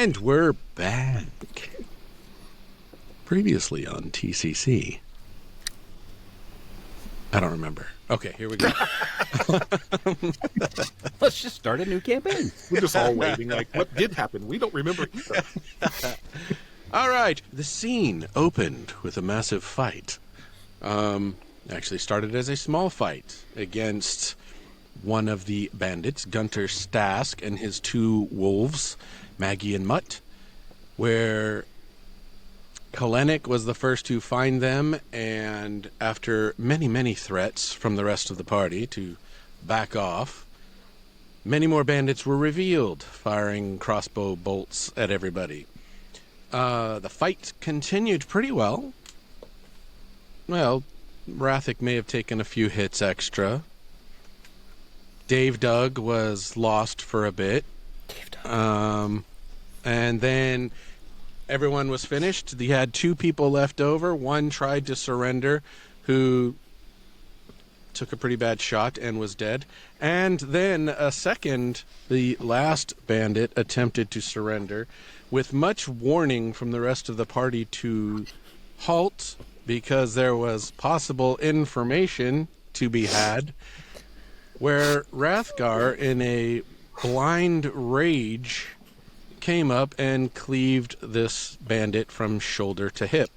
And we're back. Previously on TCC. I don't remember. Okay, here we go. Let's just start a new campaign. We're just all waiting like, what did happen? We don't remember either. All right, the scene opened with a massive fight. Actually started as a small fight against one of the bandits, Gunter Stask, and his two wolves, Maggie and Mutt, where Hellenic was the first to find them, and after many, many threats from the rest of the party to back off, many more bandits were revealed, firing crossbow bolts at everybody. The fight continued pretty well. Well, Rathic may have taken a few hits extra. Dave Doug was lost for a bit. And then everyone was finished. They had two people left over. One tried to surrender, who took a pretty bad shot and was dead. And then a second, the last bandit, attempted to surrender with much warning from the rest of the party to halt because there was possible information to be had, where Rathgar, in a blind rage, came up and cleaved this bandit from shoulder to hip.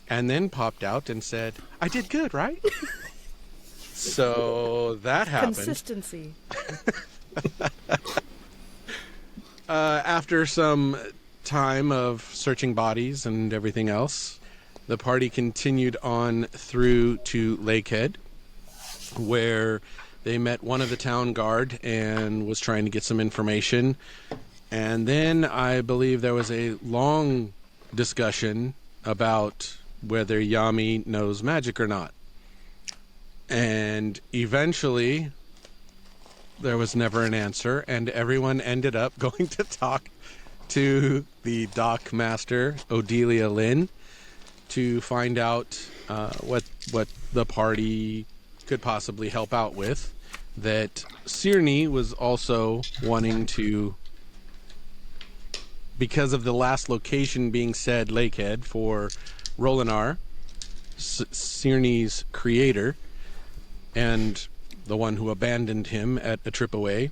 And then popped out and said, "I did good, right?" So that happened. Consistency. After some time of searching bodies and everything else, the party continued on through to Lakehead, where they met one of the town guard and was trying to get some information. And then I believe there was a long discussion about whether Yami knows magic or not. And eventually, there was never an answer, and everyone ended up going to talk to the dock master, Odelia Lynn, to find out what the party could possibly help out with. That Sirni was also wanting to, because of the last location being said, Lakehead, for Rolinar, Sirni's creator, and the one who abandoned him at a trip away.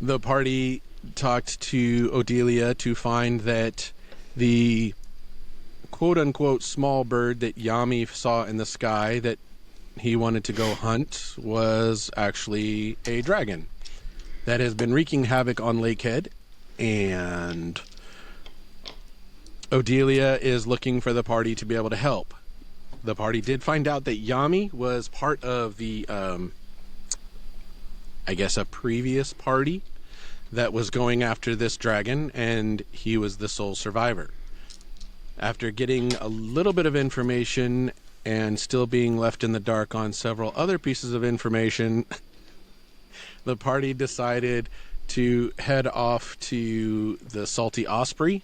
The party talked to Odelia to find that the quote-unquote small bird that Yami saw in the sky that he wanted to go hunt was actually a dragon that has been wreaking havoc on Lakehead, and Odelia is looking for the party to be able to help. The party did find out that Yami was part of the, I guess, a previous party that was going after this dragon, and he was the sole survivor. After getting a little bit of information and still being left in the dark on several other pieces of information, the party decided to head off to the Salty Osprey,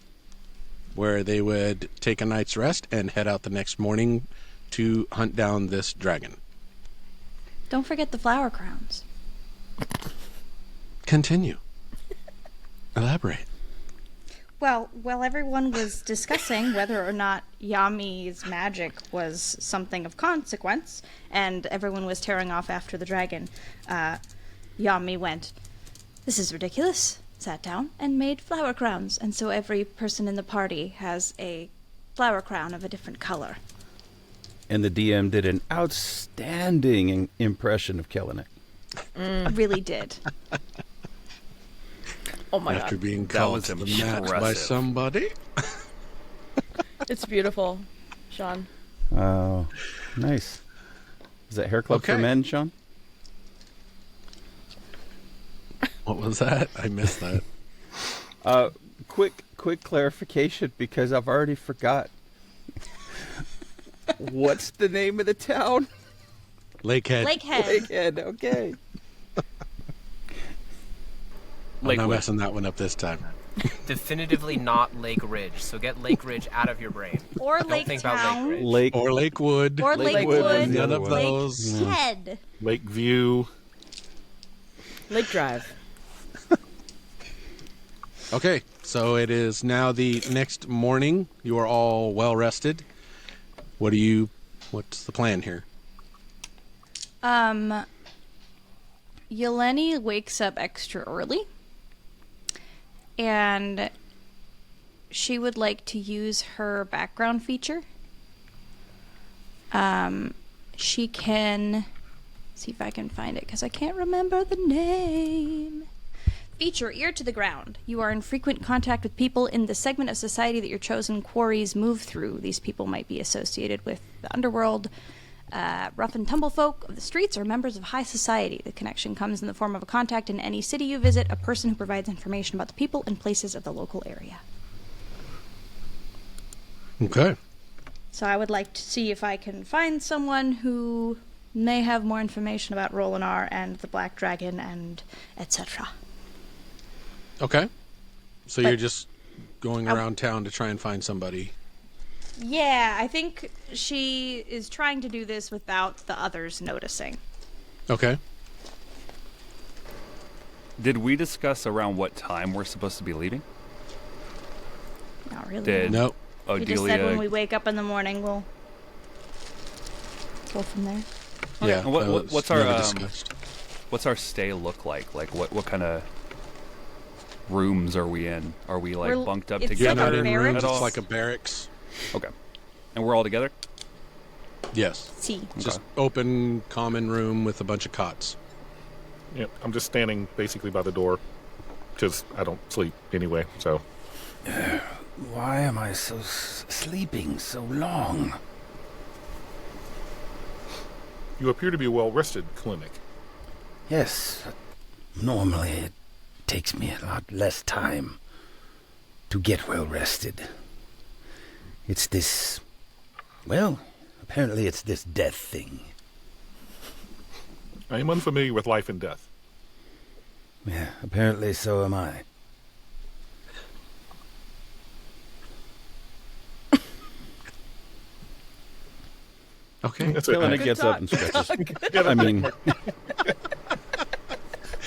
where they would take a night's rest and head out the next morning to hunt down this dragon. Don't forget the flower crowns. Continue. Elaborate. Well, while everyone was discussing whether or not Yami's magic was something of consequence, and everyone was tearing off after the dragon, Yami went, "This is ridiculous," sat down, and made flower crowns, and so every person in the party has a flower crown of a different color. And the DM did an outstanding impression of Kellenic. Really did. Oh my After god. being That called was to the match by impressive. somebody. It's beautiful, Sean. Oh, nice. Is that hair club for Okay. men, Sean? What was that? I missed that. Quick clarification, because I've already forgot. What's the name of the town? Lakehead. Lakehead. Lakehead, okay. I'm not Lakewood. messing that one up this time. Definitively not Lake Ridge. So get Lake Ridge out of your brain. Or Don't Lake think about Lake Town. Ridge. Lake. Or Lakewood. Or Lakewood was Lakewood. the None other of one. those. Lakehead. Lakeview. Lake Drive. Okay, so it is now the next morning. You are all well rested. What's the plan here? Yeleni wakes up extra early, and she would like to use her background feature. She can see if I can find it because I can't remember the name. Feature, ear to the ground. You are in frequent contact with people in the segment of society that your chosen quarries move through. These people might be associated with the underworld, rough and tumble folk of the streets, or members of high society. The connection comes in the form of a contact in any city you visit, a person who provides information about the people and places of the local area. Okay. So I would like to see if I can find someone who may have more information about Rolinar and the Black Dragon and etc. Okay. So But- you're just going around town to try and find somebody. Yeah, I think she is trying to do this without the others noticing. Okay. Did we discuss around what time we're supposed to be leaving? Not really. Did Nope. We just said when Odelia? we wake up in the morning, we'll go from there. Yeah. And what- that what- was what's our, never um, discussed. What's our stay look like? Like what kind of rooms are we in? Are we like We're- bunked up it's Yeah, like together? a not in barracks. rooms. at all? It's like a barracks. Okay. And we're all together? Yes. See. Just open common room with a bunch of cots. Yeah, I'm just standing basically by the door because I don't sleep anyway. So Why am I sleeping so long? you appear to be well rested, Clinic. Yes, normally it takes me a lot less time to get well rested. It's this... Well, apparently it's this death thing. I am unfamiliar with life and death. Yeah, apparently so am I. Okay. That's it. Killing it Good gets talk. up and stretches. Yeah, I mean,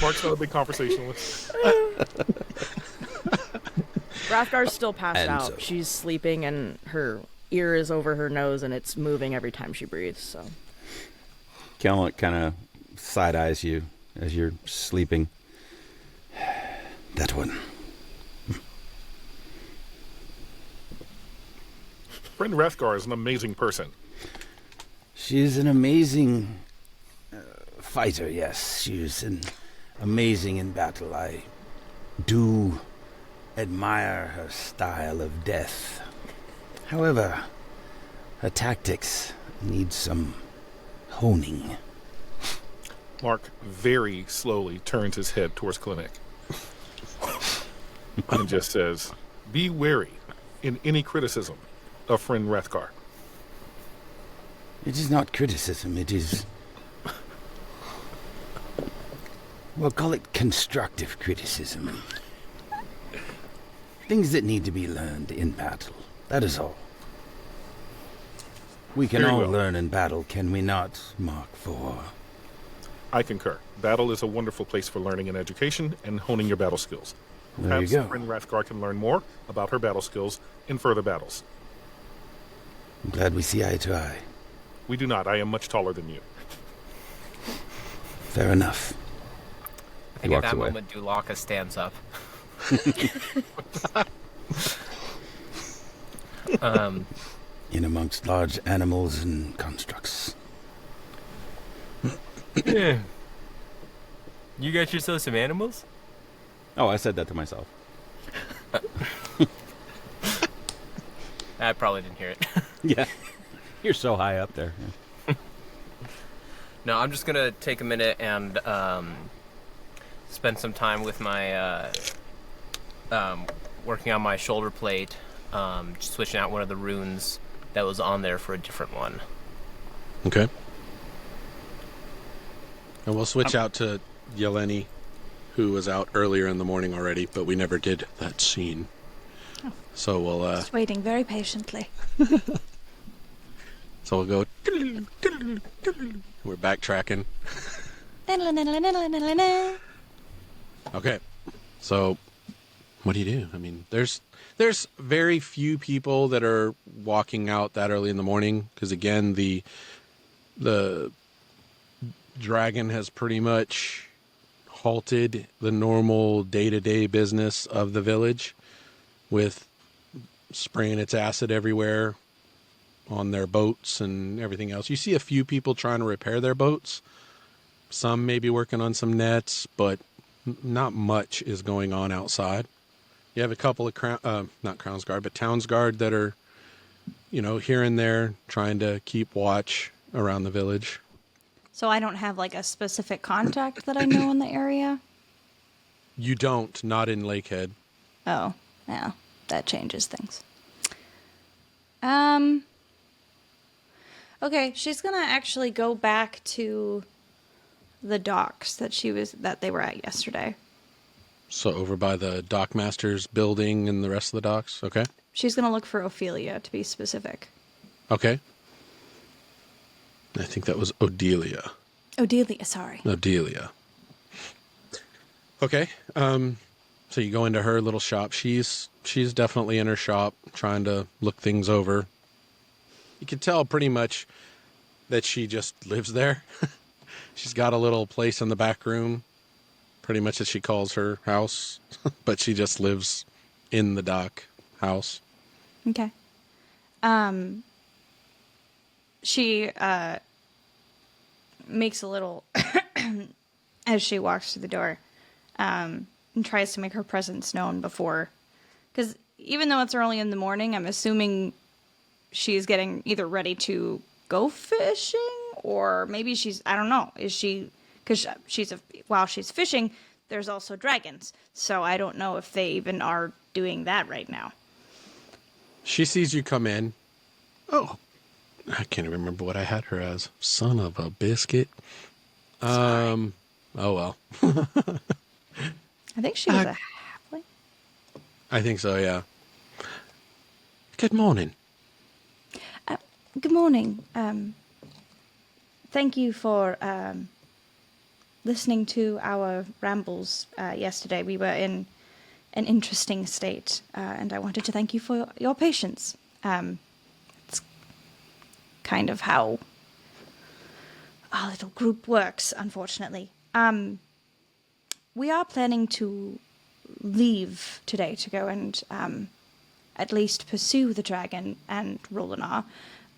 Mark's not a big conversationalist. Rathgar's still passed And out. so- She's sleeping, and her ear is over her nose, and it's moving every time she breathes. So Kellett kind of side eyes you as you're sleeping. That one. Friend Rathgar is an amazing person. She's an amazing fighter, yes. She's amazing in battle. I do admire her style of death. However, her tactics need some honing. Mark very slowly turns his head towards Clinic and just says, "Be wary in any criticism of friend Rathgar." It is not criticism, it is... We'll call it constructive criticism. Things that need to be learned in battle. That is all. We can Very all well. learn in battle, can we not, Mark IV? I concur. Battle is a wonderful place for learning and education and honing your battle skills. There Perhaps you go. friend Rathgar can learn more about her battle skills in further battles. I'm glad we see eye to eye. We do not. I am much taller than you. Fair enough. I think at walks that away. moment, Dulaka stands up. In amongst large animals and constructs. You got yourself some animals? Oh, I said that to myself. I probably didn't hear it. Yeah. You're so high up there. No, I'm just gonna take a minute and spend some time with my working on my shoulder plate, just switching out one of the runes that was on there for a different one. Okay. And we'll switch out to Yeleni, who was out earlier in the morning already, but we never did that scene. So we'll Just waiting very patiently. go. We're backtracking. Okay. So What do you do? I mean, there's very few people that are walking out that early in the morning because again, the dragon has pretty much halted the normal day-to-day business of the village with spraying its acid everywhere on their boats and everything else. You see a few people trying to repair their boats. Some may be working on some nets, but not much is going on outside. You have a couple of not Crown's Guard, but Town's Guard that are, here and there trying to keep watch around the village. So I don't have like a specific contact that I know in the area? You don't, not in Lakehead. Oh, yeah. That changes things. Okay, she's gonna actually go back to the docks that they were at yesterday. So over by the dockmaster's building and the rest of the docks, okay? She's gonna look for Ophelia, to be specific. Okay. I think that was Odelia. Odelia, sorry. Odelia. Okay. So you go into her little shop. She's definitely in her shop trying to look things over. You can tell pretty much that she just lives there. She's got a little place in the back room, pretty much that she calls her house, but she just lives in the dock house. Okay. She makes a little as she walks through the door, and tries to make her presence known before, because even though it's early in the morning, I'm assuming she's getting either ready to go fishing, or maybe I don't know, is she, because while she's fishing, there's also dragons, so I don't know if they even are doing that right now. She sees you come in. Oh, I can't even remember what I had her as. Son of a biscuit. Sorry. Oh well. I think she was a halfling. I think so, yeah. Good morning. Good morning. Thank you for listening to our rambles yesterday. We were in an interesting state, and I wanted to thank you for your patience. It's kind of how our little group works, unfortunately. We are planning to leave today to go and at least pursue the dragon and Rolinar.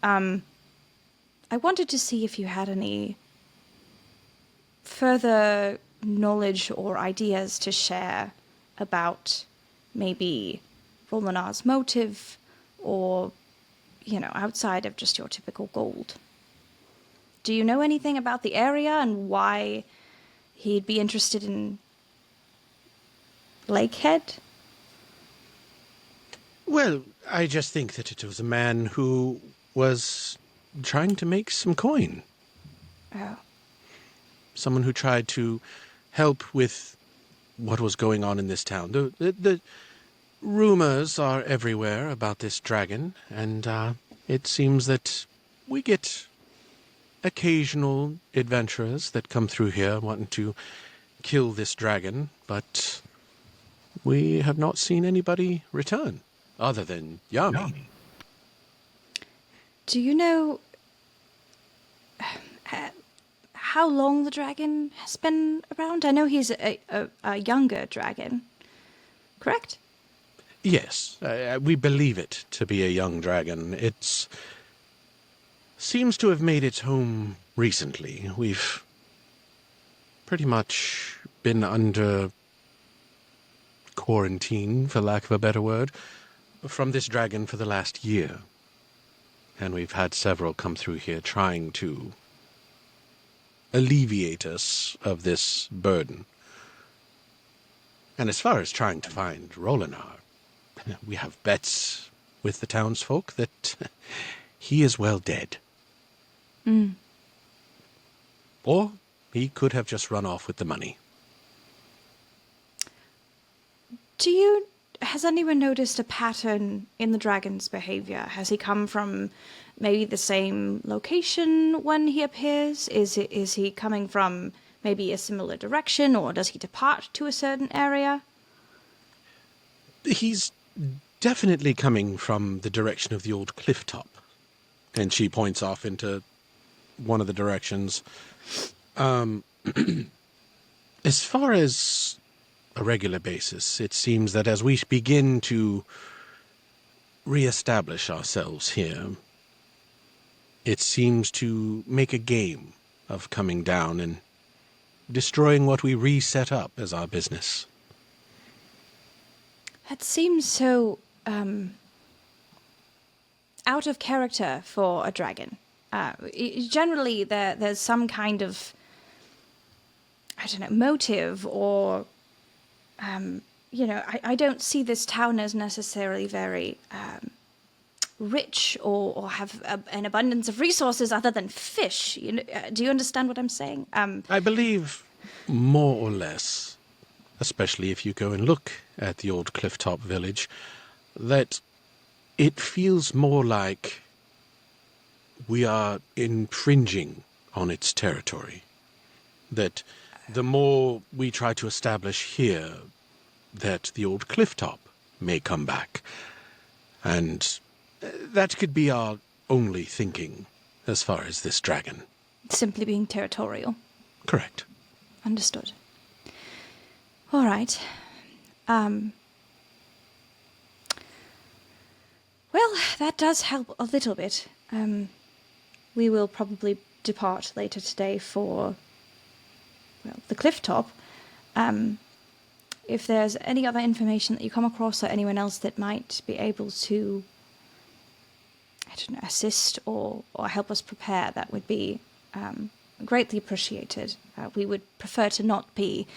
I wanted to see if you had any further knowledge or ideas to share about maybe Rolinar's motive, or, outside of just your typical gold. Do you know anything about the area and why he'd be interested in Lakehead? Well, I just think that it was a man who was trying to make some coin. Oh. Someone who tried to help with what was going on in this town. The rumors are everywhere about this dragon, and it seems that we get occasional adventurers that come through here wanting to kill this dragon, but we have not seen anybody return other than Yami. Do you know how long the dragon has been around? I know he's a younger dragon, correct? Yes, we believe it to be a young dragon. It seems to have made its home recently. We've pretty much been under quarantine, for lack of a better word, from this dragon for the last year. And we've had several come through here trying to alleviate us of this burden. And as far as trying to find Rolinar, we have bets with the townsfolk that he is well dead. Or he could have just run off with the money. Has anyone noticed a pattern in the dragon's behavior? Has he come from maybe the same location when he appears? Is he coming from maybe a similar direction, or does he depart to a certain area? He's definitely coming from the direction of the old cliff top. And she points off into one of the directions. As far as a regular basis, it seems that as we begin to reestablish ourselves here, it seems to make a game of coming down and destroying what we reset up as our business. That seems so, out of character for a dragon. Generally, there's some kind of, I don't know, motive or, I don't see this town as necessarily very rich or have an abundance of resources other than fish. Do you understand what I'm saying? I believe more or less, especially if you go and look at the old clifftop village, that it feels more like we are infringing on its territory. That the more we try to establish here, that the old clifftop may come back. And that could be our only thinking as far as this dragon. Simply being territorial. Correct. Understood. All right. Well, that does help a little bit. We will probably depart later today for, well, the cliff top. If there's any other information that you come across or anyone else that might be able to, I don't know, assist or help us prepare, that would be greatly appreciated. We would prefer to not be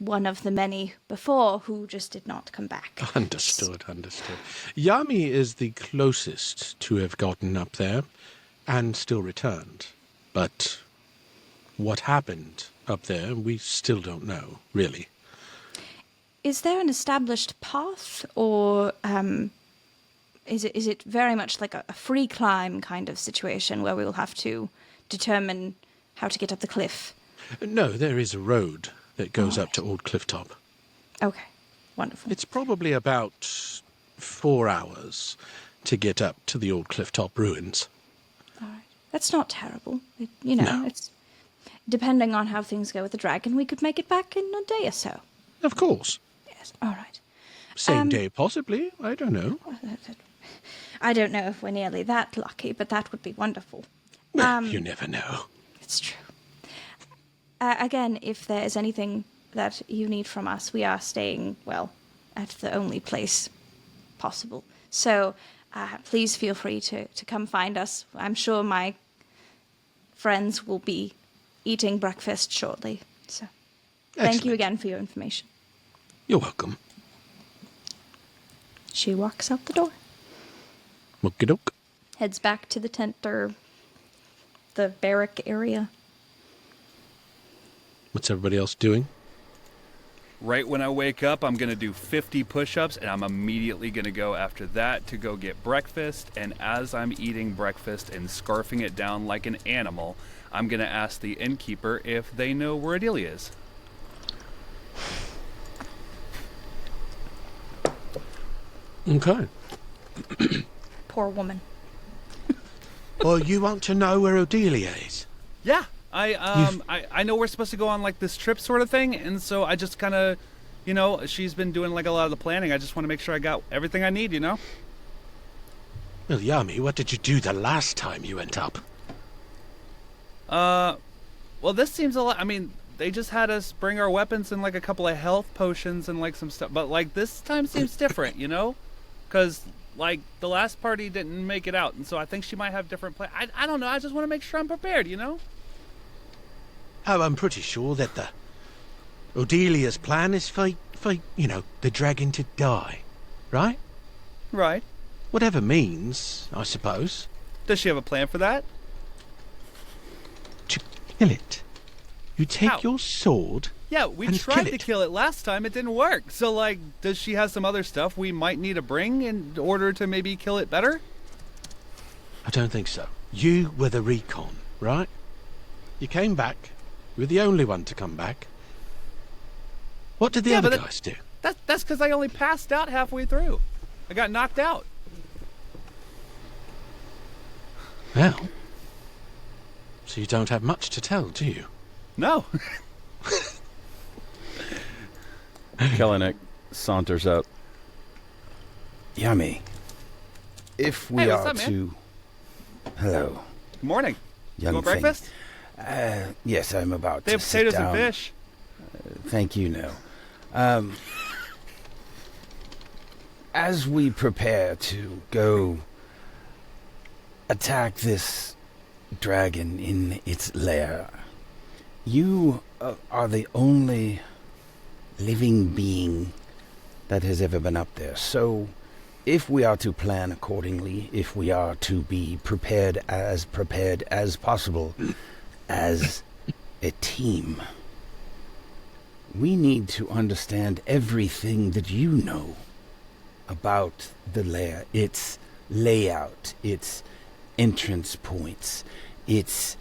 one of the many before who just did not come back. Understood. Yami is the closest to have gotten up there and still returned. But what happened up there, we still don't know, really. Is there an established path, or is it very much like a free climb kind of situation where we will have to determine how to get up the cliff? No, there is a road that goes up to Old Clifftop. Okay, wonderful. It's probably about 4 hours to get up to the Old Clifftop ruins. All right. That's not terrible. No. It's depending on how things go with the dragon, we could make it back in a day or so. Of course. Yes, all right. Same day, possibly. I don't know. I don't know if we're nearly that lucky, but that would be wonderful. Well, you never know. It's true. Again, if there is anything that you need from us, we are staying, well, at the only place possible. So please feel free to come find us. I'm sure my friends will be eating breakfast shortly. So thank you again for your information. You're welcome. She walks out the door. Okie doke. Heads back to the tent or the barrack area. What's everybody else doing? Right when I wake up, I'm going to do 50 push-ups, and I'm immediately going to go after that to go get breakfast. And as I'm eating breakfast and scarfing it down like an animal, I'm going to ask the innkeeper if they know where Adelia is. Okay. Poor woman. Well, you want to know where Odelia is? Yeah, I know we're supposed to go on like this trip sort of thing, and so I just kind of, she's been doing like a lot of the planning. I just want to make sure I got everything I need, Well, Yami, what did you do the last time you went up? Well, this seems a lot. I mean, they just had us bring our weapons and like a couple of health potions and like some stuff, but like this time seems different, because like the last party didn't make it out, and so I think she might have different plans. I don't know. I just want to make sure I'm prepared, Oh, I'm pretty sure that the Odelia's plan is for the dragon to die, right? Right. Whatever means, I suppose. Does she have a plan for that? To kill it. You take How? your sword. Yeah, we and tried kill to it. kill it last time. It didn't work. So, like, does she have some other stuff we might need to bring in order to maybe kill it better? I don't think so. You were the recon, right? You came back. You were the only one to come back. What did the other guys do? That's because I only passed out halfway through. I got knocked out. Well, so you don't have much to tell, do you? No. Kelenic saunters up. Yummy. If we Hey, what's are up, man? to... Hello, Good morning. young You want thing. breakfast? Yes, I'm about They to have sit potatoes down. and fish. Thank you, no. As we prepare to go attack this dragon in its lair, you are the only living being that has ever been up there. So, if we are to plan accordingly, if we are to be prepared as possible as a team, we need to understand everything that you know about the lair, its layout, its entrance points, its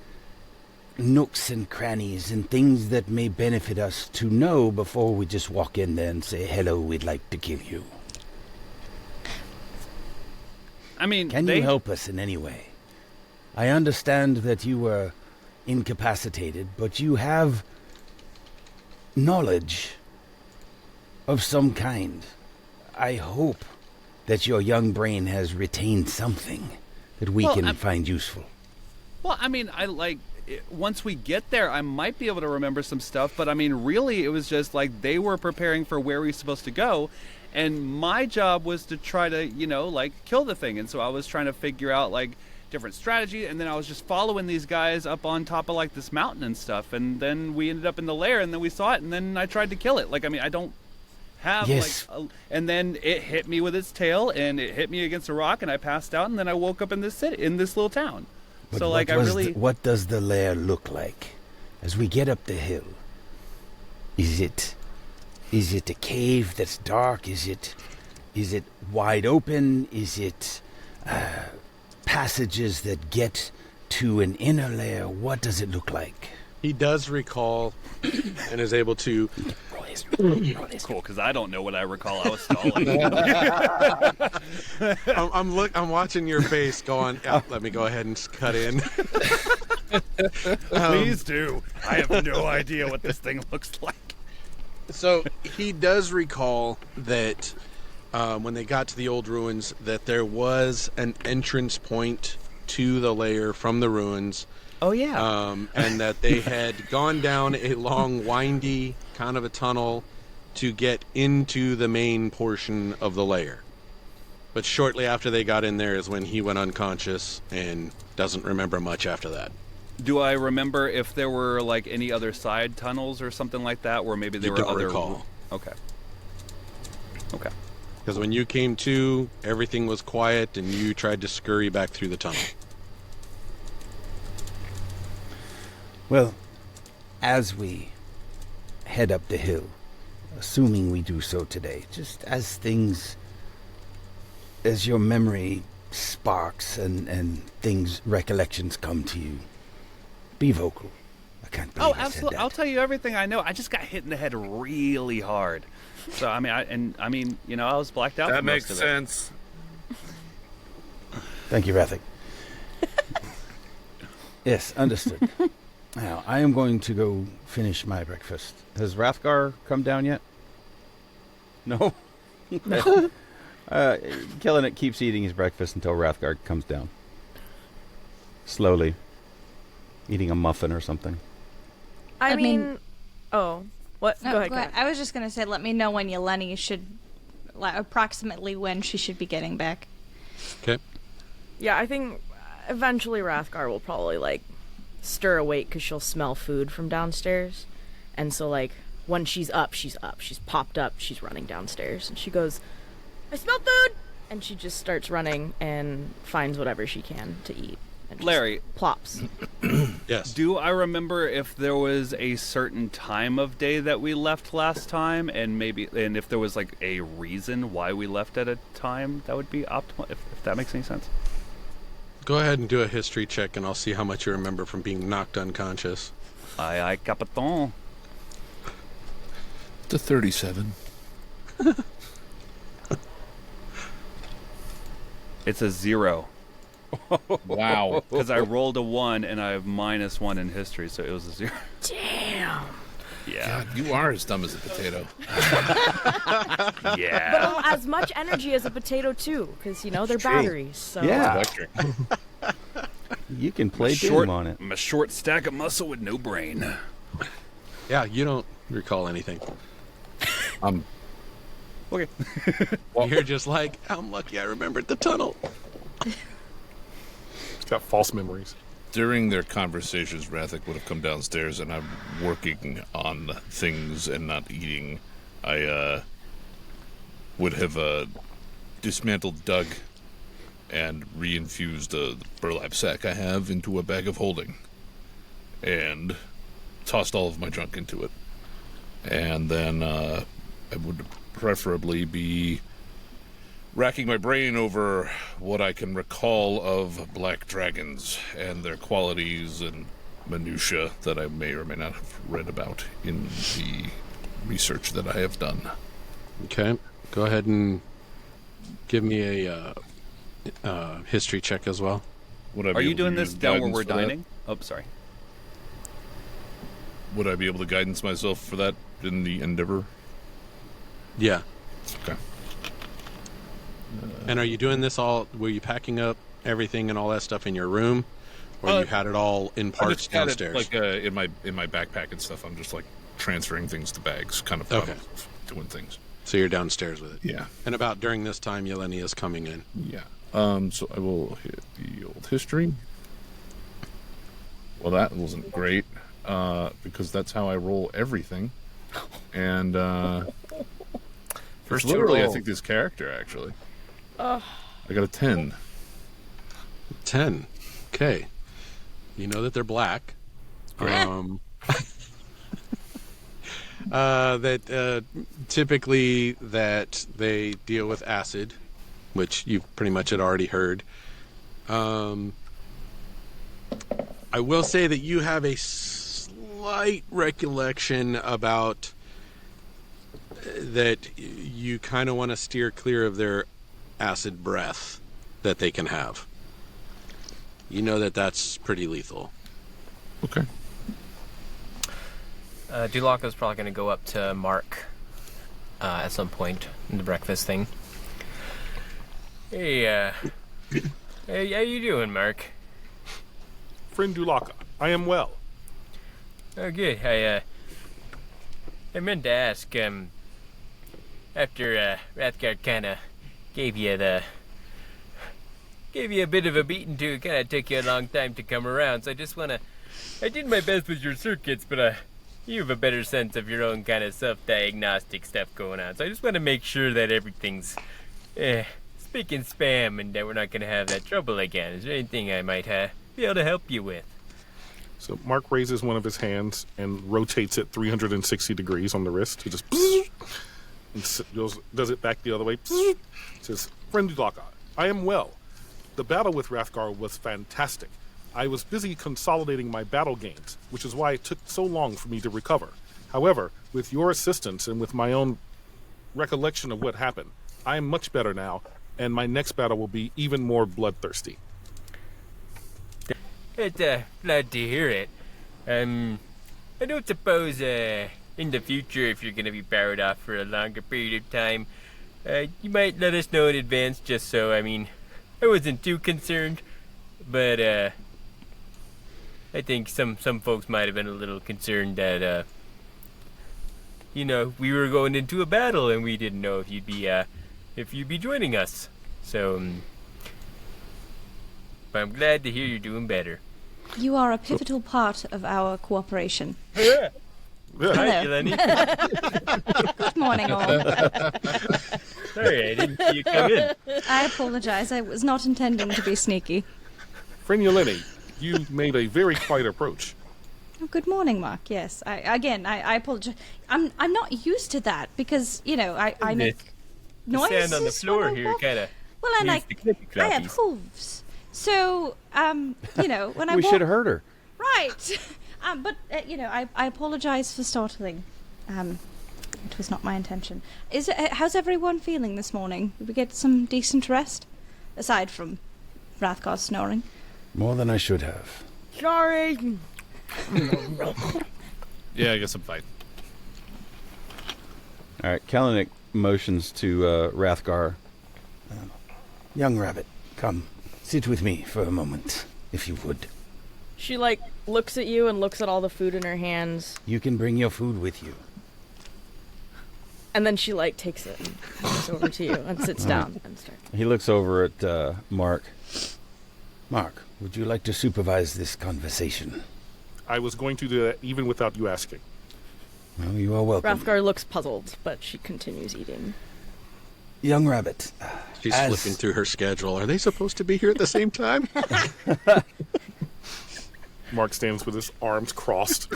nooks and crannies, and things that may benefit us to know before we just walk in there and say, hello, we'd like to kill you. I mean, Can you help us in any way? I understand that you were incapacitated, but you have knowledge of some kind. I hope that your young brain has retained something that we Well, can find useful. Well, I mean, once we get there, I might be able to remember some stuff, but I mean, really, it was just like they were preparing for where we were supposed to go, and my job was to try to, kill the thing, and so I was trying to figure out, different strategy, and then I was just following these guys up on top of, this mountain and stuff, and then we ended up in the lair, and then we saw it, and then I tried to kill it. I don't have, Yes. and then it hit me with its tail, and it hit me against a rock, and I passed out, and then I woke up in this little town. But So, what does the lair look like as we get up the hill? Is it a cave that's dark? Is it wide open? Is it passages that get to an inner lair? What does it look like? He does recall and is able to. Cool, because I don't know what I recall. I was stalling. I'm watching your face going. Yeah, let me go ahead and cut in. Please do. I have no idea what this thing looks like. So he does recall that when they got to the old ruins, that there was an entrance point to the lair from the ruins. Oh yeah. And that they had gone down a long, windy kind of a tunnel to get into the main portion of the lair. But shortly after they got in there is when he went unconscious and doesn't remember much after that. Do I remember if there were any other side tunnels or something like that, where maybe there You were don't other? recall. Okay. Because when you came to, everything was quiet and you tried to scurry back through the tunnel. Well, as we head up the hill, assuming we do so today, just as your memory sparks and recollections come to you, be vocal. I can't believe I said absolutely. that. I'll tell you everything I know. I just got hit in the head really hard. So I was blacked out. That for most makes of it. sense. Thank you, Rathic. Yes, understood. Now, I am going to go finish my breakfast. Has Rathgar come down yet? No? No. Kelenic keeps eating his breakfast until Rathgar comes down. Slowly. Eating a muffin or something. I mean- mean, oh, what? No, go ahead. Go ahead. I was just gonna say, let me know when Yeleni should, approximately when she should be getting back. Okay. Yeah, I think eventually Rathgar will probably stir awake because she'll smell food from downstairs, and so when she's up, she's up. She's popped up. She's running downstairs, and she goes, "I smell food!" And she just starts running and finds whatever she can to eat. And just Larry. plops. Yes. Do I remember if there was a certain time of day that we left last time, and if there was a reason why we left at a time that would be optimal, if that makes any sense? Go ahead and do a history check, and I'll see how much you remember from being knocked unconscious. Aye, Capitan. The 37. It's a 0. Wow. Because I rolled a 1 and I have -1 in history, so it was a 0. Damn. Yeah. God, you are as dumb as a potato. Yeah. But as much energy as a potato too, because they're batteries. So Yeah. Electric. You can play short Doom on it. I'm a short stack of muscle with no brain. Yeah, you don't recall anything. Okay. You're just like, I'm lucky I remembered the tunnel. It's got false memories. During their conversations, Rathik would have come downstairs, and I'm working on things and not eating. I would have dismantled Doug and reinfused the burlap sack I have into a bag of holding, and tossed all of my junk into it. And then I would preferably be racking my brain over what I can recall of black dragons and their qualities and minutiae that I may or may not have read about in the research that I have done. Okay, go ahead and give me a history check as well. Would I be Are you able to doing this use down where guidance we're for that? dining? Oh, sorry. Would I be able to guidance myself for that in the endeavor? Yeah. Okay. And are you doing this all? Were you packing up everything and all that stuff in your room, or you had it all in I parts just had downstairs? it, like in my backpack and stuff. I'm just like transferring things to bags, kind of Okay. doing things. So you're downstairs with it. Yeah. And about during this time, Yelenia is coming in. Yeah. So I will hit the old history. Well, that wasn't great, because that's how I roll everything. And First it's literally, I roll. think, this character, actually. I got a 10. 10. Okay. You know that they're black. That typically that they deal with acid, which you pretty much had already heard. I will say that you have a slight recollection about that you kind of want to steer clear of their acid breath that they can have. You know that that's pretty lethal. Okay. Dulaka's probably going to go up to Mark at some point in the breakfast thing. Hey, hey, how you doing, Mark? Friend Dulaka, I am well. Oh, good. I meant to ask, after Rathgar kind of gave you a bit of a beating to, it kind of took you a long time to come around, so I did my best with your circuits, but you have a better sense of your own kind of self-diagnostic stuff going on, so I just want to make sure that everything's spick and spam and that we're not going to have that trouble again. Is there anything I might be able to help you with? So Mark raises one of his hands and rotates it 360 degrees on the wrist. He just and does it back the other way. Says, Friend Dulaka, I am well. The battle with Rathgar was fantastic. I was busy consolidating my battle gains, which is why it took so long for me to recover. However, with your assistance and with my own recollection of what happened, I am much better now, and my next battle will be even more bloodthirsty. It's glad to hear it. I don't suppose in the future, if you're going to be powered off for a longer period of time, you might let us know in advance, just so, I wasn't too concerned, but I think some folks might have been a little concerned that we were going into a battle and we didn't know if you'd be joining us. So but I'm glad to hear you're doing better. You are a pivotal part of our cooperation. Hi, Hello. Eleni. Good morning, all. Sorry, I didn't see you come in. I apologize. I was not intending to be sneaky. Friend Yeleni, you made a very quiet approach. Oh, good morning, Mark. Yes. I apologize. I'm not used to that because I make The noises sand on the floor when I here walk. kind of. Well, and I have hooves. So when I We walk, should have heard her. right. But I apologize for startling. It was not my intention. How's everyone feeling this morning? Did we get some decent rest? Aside from Rathgar's snoring. More than I should have. Sorry. Yeah, I guess I'm fine. All right, Kalanick motions to Rathgar. Young rabbit, come. Sit with me for a moment, if you would. She, like, looks at you and looks at all the food in her hands. You can bring your food with you. And then she, like, takes it and comes over to you and sits down and starts. He looks over at Mark. Mark, would you like to supervise this conversation? I was going to do that even without you asking. Well, you are welcome. Rathgar looks puzzled, but she continues eating. Young rabbit. She's flipping through her schedule. Are they supposed to be here at the same time? Mark stands with his arms crossed.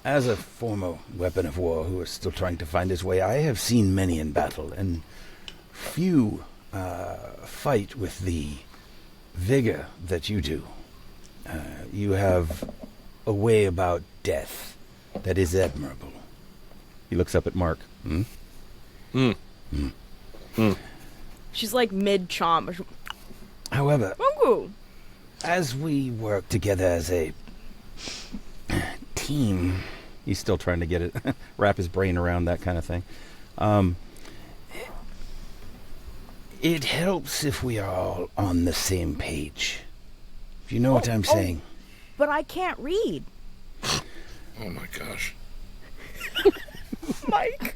As a former weapon of war who is still trying to find his way, I have seen many in battle, and few fight with the vigor that you do. You have a way about death that is admirable. He looks up at Mark. She's like mid-chomp. However, Mungu. as we work together as a team, He's still trying to get it, wrap his brain around that kind of thing. it helps if we are all on the same page. If you know what I'm saying. But I can't read. Oh my gosh. Mike.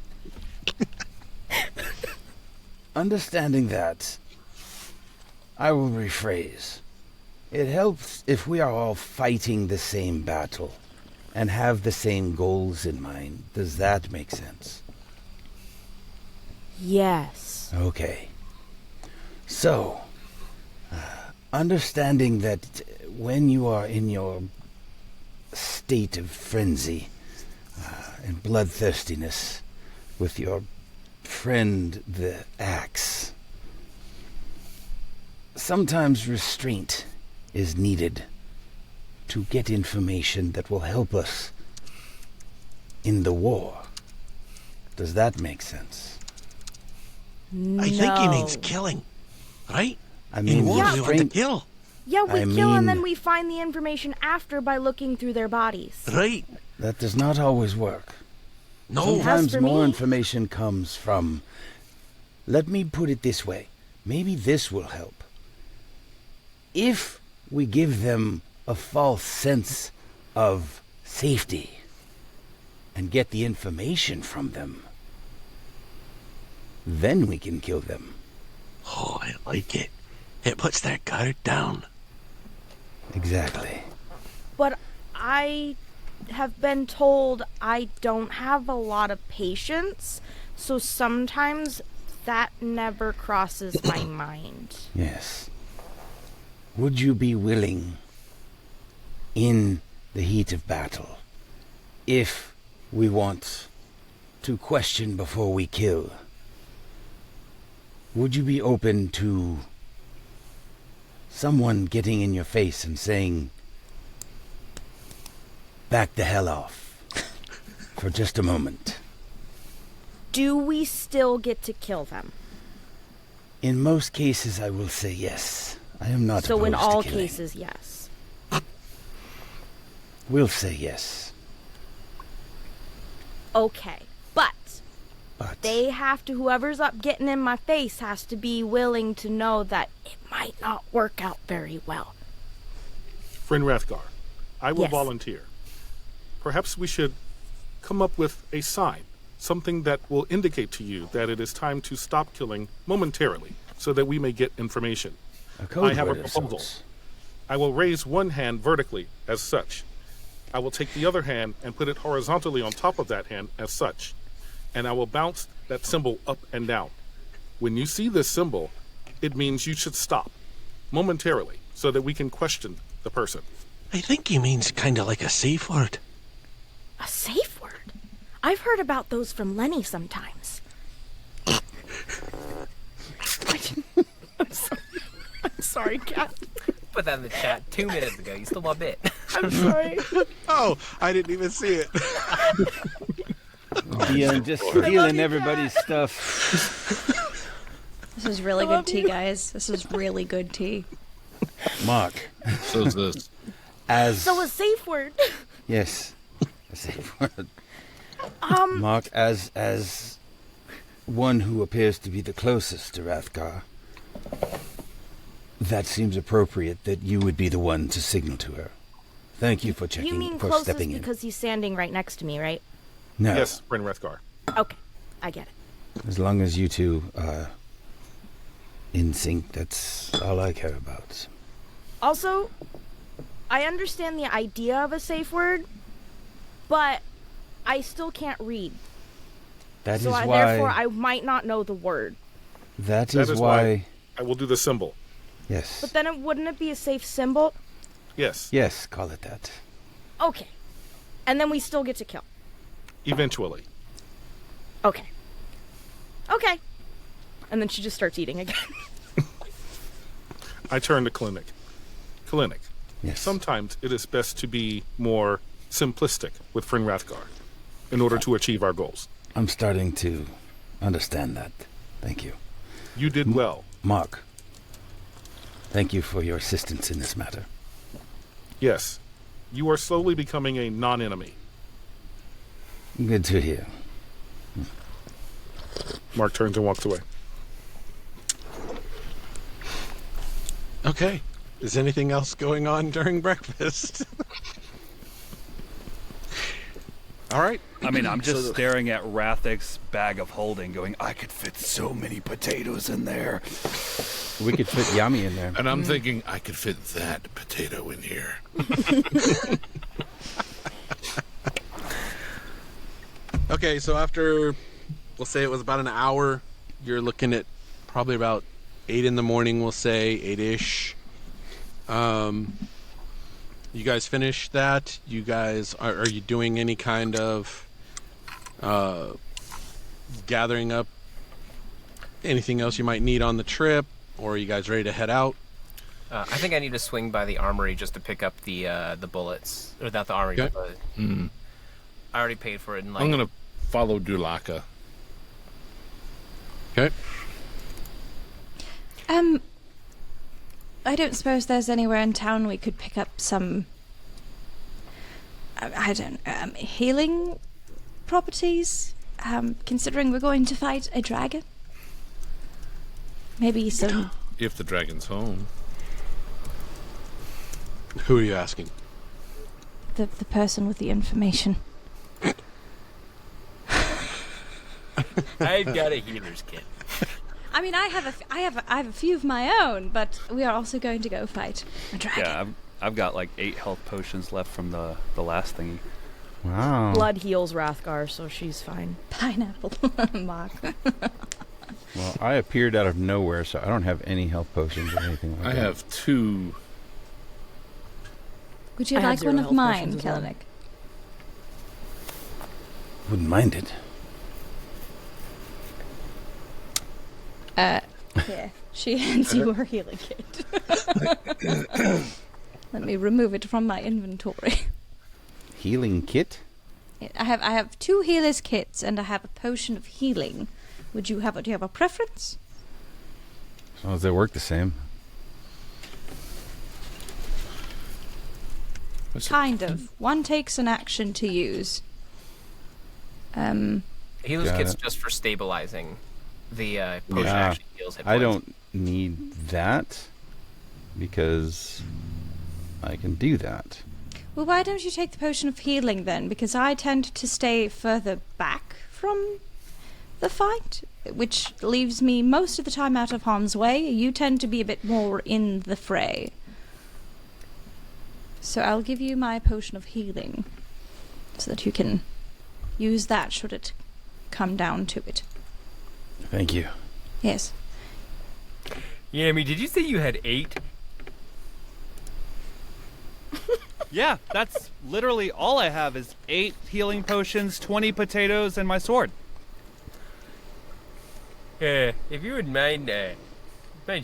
Understanding that, I will rephrase. It helps if we are all fighting the same battle and have the same goals in mind. Does that make sense? Yes. Okay. So, understanding that when you are in your state of frenzy and bloodthirstiness with your friend the axe, sometimes restraint is needed to get information that will help us in the war. Does that make sense? No. I think he means killing, right? I mean, In war, we want to restraint. kill, Yeah, we I kill and mean- then we find the information after by looking through their bodies. right? That does not always work. No, Sometimes for more me. information comes from... Let me put it this way. Maybe this will help. If we give them a false sense of safety and get the information from them, then we can kill them. oh, I like it. It puts their guard down. Exactly. But I have been told I don't have a lot of patience, so sometimes that never crosses my mind. Yes. Would you be willing, in the heat of battle, if we want to question before we kill, would you be open to someone getting in your face and saying, back the hell off, for just a moment? Do we still get to kill them? In most cases, I will say yes. I am not So in opposed to all killing. cases, yes. We'll say yes. Okay, but But they have to, whoever's up getting in my face has to be willing to know that it might not work out very well. Friend Rathgar, I will Yes. volunteer. Perhaps we should come up with a sign, something that will indicate to you that it is time to stop killing momentarily, so that we may get information. a code I have a word of proposal. sorts. I will raise one hand vertically as such. I will take the other hand and put it horizontally on top of that hand as such. And I will bounce that symbol up and down. When you see this symbol, it means you should stop momentarily so that we can question the person. I think he means kind of like a safe word. A safe word? I've heard about those from Lenny sometimes. I'm sorry, Kat. Put that in the chat 2 minutes ago. You stole my bit. I'm sorry. Oh, I didn't even see it. Just stealing everybody's stuff. This is really good tea, guys. This is really good tea. Mark, So is this. So a safe word. Yes, a safe word. Mark, as one who appears to be the closest to Rathgar, that seems appropriate that you would be the one to signal to her. Thank you for checking. You mean for closest stepping in. because he's standing right next to me, right? No, Yes, Friend Rathgar. Okay, I get it. as long as you two are in sync, that's all I care about. Also, I understand the idea of a safe word, but I still can't read. That So is therefore, why. I might not know the word. That That is is why. I will do the symbol. Yes. But then wouldn't it be a safe symbol? Yes, Yes, call it that. Okay. And then we still get to kill. eventually. Okay. Okay. And then she just starts eating again. I turn to Clinic. Clinic. Yes. Sometimes it is best to be more simplistic with Friend Rathgar in order to achieve our goals. I'm starting to understand that. Thank you. You did well. Mark, thank you for your assistance in this matter. Yes. You are slowly becoming a non-enemy. Good to hear. Mark turns and walks away. Okay. Is anything else going on during breakfast? All right. I mean, I'm just staring at Rathic's bag of holding, going, I could fit so many potatoes in there. We could fit Yami in there. And I'm thinking I could fit that potato in here. Okay, so after, we'll say it was about an hour, you're looking at probably about 8 in the morning, we'll say, 8-ish. You guys finish that? You guys, are you doing any kind of gathering up anything else you might need on the trip? Or are you guys ready to head out? I think I need to swing by the armory just to pick up the bullets. Or not the armory, Okay. but I already paid for it. And like, I'm going to follow Dulaka. Okay. I don't suppose there's anywhere in town we could pick up some. I don't healing properties. Considering we're going to fight a dragon, maybe some. If the dragon's home. Who are you asking? The person with the information. I've got a healer's kit. I mean, I have a few of my own, but we are also going to go fight a dragon. Yeah, I've got like 8 health potions left from the last thingy. Wow. Blood heals Rathgar, so she's fine. Pineapple, Mark. Well, I appeared out of nowhere, so I don't have any health potions or anything like I that. have 2. Would you I have like 0 one of health mine, potions as well. Kellenick? Wouldn't mind it. Here, she hands you her healing kit. Let me remove it from my inventory. Healing kit? I have 2 healers kits and I have a potion of healing. Do you have a preference? As long as they work the same. Kind of. One takes an action to use. healer's Got kit's it. just for stabilizing. The potion Yeah. actually heals hit I points. don't need that because I can do that. Well, why don't you take the potion of healing then? Because I tend to stay further back from the fight, which leaves me most of the time out of harm's way. You tend to be a bit more in the fray. So I'll give you my potion of healing so that you can use that should it come down to it. Thank you. Yes. Yami, did you say you had 8? Yeah, that's literally all I have is 8 healing potions, 20 potatoes, and my sword. If you wouldn't mind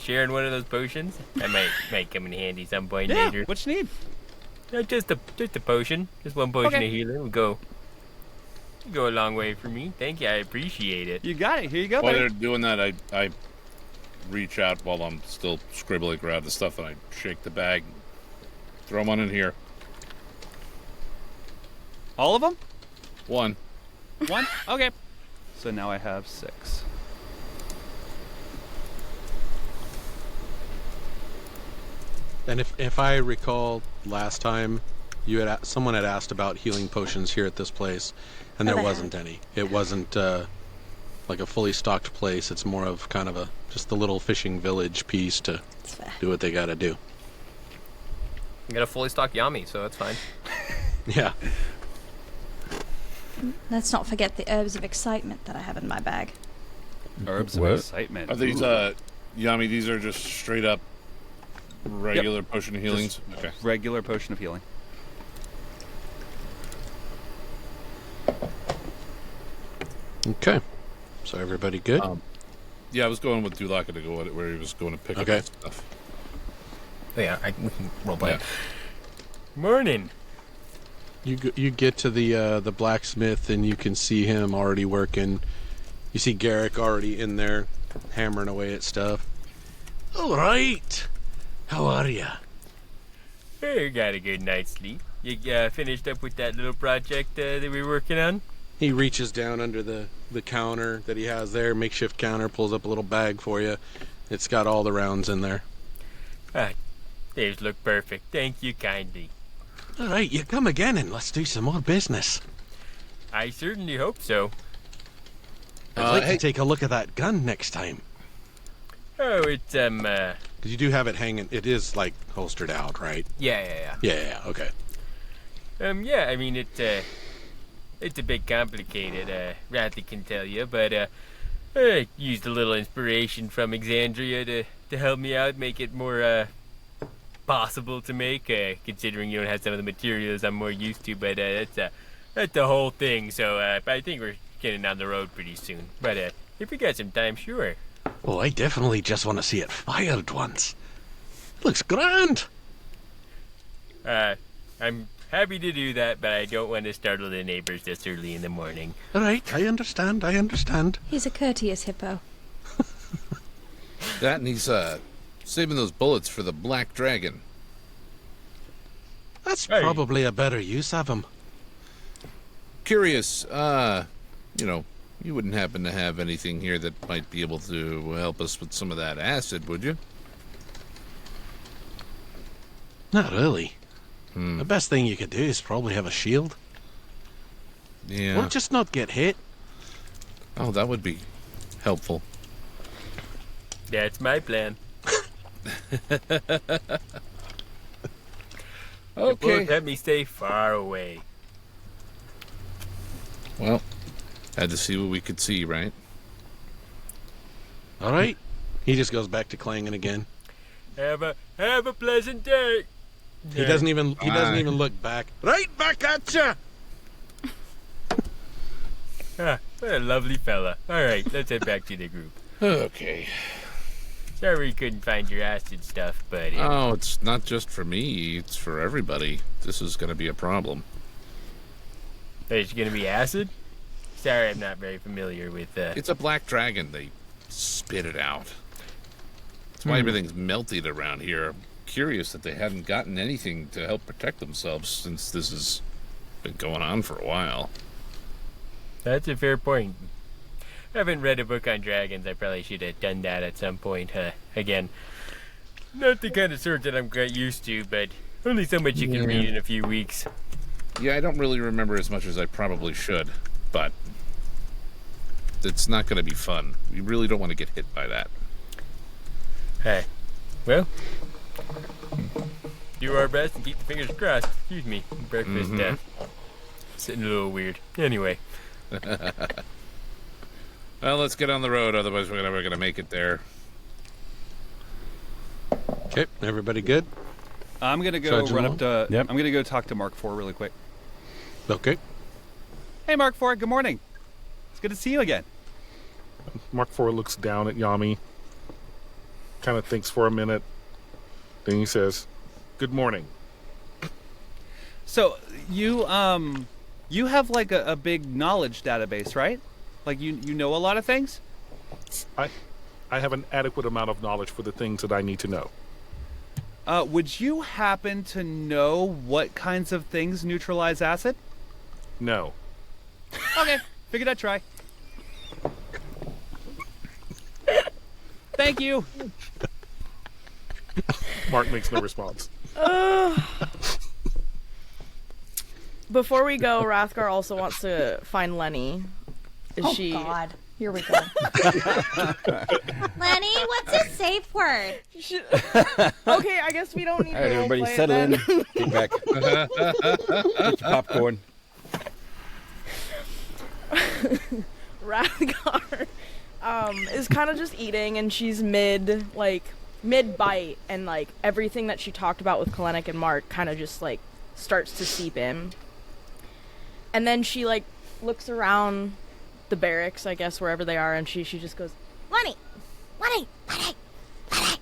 sharing one of those potions, that might come in handy some point Yeah, later. what you need? Just a potion, just one potion Okay. of healing. We'll go. You go a long way for me. Thank you. I appreciate it. You got it. Here you go, While buddy. they're doing that, I reach out while I'm still scribbling around the stuff, and I shake the bag, throw them on in here. All of them? One. One? Okay. So now I have 6. And if I recall last time, someone had asked about healing potions here at this place, and there they wasn't any. It wasn't like a fully stocked place. It's more of kind of just the little fishing village piece to That's fair. do what they got to do. You got a fully stocked Yami, so that's fine. Yeah. Let's not forget the herbs of excitement that I have in my bag. Herbs What? of excitement. Are these Yami? These are just straight up regular potion of healings. Okay. Regular potion of healing. Okay. So everybody good? Yeah, I was going with Dulaka to go at it where he was going to pick Okay. up stuff. Oh, yeah, we can roleplay it. Morning. You get to the blacksmith and you can see him already working. You see Garrick already in there hammering away at stuff. All right. How are ya? Hey, got a good night's sleep. You finished up with that little project that we were working on? He reaches down under the counter that he has there, makeshift counter, pulls up a little bag for you. It's got all the rounds in there. These look perfect. Thank you kindly. All right, you come again and let's do some more business. I certainly hope so. I'd like hey. to take a look at that gun next time. Oh, it's, Because you do have it hanging. It is, like, holstered out, right? Yeah. Yeah, okay. yeah, I mean, it's a bit complicated, Rathy can tell you, but, I used a little inspiration from Exandria to help me out, make it more, possible to make, considering you don't have some of the materials I'm more used to, but, that's the whole thing, so, I think we're getting on the road pretty soon. But, if we got some time, sure. Well, I definitely just want to see it fired once. Looks grand. I'm happy to do that, but I don't want to startle the neighbors this early in the morning. All right, I understand. He's a courteous hippo. That and he's saving those bullets for the Black Dragon. That's Hey. probably a better use of them. Curious, you wouldn't happen to have anything here that might be able to help us with some of that acid, would you? Not really. The best thing you could do is probably have a shield. Yeah. Or just not get hit. Oh, that would be helpful. That's my plan. Okay. Both let me stay far away. Well, had to see what we could see, right? All right. He just goes back to clanging again. Have a pleasant day. He doesn't even look back. Right back at you. What a lovely fella. All right, let's head back to the group. Okay. Sorry we couldn't find your acid stuff, but Oh, it's not just for me. It's for everybody. This is going to be a problem. there's gonna be acid. Sorry, I'm not very familiar with. It's a black dragon. They spit it out. That's why everything's melted around here. I'm curious that they hadn't gotten anything to help protect themselves since this has been going on for a while. That's a fair point. I haven't read a book on dragons. I probably should have done that at some point. Again, not the kind of sort that I'm quite used to, but only so much you can read in a few weeks. Yeah, I don't really remember as much as I probably should, but it's not going to be fun. We really don't want to get hit by that. Hey, well, do our best and keep the fingers crossed. Excuse me, breakfast sitting a little weird. Anyway, Well, let's get on the road, otherwise we're never going to make it there. Okay, everybody good? I'm gonna go Sergeant run Long? up to. Yep. I'm gonna go talk to Mark IV really quick. Okay. Hey, Mark IV. Good morning. It's good to see you again. Mark IV looks down at Yami, kind of thinks for a minute, then he says, "Good morning." So you You have like a big knowledge database, right? Like you know a lot of things? I have an adequate amount of knowledge for the things that I need to know. Would you happen to know what kinds of things neutralize acid? No. Okay, figured I'd try. Thank you. Mark makes no response. Before we go, Rathgar also wants to find Lenny. Is she? God. Here we go. Lenny, what's a safe word? Okay, I guess we don't need All right, to everybody, roleplay it settle in. then. Get back. Get your popcorn. Rathgar is kind of just eating, and she's mid bite, and like everything that she talked about with Kalenik and Mark kind of just like starts to seep in. And then she like looks around the barracks, I guess, wherever they are, and she just goes, Lenny! Lenny! Lenny! Lenny!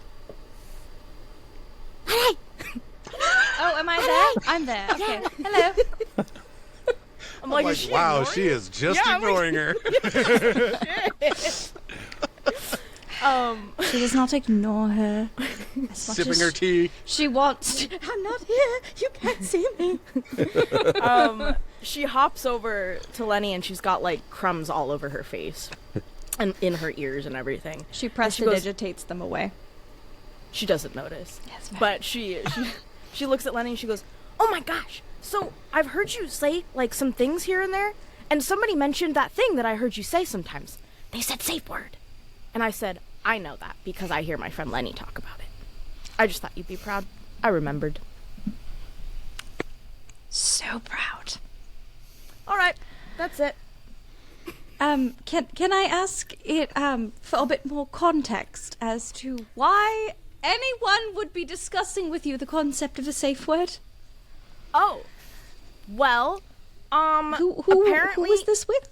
Lenny! Oh, am I there? I'm there. Okay. Hello. I'm like, is she wow, ignoring she is just Yeah, I'm like- ignoring her. She does not ignore her. As much Sipping as her tea. She wants. I'm not here. You can't see me. She hops over to Lenny, and she's got like crumbs all over her face and in her ears and everything. She goes- prestidigitates them away. She doesn't notice. Yes, But she looks at Lenny and she goes, "Oh my gosh. So, I've heard you say like some things here and there, and somebody mentioned that thing that I heard you say sometimes. They said safe word." And I said, "I know that because I hear my friend Lenny talk about it. I just thought you'd be proud. I remembered." So proud. All right. That's it. Can I ask it for a bit more context as to why anyone would be discussing with you the concept of a safe word? Oh. Well, Who apparently was this with?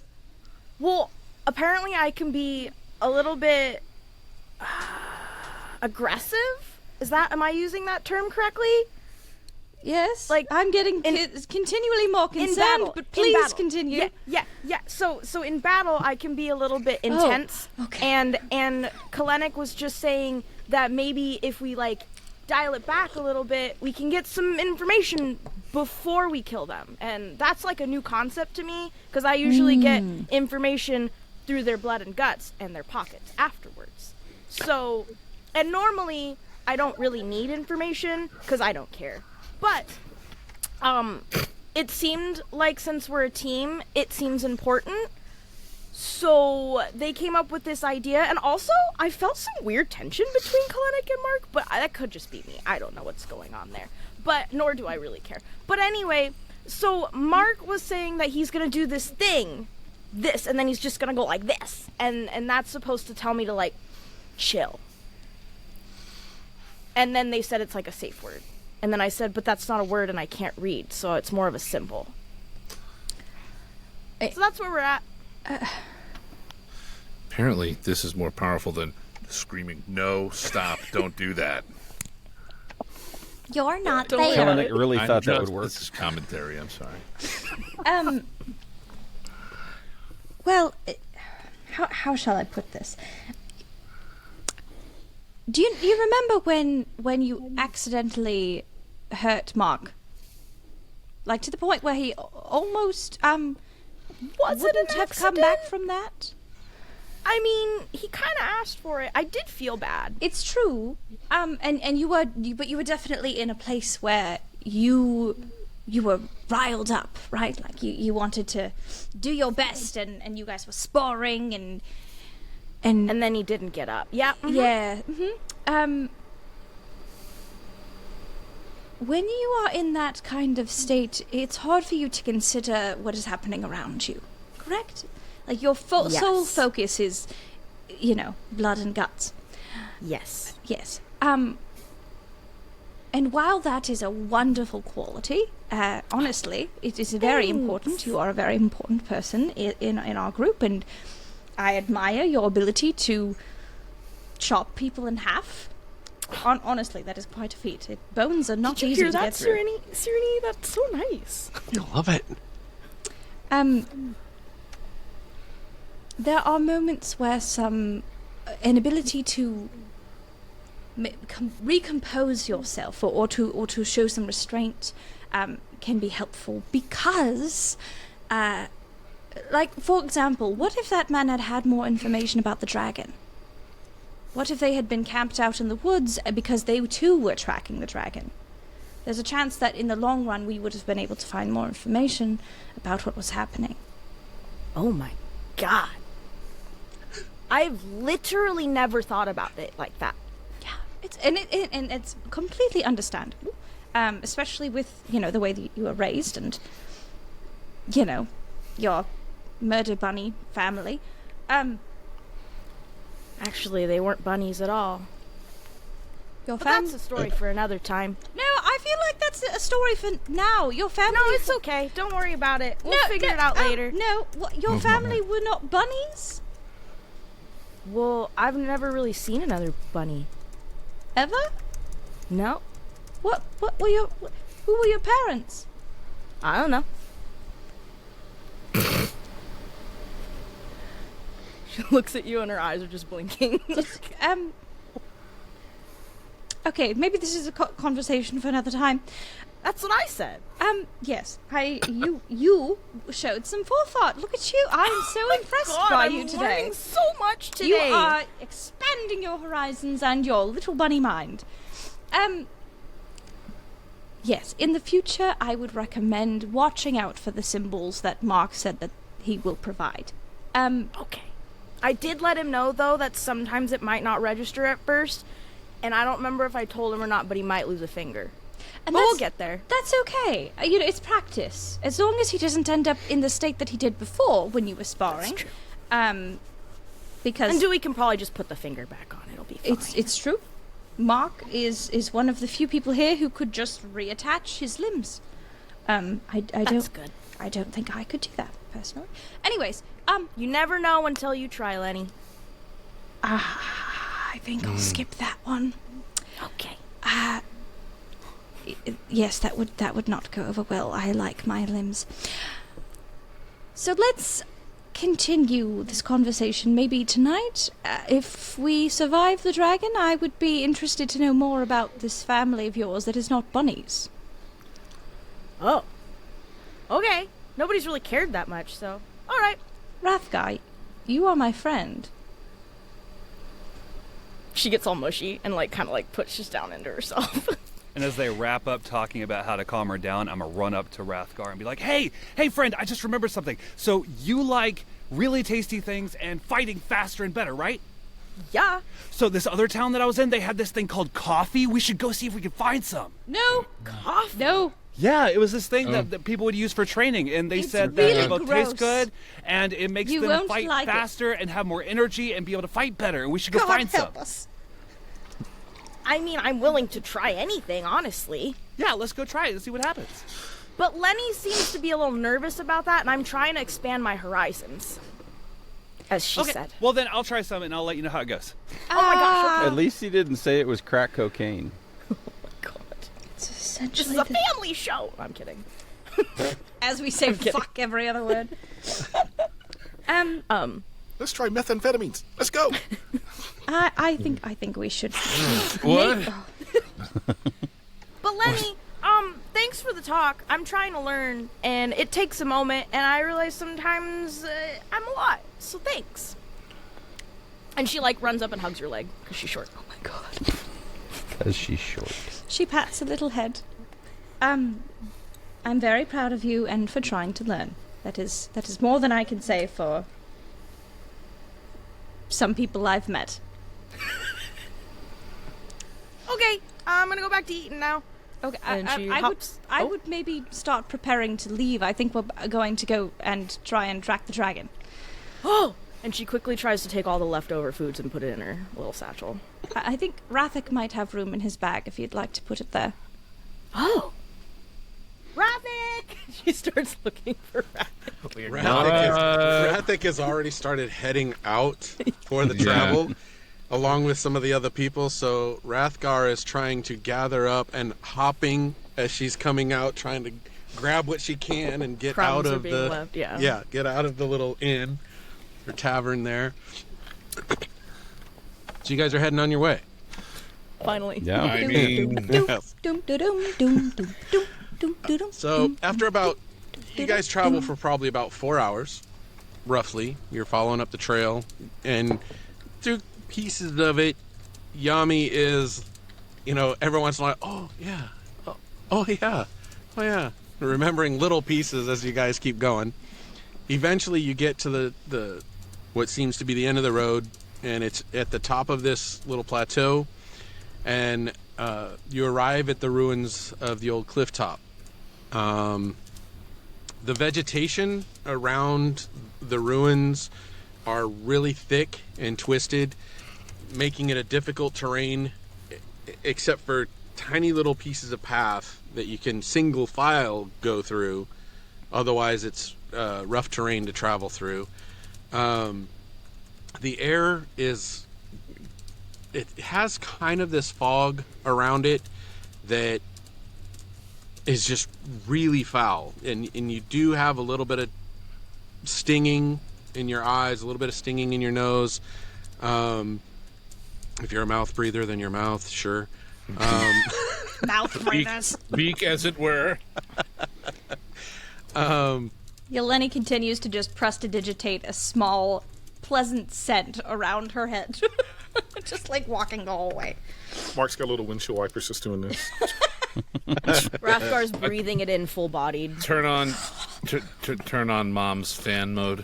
Well, apparently I can be a little bit aggressive. Am I using that term correctly? Yes. Like, I'm getting continually more concerned, but please continue. Yeah. So in battle, I can be a little bit intense. okay. And Kalenik was just saying that maybe if we like dial it back a little bit, we can get some information before we kill them. And that's like a new concept to me, because I usually get information through their blood and guts and their pockets afterwards. So, and normally I don't really need information because I don't care. But it seemed like since we're a team, it seems important. So they came up with this idea, and also I felt some weird tension between Kalenik and Mark, but that could just be me. I don't know what's going on there, but nor do I really care. But anyway, so Mark was saying that he's gonna do this thing, and then he's just gonna go like this, and that's supposed to tell me to like chill. And then they said it's like a safe word. And then I said, but that's not a word and I can't read, so it's more of a symbol. So that's where we're at. Apparently, this is more powerful than screaming, "No, stop, don't do that." You're not Don't there. Kalenik really I thought that know would work. This is commentary, I'm sorry. Well, how shall I put this? Do you remember when you accidentally hurt Mark? Like to the point where he almost wouldn't have come back from that? I mean, he kind of asked for it. I did feel bad. It's true. And you were definitely in a place where you were riled up, right? Like you wanted to do your best, and you guys were sparring and And then he didn't get up. Yeah. Mhm. yeah. When you are in that kind of state, it's hard for you to consider what is happening around you. Correct? Like your Yes. sole focus is, blood and guts. Yes. Yes. And while that is a wonderful quality, honestly, it is very important. You are a very important person in our group, and I admire your ability to chop people in half. Honestly, that is quite a feat. Bones are not Did you easy hear to that, get through. Sirni? Sirni, that's so nice. I love it. There are moments where an ability to recompose yourself or to show some restraint can be helpful because, like, for example, what if that man had more information about the dragon? What if they had been camped out in the woods because they too were tracking the dragon? There's a chance that in the long run we would have been able to find more information about what was happening. Oh my god. I've literally never thought about it like that. Yeah, it's completely understandable, especially with, the way that you were raised and, your murder bunny family. Actually, they weren't bunnies at all. Your But that's a story for another time. No, I feel like that's a story for now. Your family... No, it's okay. Don't worry about it. We'll figure it out later. No, your family were not bunnies? Well, I've never really seen another bunny. Ever? No. What were your... Who were your parents? I don't know. She looks at you and her eyes are just blinking. Okay, maybe this is a conversation for another time. That's what I said. Yes. You showed some forethought. Look at you. I'm so impressed by you today. I'm learning so much today. You are expanding your horizons and your little bunny mind. Yes, in the future, I would recommend watching out for the symbols that Mark said that he will provide. Okay. I did let him know, though, that sometimes it might not register at first, and I don't remember if I told him or not, but he might lose a finger. And but we'll get there. That's okay. It's practice. As long as he doesn't end up in the state that he did before when you were sparring. That's true. Because... And Dewey can probably just put the finger back on. It'll be fine. It's true. Mark is one of the few people here who could just reattach his limbs. That's good. I don't think I could do that, personally. Anyways, You never know until you try, Lenny. I think I'll skip that one. Okay. Yes, that would not go over well. I like my limbs. So let's continue this conversation maybe tonight. If we survive the dragon, I would be interested to know more about this family of yours that is not bunnies. Oh. Okay. Nobody's really cared that much, so... Alright. Rathguy, you are my friend. She gets all mushy and, kind of pushes down into herself. And as they wrap up talking about how to calm her down, I'm going to run up to Rathgar and be like, hey, friend, I just remembered something. So you like really tasty things and fighting faster and better, right? Yeah. So this other town that I was in, they had this thing called coffee. We should go see if we can find some. No. Coffee? No. Yeah, it was this thing that people would use for training, and they said really that it both tastes gross. good, and it makes You them won't fight like it. faster and have more energy and be able to fight better, and we should go God find help some. us. I mean, I'm willing to try anything, honestly. Yeah, let's go try it and see what happens. But Lenny seems to be a little nervous about that, and I'm trying to expand my horizons. As she said. Well, then I'll try some, and I'll let you know how it goes. Oh my gosh, okay. At least he didn't say it was crack cocaine. It's This essentially is a family show. I'm kidding. as we say fuck every other word. Let's try methamphetamines. Let's go. I think we should. What? But Lenny, thanks for the talk. I'm trying to learn, and it takes a moment, and I realize sometimes I'm a lot. So thanks. And she runs up and hugs your leg because she's short. Oh my god. Because she's short. She pats a little head. I'm very proud of you and for trying to learn. That is more than I can say for some people I've met. Okay, I'm gonna go back to eating now. Okay, And she I hops. would maybe start preparing to leave. I think we're going to go and try and track the dragon. Oh! And she quickly tries to take all the leftover foods and put it in her little satchel. I think Rathik might have room in his bag if you'd like to put it there. Oh! Rathik! She starts looking for Rathik. Weird. Rathik has already started heading out for the travel, along with some of the other people. So Rathgar is trying to gather up and hopping as she's coming out, trying to grab what she can and get Crumbs out are of being the left, yeah. get out of the little inn or tavern there. So you guys are heading on your way. Finally. Yeah. I mean, Yes. Doom, doom, doom, doom, doom, doom, doom, doom. So after about, you guys travel for probably about 4 hours, roughly. You're following up the trail, and through pieces of it, Yami is, every once in a while, oh yeah, oh yeah, oh yeah, remembering little pieces as you guys keep going. Eventually, you get to the what seems to be the end of the road, and it's at the top of this little plateau, and you arrive at the ruins of the old cliff top. The vegetation around the ruins are really thick and twisted, making it a difficult terrain, except for tiny little pieces of path that you can single file go through. Otherwise, it's rough terrain to travel through. The air it has kind of this fog around it that is just really foul, and you do have a little bit of stinging in your eyes, a little bit of stinging in your nose. If you're a mouth breather, then your mouth, sure. Mouth breathers. beak, as it were. Yeleni continues to just prestidigitate a small, pleasant scent around her head. Just like walking the whole way. Mark's got little windshield wipers just doing this. Rathgar's breathing it in full bodied. Turn on Mom's fan mode.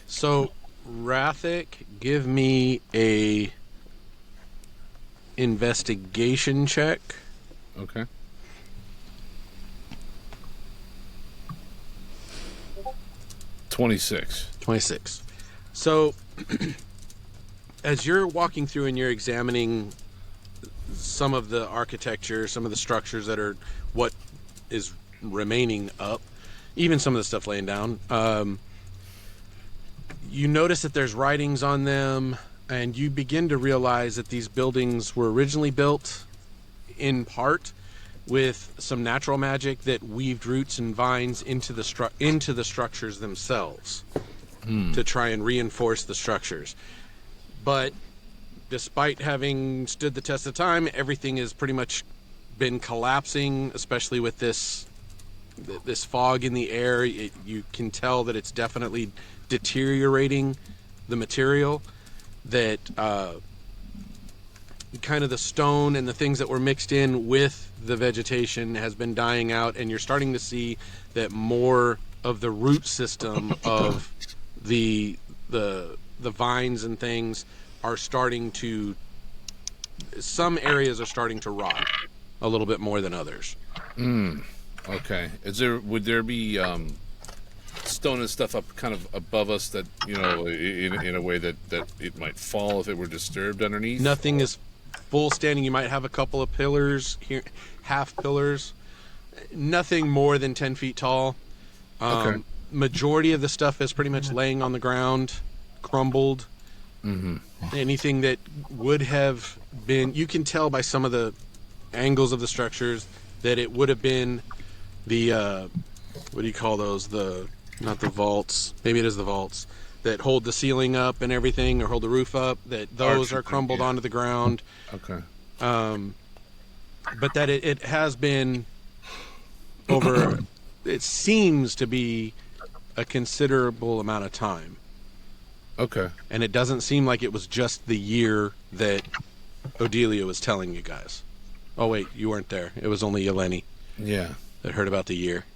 So, Rathic, give me a investigation check. Okay. $26. So, as you're walking through and you're examining some of the architecture, some of the structures that are what is remaining up, even some of the stuff laying down, you notice that there's writings on them, and you begin to realize that these buildings were originally built in part with some natural magic that weaved roots and vines into the structures themselves to try and reinforce the structures. But despite having stood the test of time, everything has pretty much been collapsing, especially with this fog in the air. You can tell that it's definitely deteriorating the material, that kind of the stone and the things that were mixed in with the vegetation has been dying out, and you're starting to see that more of the root system of the vines and things are starting to, some areas are starting to rot a little bit more than others. Okay. Would there be stone and stuff up kind of above us that, in a way that it might fall if it were disturbed underneath? Nothing is full standing. You might have a couple of pillars here, half pillars. Nothing more than 10 feet tall. Okay. Majority of the stuff is pretty much laying on the ground, crumbled. Mm-hmm. Anything that would have been, you can tell by some of the angles of the structures that it would have been the what do you call those? Not the vaults. Maybe it is the vaults that hold the ceiling up and everything, or hold the roof up. That those are crumbled onto the ground. Okay. But that it has been over. It seems to be a considerable amount of time. Okay. And it doesn't seem like it was just the year that Odelia was telling you guys. Oh wait, you weren't there. It was only Yeleni. Yeah. That heard about the year.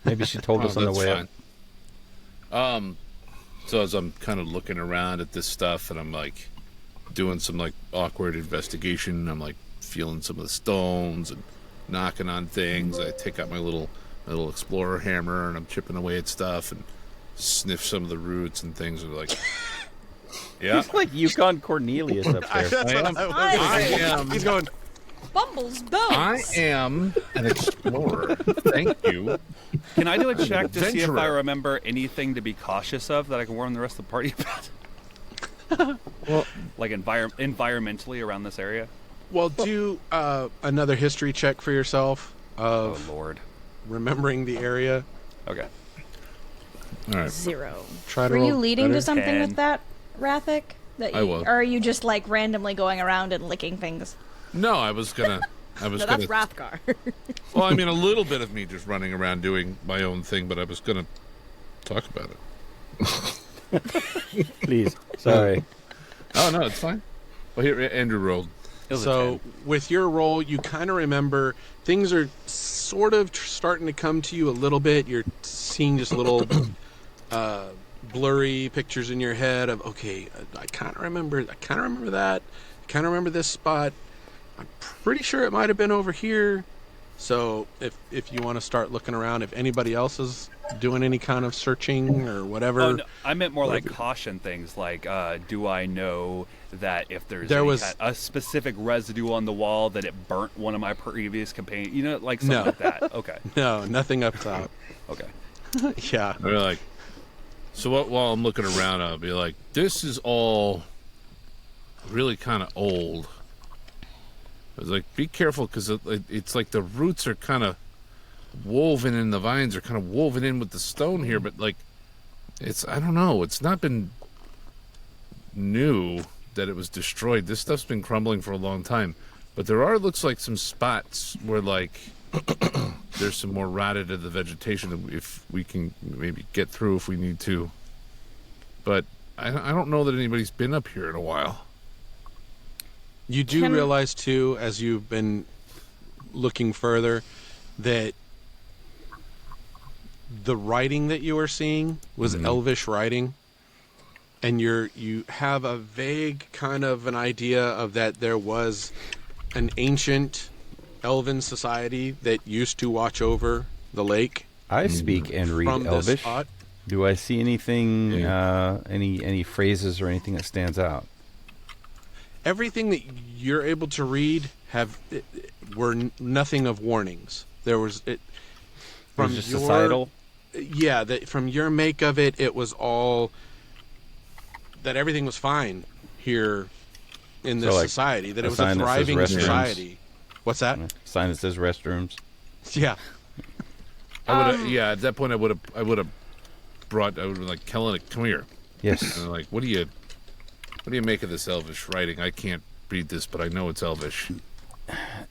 Maybe she told us on the way up. So as I'm kind of looking around at this stuff, and I'm like doing some like awkward investigation, I'm like feeling some of the stones and knocking on things. I take out my little explorer hammer and I'm chipping away at stuff and sniff some of the roots and things, and like, yeah, He's like Yukon Cornelius up there. I am. He's going. Bumbles bones. I am an explorer. Thank you. Can I do a check to see if I Adventurer. remember anything to be cautious of that I can warn the rest of the party about? Well, Like environmentally around this area? well, do another history check for yourself. of Lord. remembering the area. Okay. All right. 0. Try to Were roll you leading better. to something 10. with that, Rathic? That I you, was. Or are you just like randomly going around and licking things? No, I was gonna. I was No, gonna. that's Rathgar. Well, I mean, a little bit of me just running around doing my own thing, but I was gonna talk about it. Please. Sorry. Oh no, it's fine. Well, here Andrew rolled. It was a So 10. with your roll, you kind of remember things are sort of starting to come to you a little bit. You're seeing just little blurry pictures in your head of, okay, I kind of remember that. I kind of remember this spot. I'm pretty sure it might have been over here. So if you want to start looking around, if anybody else is doing any kind of searching or whatever. Oh, no, I meant more like caution things, like do I know that if there's a specific residue on the wall that it burnt one of my previous companions, you know, like something like that. Okay. No, nothing up top. Okay. Yeah. I'll be like, so what? While I'm looking around, I'll be like, this is all really kind of old. I was like, be careful, because it's like the roots are kind of woven in, the vines are kind of woven in with the stone here, but like, I don't know, it's not been new that it was destroyed. This stuff's been crumbling for a long time, but looks like some spots where like there's some more rotted of the vegetation that if we can maybe get through if we need to. But I don't know that anybody's been up here in a while. You do realize, too, as you've been looking further, that the writing that you are seeing was Elvish writing, and you have a vague kind of an idea of that there was an ancient Elven society that used to watch over the lake. I speak and read from this Elvish. spot. Do I see anything, any phrases or anything that stands out? Everything that you're able to read were nothing of warnings. There was it from just your societal. Yeah, from your make of it, it was all that everything was fine here in this society. That it was a thriving society. What's that? Sign that says restrooms. Yeah. I would at that point I would have been like, Kellen, come here. Yes. And like, what do you make of this Elvish writing? I can't read this, but I know it's Elvish.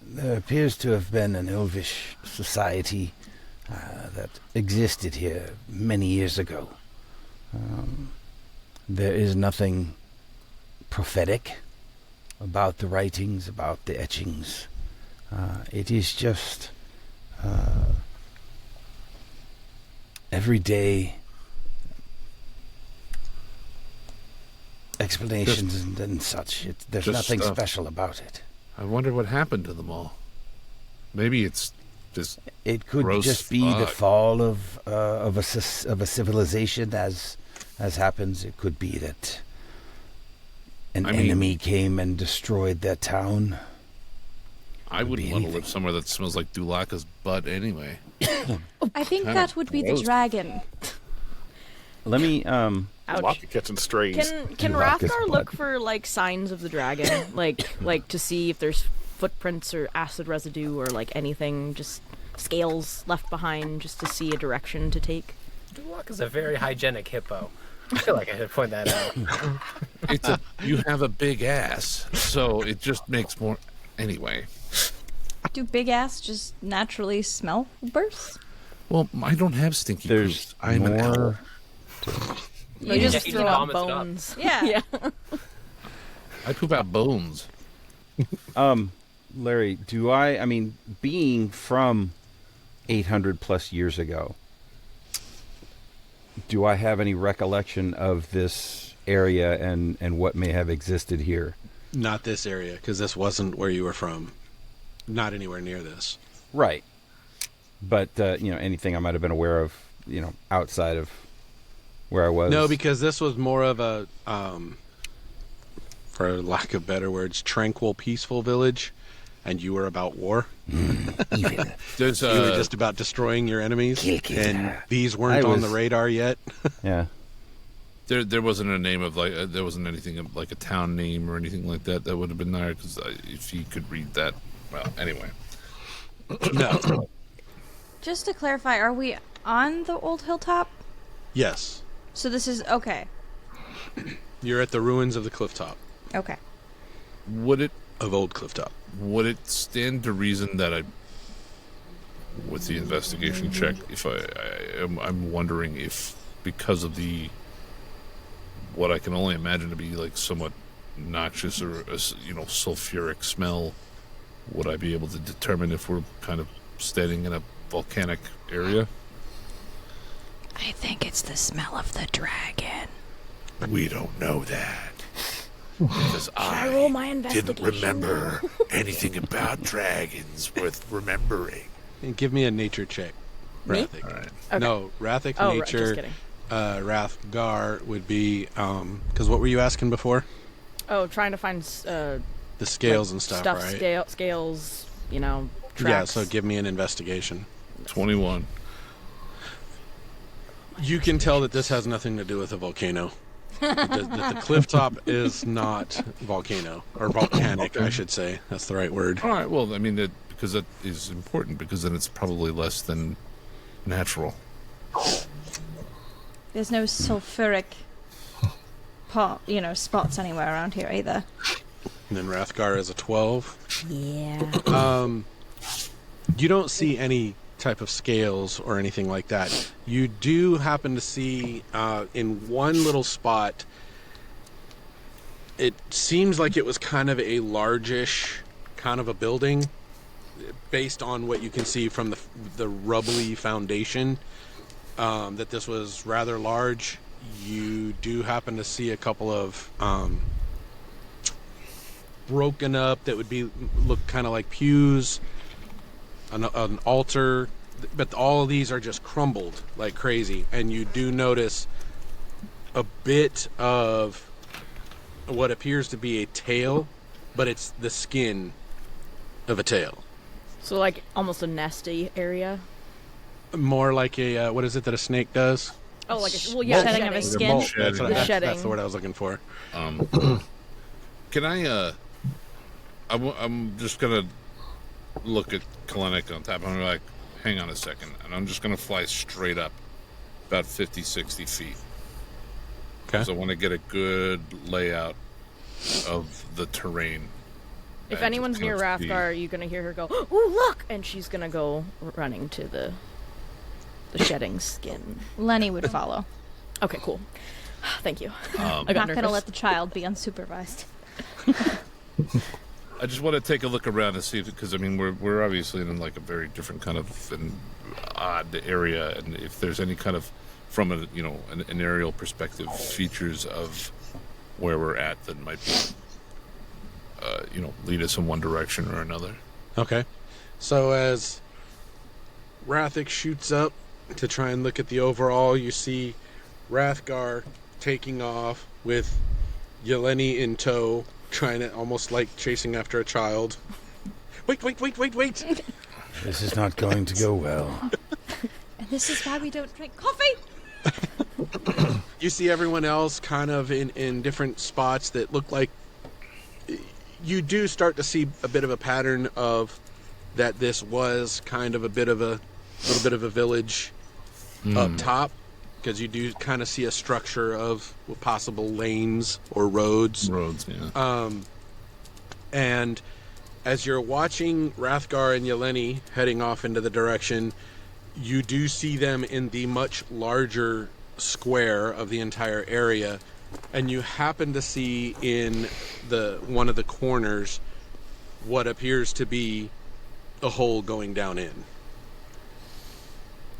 There appears to have been an Elvish society that existed here many years ago. There is nothing prophetic about the writings, about the etchings. It is just everyday explanations and such. There's just nothing stuff. special about it. I wonder what happened to them all. Maybe it's just It could gross just be the fog. fall of a civilization, as happens. It could be that an enemy came and destroyed their town. I wouldn't want to live somewhere that smells like Dulaka's butt anyway. I think Kinda that would be the gross. dragon. Let me. Ouch. Lock catching strays. Can Dulacus Rathgar blood. look for like signs of the dragon, like to see if there's footprints or acid residue or like anything, just scales left behind, just to see a direction to take? Dulak is a very hygienic hippo. I feel like I should point that out. You have a big ass, so it just makes more. Anyway, Do big ass just naturally smell worse? well, I don't have stinky There's poops. I'm an owl. more. You just he throw out vomits it up. bones. Yeah. Yeah. I poop out bones. Larry, I mean, being from 800 plus years ago, do I have any recollection of this area and what may have existed here? Not this area, because this wasn't where you were from. Not anywhere near this. Right. But, anything I might have been aware of, outside of where I was? No, because this was more of a, for lack of better words, tranquil, peaceful village, and you were about war. There's You were just about destroying your enemies, and these weren't on the radar yet. Yeah. There wasn't a name of there wasn't anything of, like a town name or anything like that would have been there, because if you could read that, well, anyway. No. Just to clarify, are we on the old hilltop? Yes. So this is okay. You're at the ruins of the clifftop. Okay. Would it Of old clifftop. would it stand to reason that with the investigation check, if I'm wondering if because of the what I can only imagine to be like somewhat noxious or sulfuric smell, would I be able to determine if we're kind of standing in a volcanic area? I think it's the smell of the dragon. We don't know that. Because I roll my didn't investigation? remember anything about dragons worth remembering. And give me a nature check, Me? Rathic. All right. Okay. No, Rathic Oh, right, nature. just kidding. Rathgar would be because what were you asking before? Oh, trying to find The scales and stuff, right? Scales, Yeah, tracks. so give me an investigation. 21. You can tell that this has nothing to do with a volcano. that the clifftop is not volcano or volcanic, I should say. That's the right word. All right. Well, I mean, because that is important, because then it's probably less than natural. There's no sulfuric spots anywhere around here either. And then Rathgar is a 12. Yeah. You don't see any type of scales or anything like that. You do happen to see in one little spot, it seems like it was kind of a largish kind of a building based on what you can see from the rubbly foundation, that this was rather large. You do happen to see a couple of broken up that would look kind of like pews, an altar, but all of these are just crumbled like crazy. And you do notice a bit of what appears to be a tail, but it's the skin of a tail. So like almost a nesty area. More like a what is it that a snake does? Oh, like Shedding of his skin. Molt. That's The shedding. that's the word I was looking for. Can I? I'm just gonna look at Kalenic on top. I'm like, hang on a second, and I'm just gonna fly straight up, about 50, 60 feet. Okay. So I want to get a good layout of the terrain. If And anyone's just near kind of see- Rathgar, you're gonna hear her go, "Ooh, look!" and she's gonna go running to the shedding skin. Lenny would follow. Okay, cool. Thank you. I I'm got not going to nervous. let the child be unsupervised. I just want to take a look around and see, because I mean we're obviously in like a very different kind of an odd area, and if there's any kind of from an aerial perspective features of where we're at that might be lead us in one direction or another. Okay. So as Rathic shoots up to try and look at the overall, you see Rathgar taking off with Yeleni in tow, trying to almost like chasing after a child. Wait. This is not going to go well. And this is why we don't drink coffee. You see everyone else kind of in different spots that look like you do start to see a bit of a pattern of that this was kind of a little bit of a village up top, because you do kind of see a structure of possible lanes or roads. Yeah. And as you're watching Rathgar and Yeleni heading off into the direction, you do see them in the much larger square of the entire area, and you happen to see in one of the corners what appears to be a hole going down in.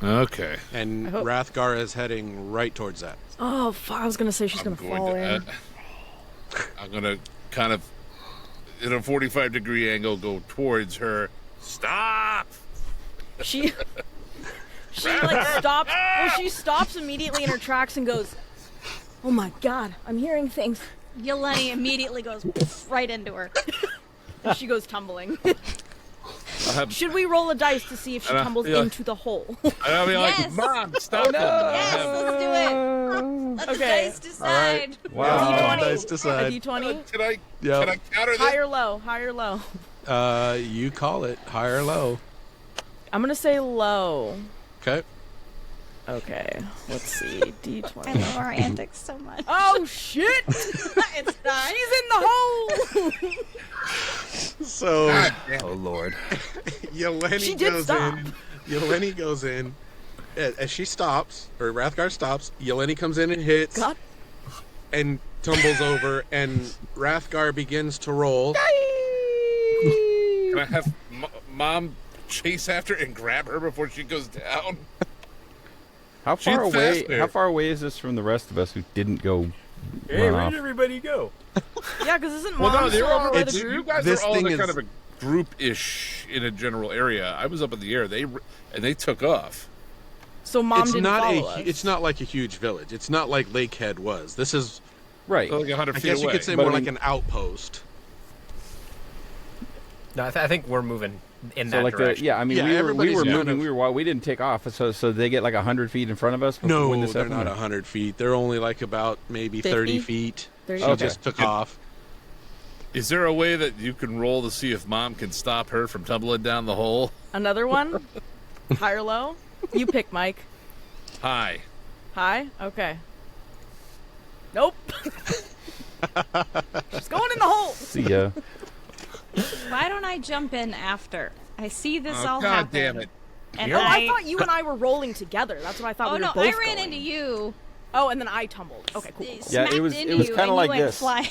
Okay. And I hope- Rathgar is heading right towards that. Oh, fuck, I was gonna say she's gonna fall in. I'm gonna kind of in a 45-degree angle go towards her. Stop! She like stops. Well, she stops immediately in her tracks and goes, "Oh my god, I'm hearing things." Yeleni immediately goes right into her. And she goes tumbling. I'll Should we roll a dice to see if she tumbles yeah. into the hole? I'll be Yes. like, Mom, stop! Yes, let's do it. Let the Okay. dice decide. Wow. D20? Nice A decide. D20? Can I Yep. can I counter this? High or low? High or low? You call it high or low. I'm gonna say low. Okay. Okay, let's see. I D20. love our antics so much. Oh shit! It's not. She's in the hole. So Oh Lord. Yeleni She did goes stop. in. Yeleni goes in. As she stops, or Rathgar stops, Yeleni comes in and hits God. and tumbles over, and Rathgar begins to roll. Can I have Mom chase after and grab her before she goes down? How far She's away? faster. How far away is this from the rest of us who didn't go Hey, run where off? did everybody go? Yeah, because isn't Well, Mom no, they're still over. over the it's- You group? guys This are all in thing a kind is- of a group-ish in a general area. I was up in the air. They took off. So Mom It's didn't not follow us. It's not like a huge village. It's not like Lakehead was. This is, Right. Like 100 I feet guess away. you could say, But more I like mean- an outpost. No, I think we're moving in So that like direction. I mean, Yeah, we were everybody's kind moving. of- We didn't take off. So they get like 100 feet in front of us. No, when this they're happened? not 100 feet. They're only like about maybe 30 feet. 30? She Okay. just took off. Is there a way that you can roll to see if Mom can stop her from tumbling down the hole? Another one? High or low? You pick, Mike. Hi. High? Okay. Nope. She's going in the hole. See ya. Why don't I jump in after? I see this Oh, all God happen. damn it. And Oh, I thought you and I were rolling together. That's what I thought Oh we were no, both I ran going. into you. Oh, and then I tumbled. Okay, cool. Yeah, Smacked it was into kinda you, and like you went this. flying.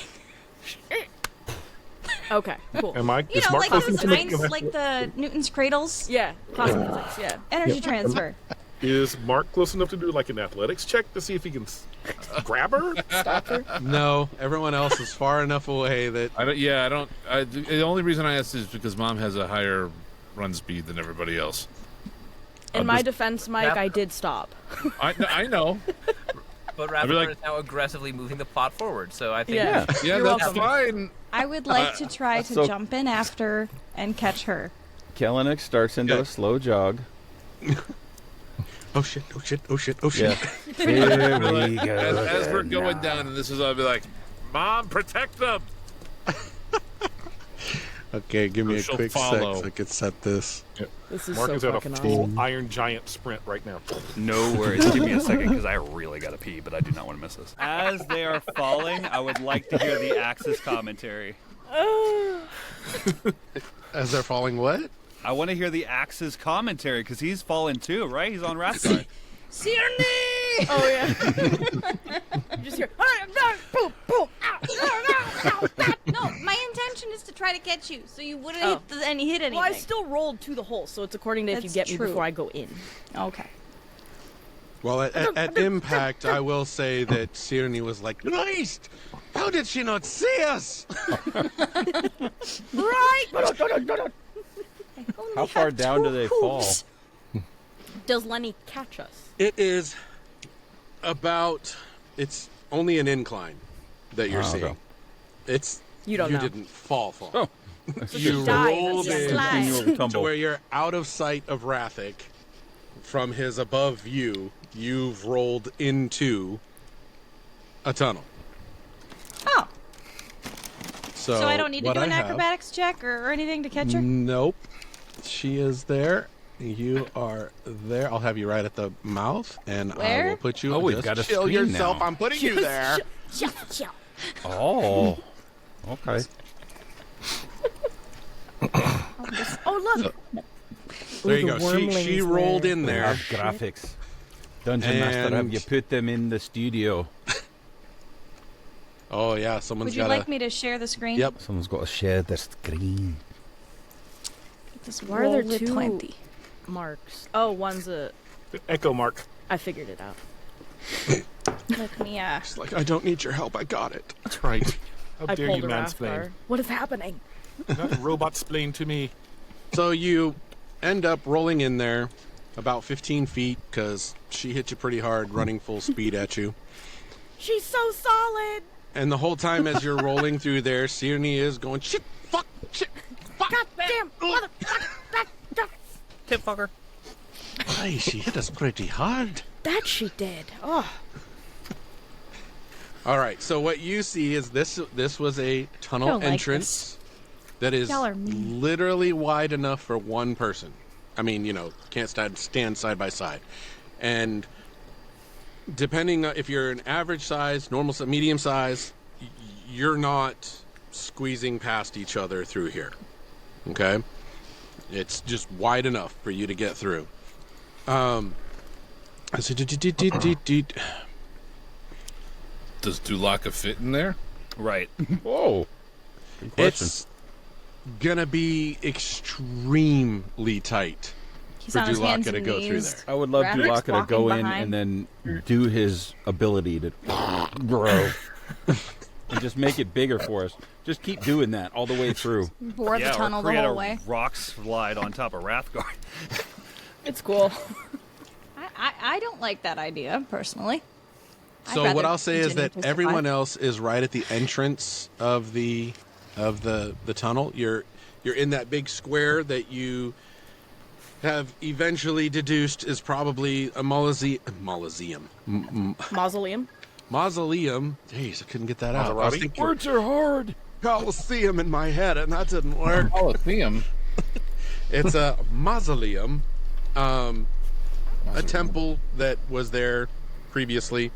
Okay, cool. And Mike, You is know, Mark like those listening to Einstein, like the Newton's cradles, Yeah, classic physics, yeah. energy transfer. Is Mark close enough to do like an athletics check to see if he can grab her? Stop her. No, everyone else is far enough away that I don't. Yeah, I don't. The only reason I asked is because Mom has a higher run speed than everybody else. In I'm my just- defense, Mike, I did stop. I know. But I'd be Rathgar like- is now aggressively moving the plot forward, so I think Yeah. Yeah, You're that's welcome. fine. I would like to try to So- jump in after and catch her. Kellenick starts into Yeah. a slow jog. oh shit, oh shit, oh shit, oh shit. Yeah. Here we go. As we're going down, and this is, I'll be like, Mom, protect them. Okay, give me a She'll quick follow. sec so I could set this. This is Mark so is at a fucking full awesome. Iron Giant sprint right now. No worries. Give me a second because I really got to pee, but I do not want to miss this. As they are falling, I would like to hear the Axis commentary. As they're falling, what? I want to hear the Axis commentary because he's falling too, right? He's on Rathgar. Sirni! Oh, yeah. You just hear, boom, boom, ow, ow, ow, ow. No, my intention is to try to catch you, so you wouldn't Oh. hit anything. Well, I still rolled to the hole, so it's according to if you That's get me true. before I go in. Okay. Well, at impact, I will say that Sirni was like, Christ! How did she not see us? Right! How far down do they fall? Does Lenny catch us? It is about, it's only an incline that you're Oh, seeing. okay. It's, You don't know. didn't fall. Oh. You dive, rolled that's in slide. Continual to tumble. where you're out of sight of Rathic. From his above view, you've rolled into a tunnel. Oh, So, so I don't need to what do an I have- acrobatics check or anything to catch her? Nope. She is there. You are there. I'll have you right at the mouth, and I Where? will put you. Oh, we've just got a chill screen yourself. now. I'm putting you there. Oh. Okay. Oh, look! There you the go. She wormlings rolled there. in They there. have graphics. Dungeon Master, have And- you put them in the studio? Oh yeah, someone's Would you got like me to share the screen? Yep. Someone's got to share the screen. Just Why are there roll with two 20. marks? Oh, one's a. Echo Mark. I figured it out. Let me, It's like I don't need your help. I got it. That's right. How I dare pulled you a mansplain? Rathgar. What is happening? Not robot splain to me. So you end up rolling in there about 15 feet because she hit you pretty hard, running full speed at you. She's so solid! And the whole time as you're rolling through there, Sirni is going shit, fuck, shit, fuck. God damn! Mother. tip fucker. Hey, she hit us pretty hard. That she did. Oh. All right, so what you see is this was a tunnel Don't like entrance that is Y'all are mean. literally wide enough for one person. I mean, can't stand side by side. And depending on if you're an average size, normal, medium size, you're not squeezing past each other through here. Okay? It's just wide enough for you to get through. Does Dulaka fit in there? Right. Whoa. Good question. It's gonna be extremely tight He's for on his hands Dulaka to and go through knees. there. I would love Radrick's Dulaka to walking go in behind. and then do his ability to grow. And just make it bigger for us. Just keep doing that all the way through. Bore the or tunnel the create whole a way. rock slide on top of Rathgard. It's cool. I don't like that idea, personally. I'd So rather what I'll say is continue that to survive. everyone else is right at the entrance of the tunnel. You're in that big square that you have eventually deduced is probably a mausoleum. Mausoleum. Mausoleum. Jeez, I couldn't get that out. I was Maserati? thinking Words are hard. Coliseum in my head, and that didn't work. Coliseum. It's a mausoleum, a temple that was there previously,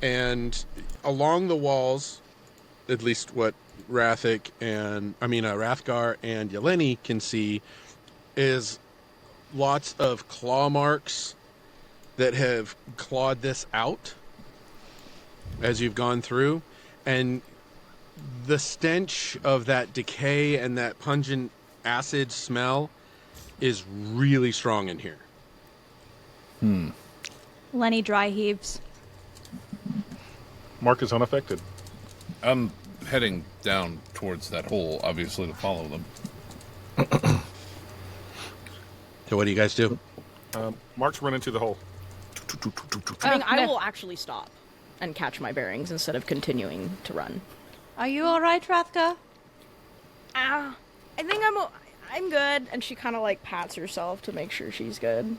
and along the walls, at least what Rathgar and Yeleni can see, is lots of claw marks that have clawed this out as you've gone through, and the stench of that decay and that pungent acid smell is really strong in here. Lenny dry heaves. Mark is unaffected. I'm heading down towards that hole, obviously, to follow them. So what do you guys do? Mark's running to the hole. I mean, I no. will actually stop and catch my bearings instead of continuing to run. Are you all right, Rathka? I think I'm good. And she kind of like pats herself to make sure she's good.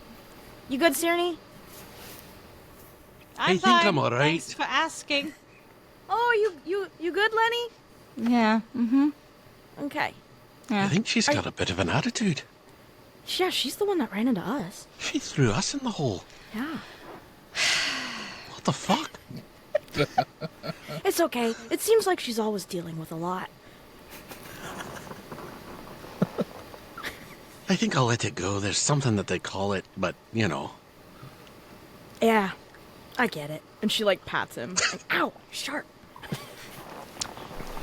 You good, Sirni? I'm think I'm fine. all right. Thanks for asking. Oh, you good, Lenny? Yeah. Mm-hmm. Okay. Yeah. I think she's got a bit of an attitude. Yeah, she's the one that ran into us. She threw us in the hole. Yeah. What the fuck? It's okay. It seems like she's always dealing with a lot. I think I'll let it go. There's something that they call it, but Yeah, I get it. And she like pats him. Like, ow, sharp.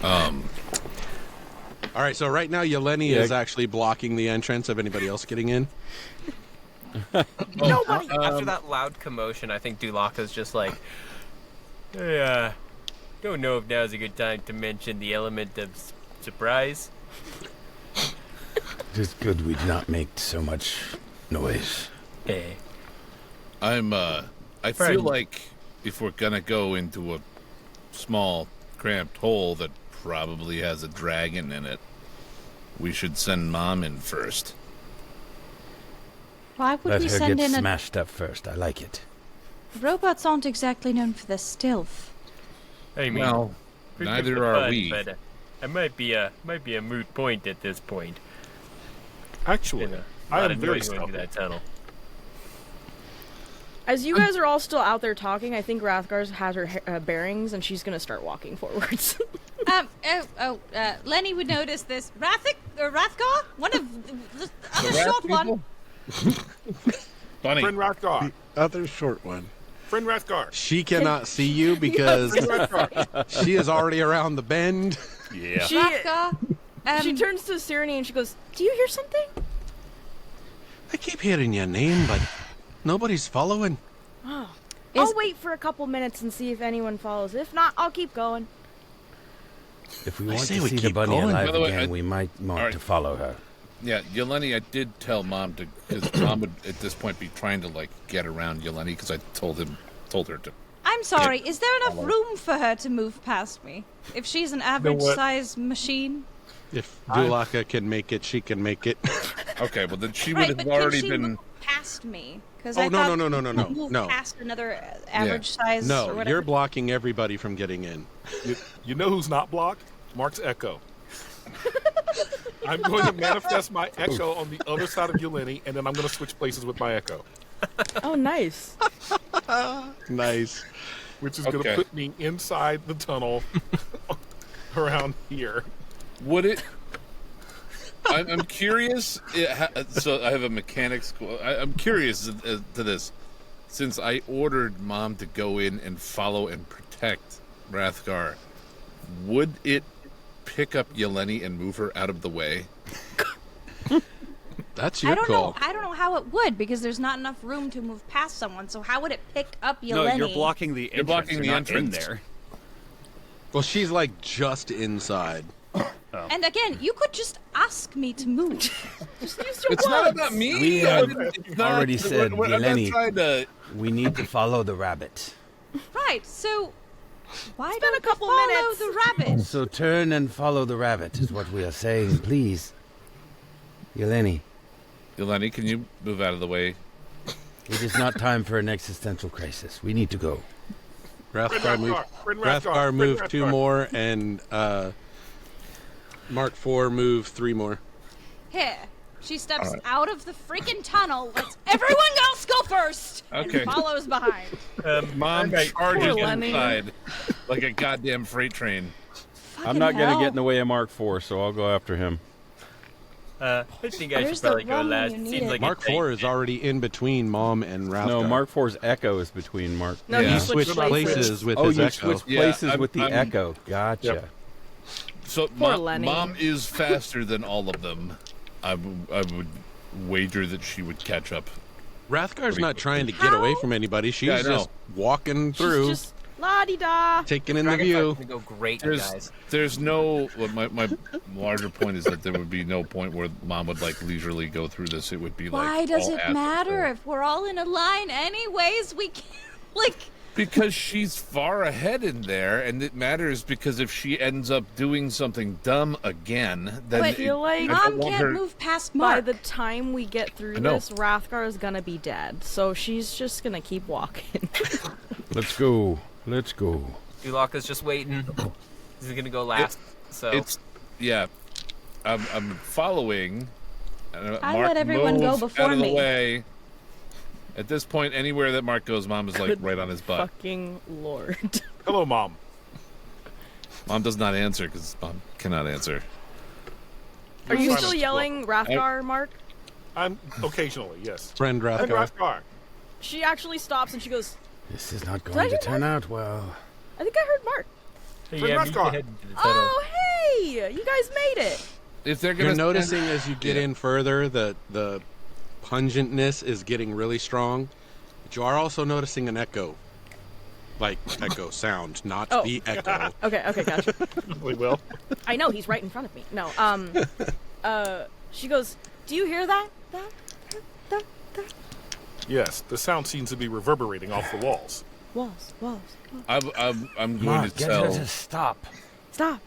All right, so right now Yeleni is actually blocking the entrance of anybody else getting in. Nobody. After that loud commotion, I think Dulaka's just like, hey, don't know if now's a good time to mention the element of surprise. It is good we do not make so much noise. Hey. I feel Pardon? like if we're gonna go into a small, cramped hole that probably has a dragon in it, we should send Mom in first. Why would Let we her send get in a... smashed up first. I like it. Robots aren't exactly known for their stealth. I mean, Well, we're good neither for are fun, we. But it might be a moot point at this point. Actually, You know, I a lot am of very noise going through stealthy. that tunnel. As you guys are all still out there talking, I think Rathgar has her bearings and she's gonna start walking forwards. Lenny would notice this. Rathgar? One of the other rat short one. people? Bunny. Friend Rathgar. Other short one. Friend Rathgar. She cannot see you because she is already around the bend. Yeah. she Rathgar? she turns to Sirni and she goes, "Do you hear something?" I keep hearing your name, but nobody's following. I'll wait for a couple minutes and see if anyone follows. If not, I'll keep going. If we I want say to we see the keep bunny going. alive By the way, again, I- we might want Alright. to follow her. Yeah, Yeleni, I did tell Mom to, because Mom would at this point be trying to like get around Yeleni because I told her to. I'm sorry, Yeah. is there enough room for her to move past me? If she's an average what? size machine? If Dulaka can make it, she can make it. Okay, well then she would Right, have but already can she been. move past me? Because Oh, I no, thought no, no, no, no, move no. past another average size or No, whatever. you're blocking everybody from getting in. You know who's not blocked? Mark's Echo. I'm going to manifest my echo on the other side of Yeleni, and then I'm going to switch places with my echo. Oh, nice. Nice. Which is going to put me inside the tunnel around here. Would it? I'm curious. So I have a mechanics. I'm curious to this, since I ordered Mom to go in and follow and protect Rathgar. Would it pick up Yeleni and move her out of the way? That's your call. I don't know how it would, because there's not enough room to move past someone. So how would it pick up Yeleni? No, you're blocking the entrance. You're blocking the not in entrance. there. Well, she's like just inside. And again, you could just ask me to move. Just use your It's not words. about me. We have It's not- already said, I'm not Yeleni, trying to. we need to follow the rabbit. Right, so why been don't a couple we follow minutes. the rabbit? So turn and follow the rabbit is what we are saying, please. Yeleni, Yeleni, can you move out of the way? it is not time for an existential crisis. We need to go. Rathgar Rathgar, moved Rathgar. 2 more, and Mark 4 moved 3 more. Here, she steps out of the freaking tunnel, lets everyone else go first, Okay. and follows behind. Mom Poor charges Lenny. inside like a goddamn freight train. I'm not going to hell. get in the way of Mark 4, so I'll go after him. I think I Where's should probably the go rum last. you Seems needed? like Mark a tight 4 is fit. already in between Mom and Rathgar. No, Mark 4's echo is between Mark. No, Yeah. you He switched switched places with Oh, his you echo. switched Yeah, places with the I'm- echo. Gotcha. Yep. So Poor Lenny. Mom is faster than all of them. I would wager that she would catch up. Rathgar's not trying to get away from anybody. She's Yeah, I know. just walking through, She's just la-di-da. taking in the Dragonfly's view. gonna go great, There's guys. there's no. Well, my larger point is that there would be no point where Mom would like leisurely go through this. It would be like. Why does all it after matter her. if we're all in a line anyways? We can't, like... Because she's far ahead in there, and it matters because if she ends up doing something dumb again, then I feel like I don't Mom want can't her- move past by Mark. the time we get through I know. this, Rathgar is gonna be dead. So she's just gonna keep walking. Let's go. Let's go. Dulaka's just waiting. He's gonna go last. So It's yeah. I'm following. I Mark let everyone go moved before out of the me. way. At this point, anywhere that Mark goes, Mom is like Good right on his butt. Fucking lord. Hello, Mom. Mom does not answer because Mom cannot answer. Are you Silence. still yelling Rathgar, Mark? I'm occasionally, yes. Friend And Rathgar. Rathgar. She actually stops and she goes, This is not I going to hear turn out well. I think I heard Mark. Hey, Friend yeah, me Rathgar. head to the tunnel. Oh, hey! You guys made it. If they're gonna You're spend- noticing as you get Yeah. in further that the pungentness is getting really strong. But you are also noticing an echo. Like echo sound, not Oh. the echo. Okay, gotcha. We will. I know, he's right in front of me. No, she goes, do you hear that? That? Yes, the sound seems to be reverberating off the walls. Walls. I'm going Mark, to get her tell. to stop. Stop.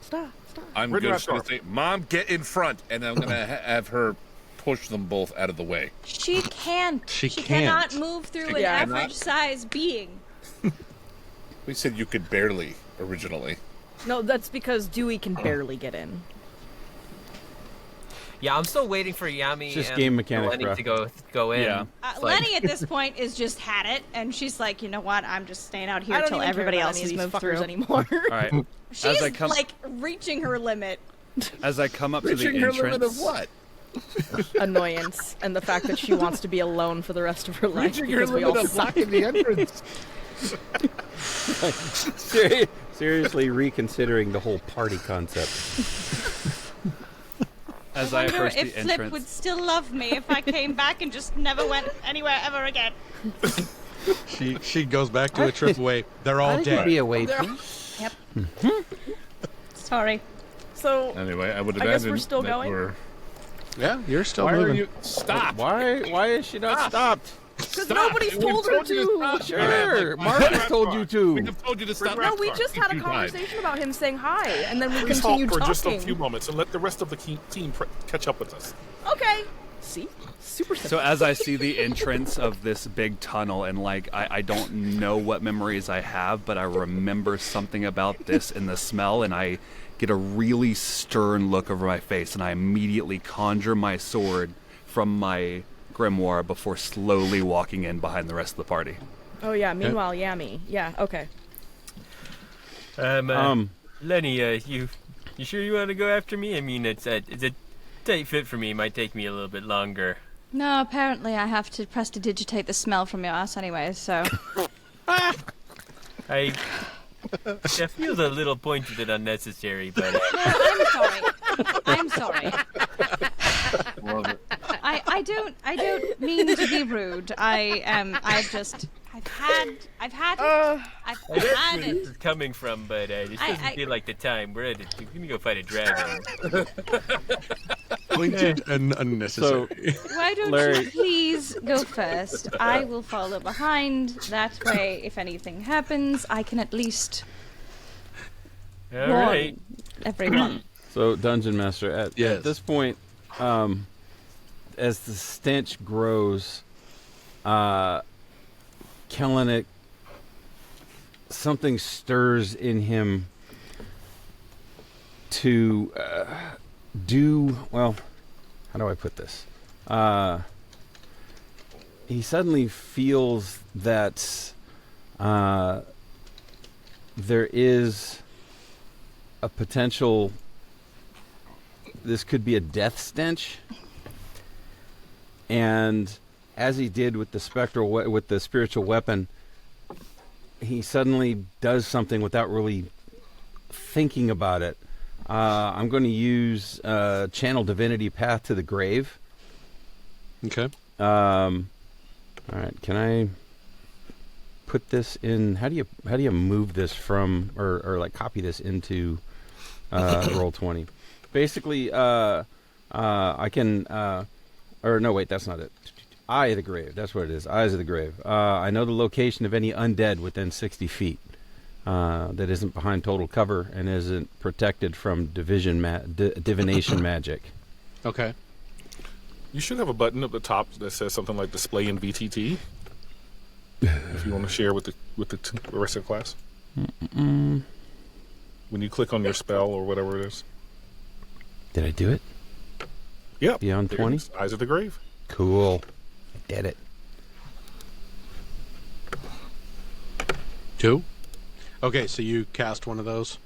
I'm Rid just going Rathgar. to say, Mom, get in front, and I'm going to have her push them both out of the way. She can't. She cannot can't. move through She an cannot. average-size being. We said you could barely originally. No, that's because Dewey can barely get in. Yeah, I'm still waiting for Yami It's just and game mechanics, Lenny bro. to go in. Yeah. It's like- Lenny at this point is just had it, and she's like, you know what? I'm just staying out I here don't till even everybody care about else any has of these moved fuckers through. anymore. All right. She's I come- like reaching her limit. As I come up to the Reaching her entrance, limit of what? Annoyance and the fact that she wants to be alone for the rest of her life Reaching her because we limit all of suck. blocking the entrance. Seriously reconsidering the whole party concept. as I Wonder approach if the Flip entrance, would still love me if I came back and just never went anywhere ever again. She goes back to a trip away. They're all dead. Be away, please. Yep. Sorry. So, Anyway, I would I guess imagine we're still that going? we're- Yeah, you're still Why moving. are you? Stop! Why is she not stopped? because nobody's told her to. stop. Sure, Mark has told you We to. have told you to stop. No, we just had a You died. conversation about him saying hi, and then we Please halt continued for talking. just a few moments and let the rest of the team catch up with us. Okay. See? Super simple. so as I see the entrance of this big tunnel, and like I don't know what memories I have, but I remember something about this and the smell, and I get a really stern look over my face, and I immediately conjure my sword from my grimoire before slowly walking in behind the rest of the party. Oh yeah. Meanwhile, Yami. Yeah. Okay. Lenny, you sure you want to go after me? I mean, it's a tight fit for me. It might take me a little bit longer. No, apparently I have to prestidigitate the smell from your ass anyway, so... That feels a little pointed and unnecessary, but... I'm sorry. I'm sorry. I don't mean to be rude. I've had where this it. is coming from, but this doesn't feel like the time. We're at let me go fight a dragon. Pointed and unnecessary. Why don't Larry. you please go first? I will follow behind. That way, if anything happens, I can at least All warn right. everyone. So, Dungeon Master, at this point, as the stench grows, Kellenic, something stirs in him to well, how do I put this? He suddenly feels that there is a potential, this could be a death stench, and as he did with the spiritual weapon, he suddenly does something without really thinking about it. I'm going to use Channel Divinity Path to the Grave. Okay. All right. Can I put this in? How do you move this from or like copy this into Roll20? Basically, I can. Or no, wait, that's not it. Eye of the Grave. That's what it is. Eyes of the Grave. I know the location of any undead within 60 feet that isn't behind total cover and isn't protected from divination magic. Okay. You should have a button at the top that says something like "Display in VTT." If you want to share with the rest of the class. When you click on your spell or whatever it is. Did I do it? Yep. Beyond 20? Eyes of the Grave. Cool. Did it. 2. Okay, so you cast one of those?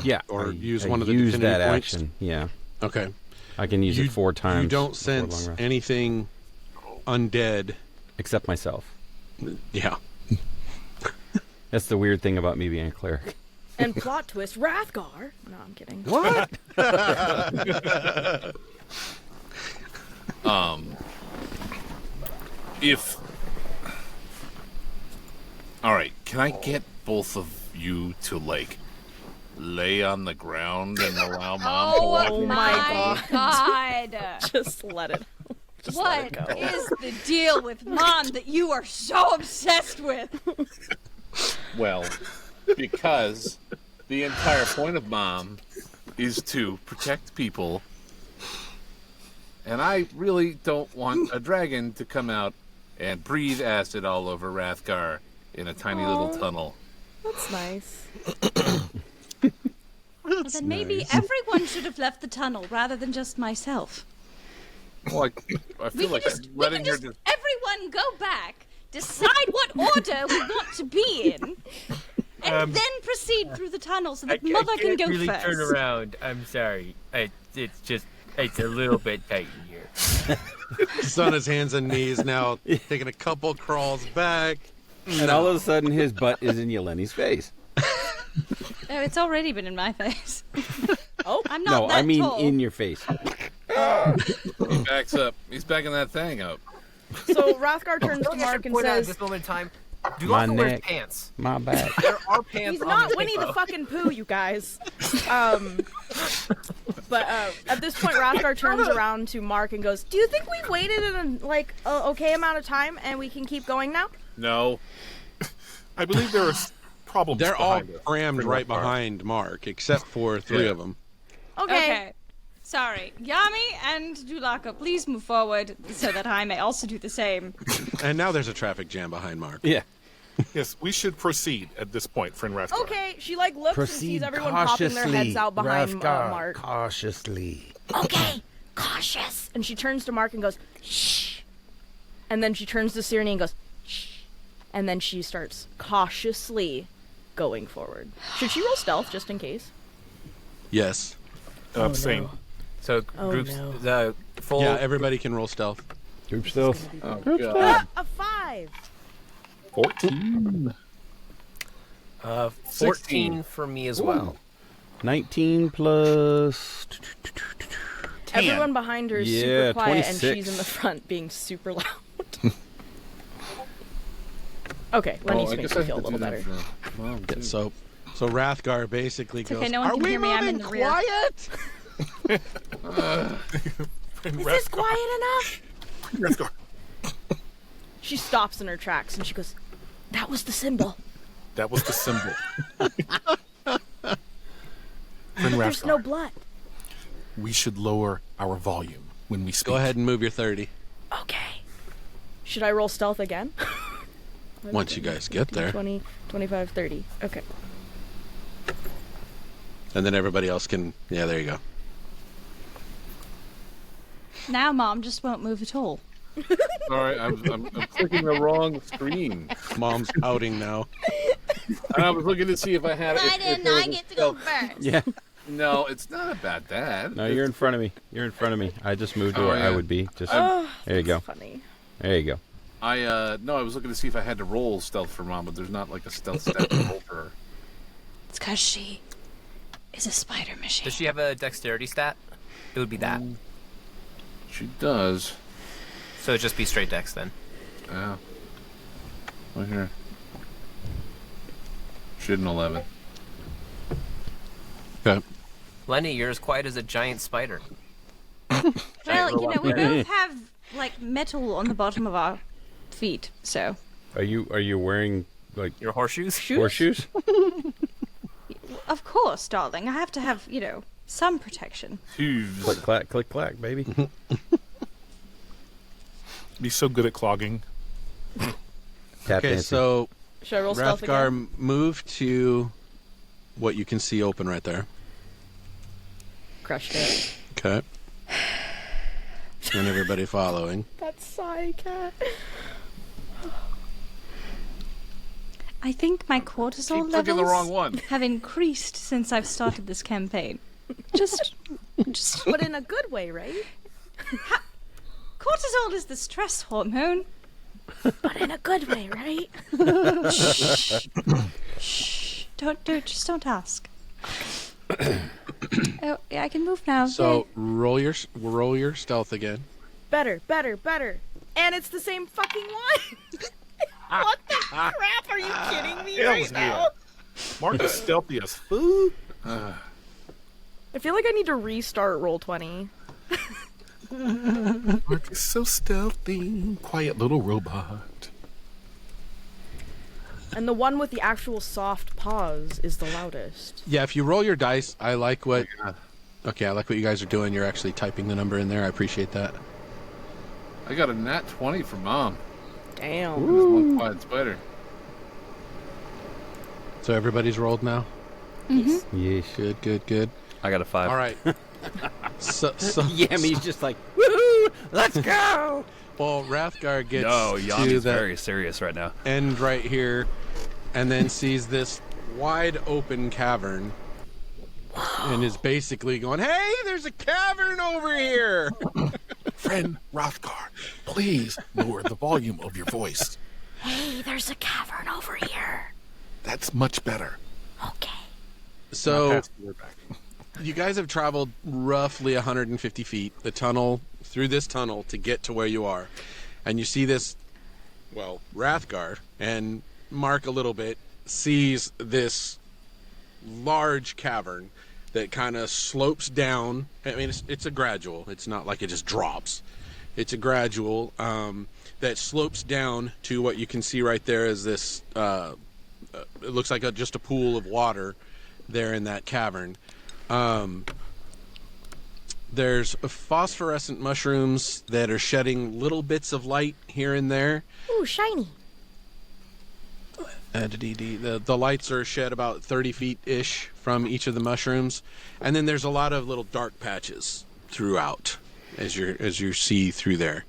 Yeah. Or use I one of the use divinity that points? action. Yeah. Okay. I can use it 4 times. You don't before long sense rest. anything undead. Except myself. Yeah. That's the weird thing about me being a cleric. And plot twist, Rathgar. No, I'm kidding. What? All right, can I get both of you to like lay on the ground and allow Mom to walk? Oh my god. Just let it. Just What let it go. is the deal with Mom that you are so obsessed with? Well, because the entire point of Mom is to protect people, and I really don't want a dragon to come out and breathe acid all over Rathgar in a tiny little tunnel. That's nice. Well, then maybe everyone should have left the tunnel rather than just myself. Well, I feel like I'm letting her just... Everyone go back, decide what order we want to be in, and then proceed through the tunnel so that Mother can go really first. Turn around. I'm sorry. It's a little bit tight in here. He's on his hands and knees now, taking a couple crawls back. And all of a sudden, his butt is in Yeleni's face. Oh, it's already been in my face. Oh, I'm not No, that I mean tall. in your face. He backs up. He's backing that thing up. So Rathgar turns to Mark and Point out at says, this moment in time, My Dulaka wears neck. pants. My back. There are pants "He's on not this Winnie the hippo. fucking Pooh, you guys." But at this point, Rathgar turns around to Mark and goes, "Do you think we've waited in a okay amount of time and we can keep going now?" No. I believe there are problems. They're all behind it. crammed right Rathgar. behind Mark, except for 3 of them. Okay. Sorry. Yami and Dulaka, please move forward so that I may also do the same. And now there's a traffic jam behind Mark. Yeah. Yes, we should proceed at this point, friend Rathgar. Okay, she like looks and Proceed sees everyone popping their heads out behind Rathgar, Mark. cautiously. Okay, cautious. And she turns to Mark and goes, shh. And then she turns to Sirni and goes, shh. And then she starts cautiously going forward. Should she roll stealth just in case? Yes. Same. So Oh, groups, no. the full. Yeah, everybody can roll stealth. Group stealth. Oh, Group God. stealth. A 5. 14. 14 for me as well. 19 plus. Everyone behind her is Yeah, super quiet, 26. and she's in the front being super loud. Okay, Lenny's makes me feel a little better. Yeah, so Rathgar basically It's goes, okay, no one "Are can we hear me, I'm in moving the rear." quiet?" Friend Is this quiet enough? Rathgar. She stops in her tracks and she goes, that was the symbol. That was the symbol. Friend There's no Rathgar, blood. we should lower our volume when we speak. Go ahead and move your 30 Okay. Should I roll stealth again? once you guys get there, 20, 25, 30. Okay. and then everybody else can. Yeah, there you go. Now Mom just won't move at all. Sorry, I'm clicking the wrong screen. Mom's outing now. And I was looking to see if I had. Why if didn't there was I a get to go stealth. first? Yeah. No, it's not about that. No, you're in front of me. You're in front of me. I just moved to Oh, where I yeah. would be. Just Oh, there you go. funny. There you go. I was looking to see if I had to roll stealth for Mom, but there's not like a stealth stat to roll for her. It's because she is a spider machine. Does she have a dexterity stat? It would be that. She does. So it'd just be straight dex then. Yeah. Look here. She had an 11. Okay. Lenny, you're as quiet as a giant spider. Well, you know, we both have like metal on the bottom of our feet, so Are you wearing like Your horseshoes? horseshoes? of course, darling, I have to have, you know, some protection. click clack, baby. Be so good at clogging. Tap Okay, dancing. so Should I roll stealth again? Rathgar, move to what you can see open right there. Crushed it. Okay. And everybody following. That sigh, cat. I think my cortisol Keep clicking the wrong levels one. have increased since I've started this campaign. Just But in a good way, right? cortisol is the stress hormone. But in a good way, right? Just don't ask. Oh, yeah, I can move now. So Yay. roll your stealth again. Better. And it's the same fucking one. What the crap? Are you kidding me right Hells now? yeah. Mark is stealthy as food. I feel like I need to restart roll 20. Mark is so stealthy. Quiet little robot. And the one with the actual soft paws is the loudest. Yeah, if you roll your dice, I like what. Okay, I like what you guys are doing. You're actually typing the number in there. I appreciate that. I got a nat 20 for Mom. Damn. There's one quiet spider. So everybody's rolled now. Yeesh. Good. I got a 5. All right. so Yammy's just like, woohoo! Let's go! well, Rathgar gets No, to Yami's the very serious right now. end right here, and then sees this wide open cavern, and is basically going, "Hey, there's a cavern over here." Friend Rathgar, please lower the volume of your voice. Hey, there's a cavern over here. That's much better. Okay. So Pass the word back. you guys have traveled roughly 150 feet, through this tunnel to get to where you are. And you see this, well, Rathgar, and Mark a little bit, sees this large cavern that kind of slopes down. I mean, it's a gradual. It's not like it just drops. It's a gradual that slopes down to what you can see right there is this, it looks like just a pool of water there in that cavern. There's phosphorescent mushrooms that are shedding little bits of light here and there. Ooh, shiny. The lights are shed about 30 feet ish from each of the mushrooms, and then there's a lot of little dark patches throughout as you see through there.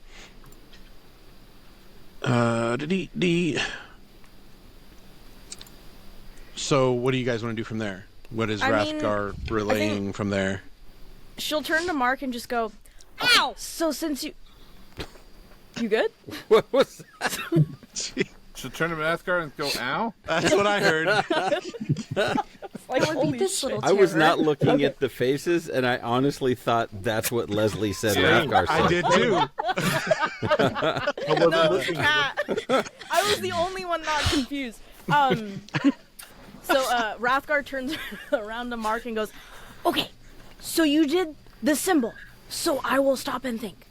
So what do you guys want to do from there? What is Rathgar relaying from there? She'll turn to Mark and just go, "Ow!" So since you good? What was that? She'll turn to Rathgar and go, "Ow!" That's what I heard. Like, holy this shit. little I was terror. not looking at the faces, and I honestly thought that's what Leslie said. Rathgar said. I did too. No, it was a cat. I was the only one not confused. So Rathgar turns around to Mark and goes, Okay, so you did the symbol, so I will stop and think.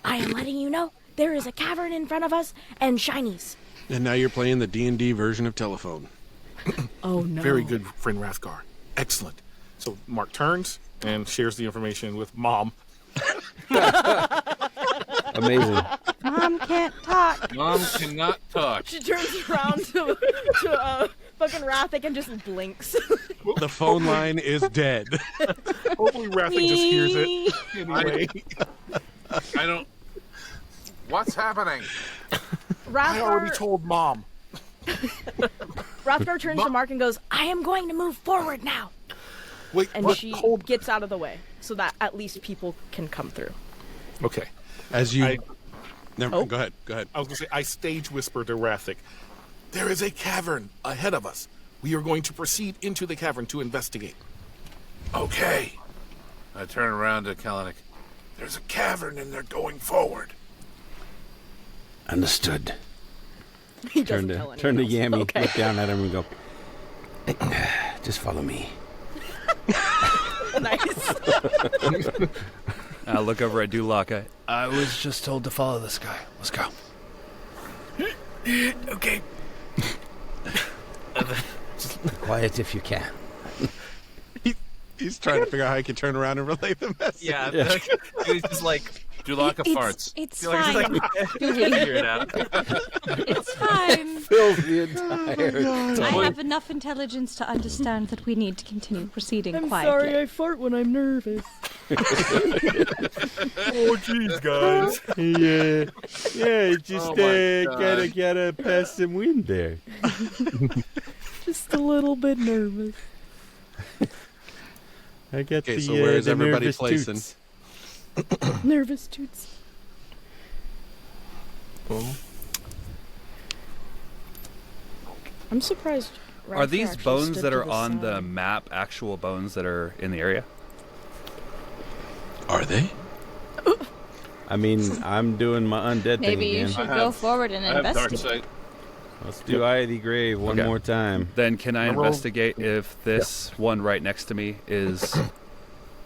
I am letting you know there is a cavern in front of us and shinies. And now you're playing the D&D version of telephone. "Oh no!" Very good, friend Rathgar. Excellent. So Mark turns and shares the information with Mom. Amazing. Mom can't talk. Mom cannot talk. She turns around to fucking Rathik and just blinks. The phone line is dead. Hopefully Rathik just hears it. Anyway, I don't. What's happening? I already Rathgar, told Mom. Rathgar turns to Mark and goes, I am going to move forward now. Wait, and what? she Hold. gets out of the way so that at least people can come through. Okay. As you... I- Never, Go ahead. I was going to say, I stage whisper to Rathik. There is a cavern ahead of us. We are going to proceed into the cavern to investigate. Okay. I turn around to Kalanick. There's a cavern and they're going forward. Understood. He doesn't tell Turn to anyone else. Yami, Okay. look down at him, and go. Just follow me. Nice. I look over at Dulaka. I was just told to follow this guy. Let's go. Okay. Quiet if you can. He's trying to figure out how he can turn around and relay the message. Yeah, it was just like, Dulaka farts. It's like, fine. figure it out. It's fine. Fills the entire. I have enough intelligence to understand that we need to continue proceeding I'm quietly. sorry, I fart when I'm nervous. Oh, jeez, guys. Yeah, just Oh my God. gotta pass some wind there. Just a little bit nervous. I got Okay, so where is the everybody nervous placing? toots. Nervous toots. I'm surprised. Are Rathgar these actually bones stood that to are on the side. map actual bones that are in the area? Are they? I mean, I'm doing my undead Maybe thing you again. should I go have- forward and I have dark investigate. sight. Let's do Eye of the Grave one Okay. more time. Then can I roll- investigate if this one right next to me is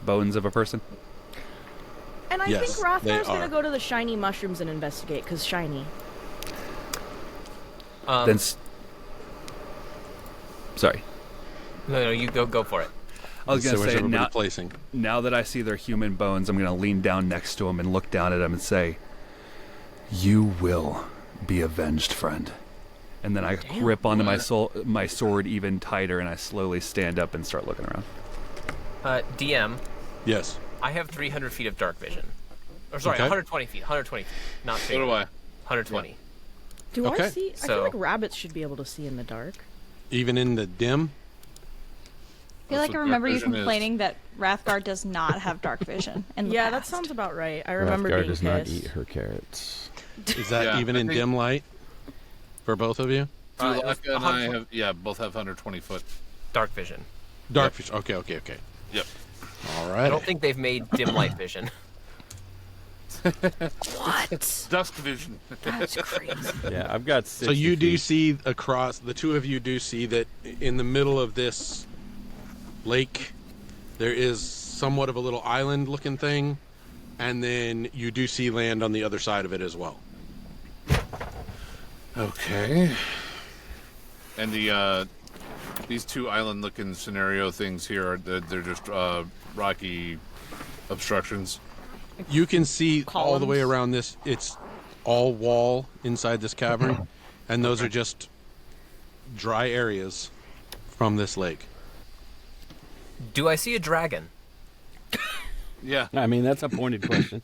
bones of a person? And I Yes, think they Rathgar's gonna are. go to the shiny mushrooms and investigate, because shiny. Then sorry. No, you go for it. I was So going to where's say, everybody now, placing? now that I see their human bones, I'm going to lean down next to them and look down at them and say, "You will be avenged, friend." And then I grip onto my sword even tighter, and I slowly stand up and start looking around. DM, Yes. I have 300 feet of dark vision. Or sorry, Okay. 120 feet. 120 feet. Not So 50. do I. 120. Do Okay. I see? I So- feel like rabbits should be able to see in the dark. Even in the dim? I feel like what I remember dark you vision is. complaining that Rathgar does not have dark vision. In the Yeah, that past. sounds about right. I remember Rathgar being does not pissed. eat her carrots. Is that Yeah, even I in think- dim light for both of you? Dulaka and I have, both have 120 foot. Dark vision. Dark fish. Okay. Yep. All I right. don't think they've made dim light vision. What? Dusk vision. That's crazy. Yeah, I've got 60 So you do feet. see across, the two of you do see that in the middle of this lake, there is somewhat of a little island looking thing, and then you do see land on the other side of it as well. Okay. And these two island-looking scenario things here they're just rocky obstructions. You can see all the way Columns? around this, it's all wall inside this cavern, and those are just dry areas from this lake. Do I see a dragon? Yeah. I mean, that's a pointed question.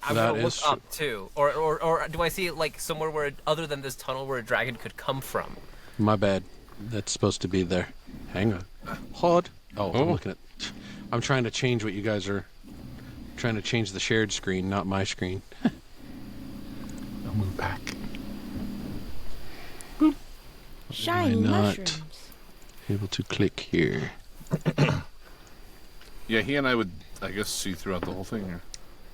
I'm That gonna look is true. up too, or do I see it like somewhere where, other than this tunnel, where a dragon could come from? My bad. That's supposed to be there. Hang on. Hold. Oh, I'm looking at. I'm trying to change what you guys are. Trying to change the shared screen, not my screen. I'll move back. Shiny not? mushrooms. Able to click here. Yeah, he and I would, I guess, see throughout the whole thing here.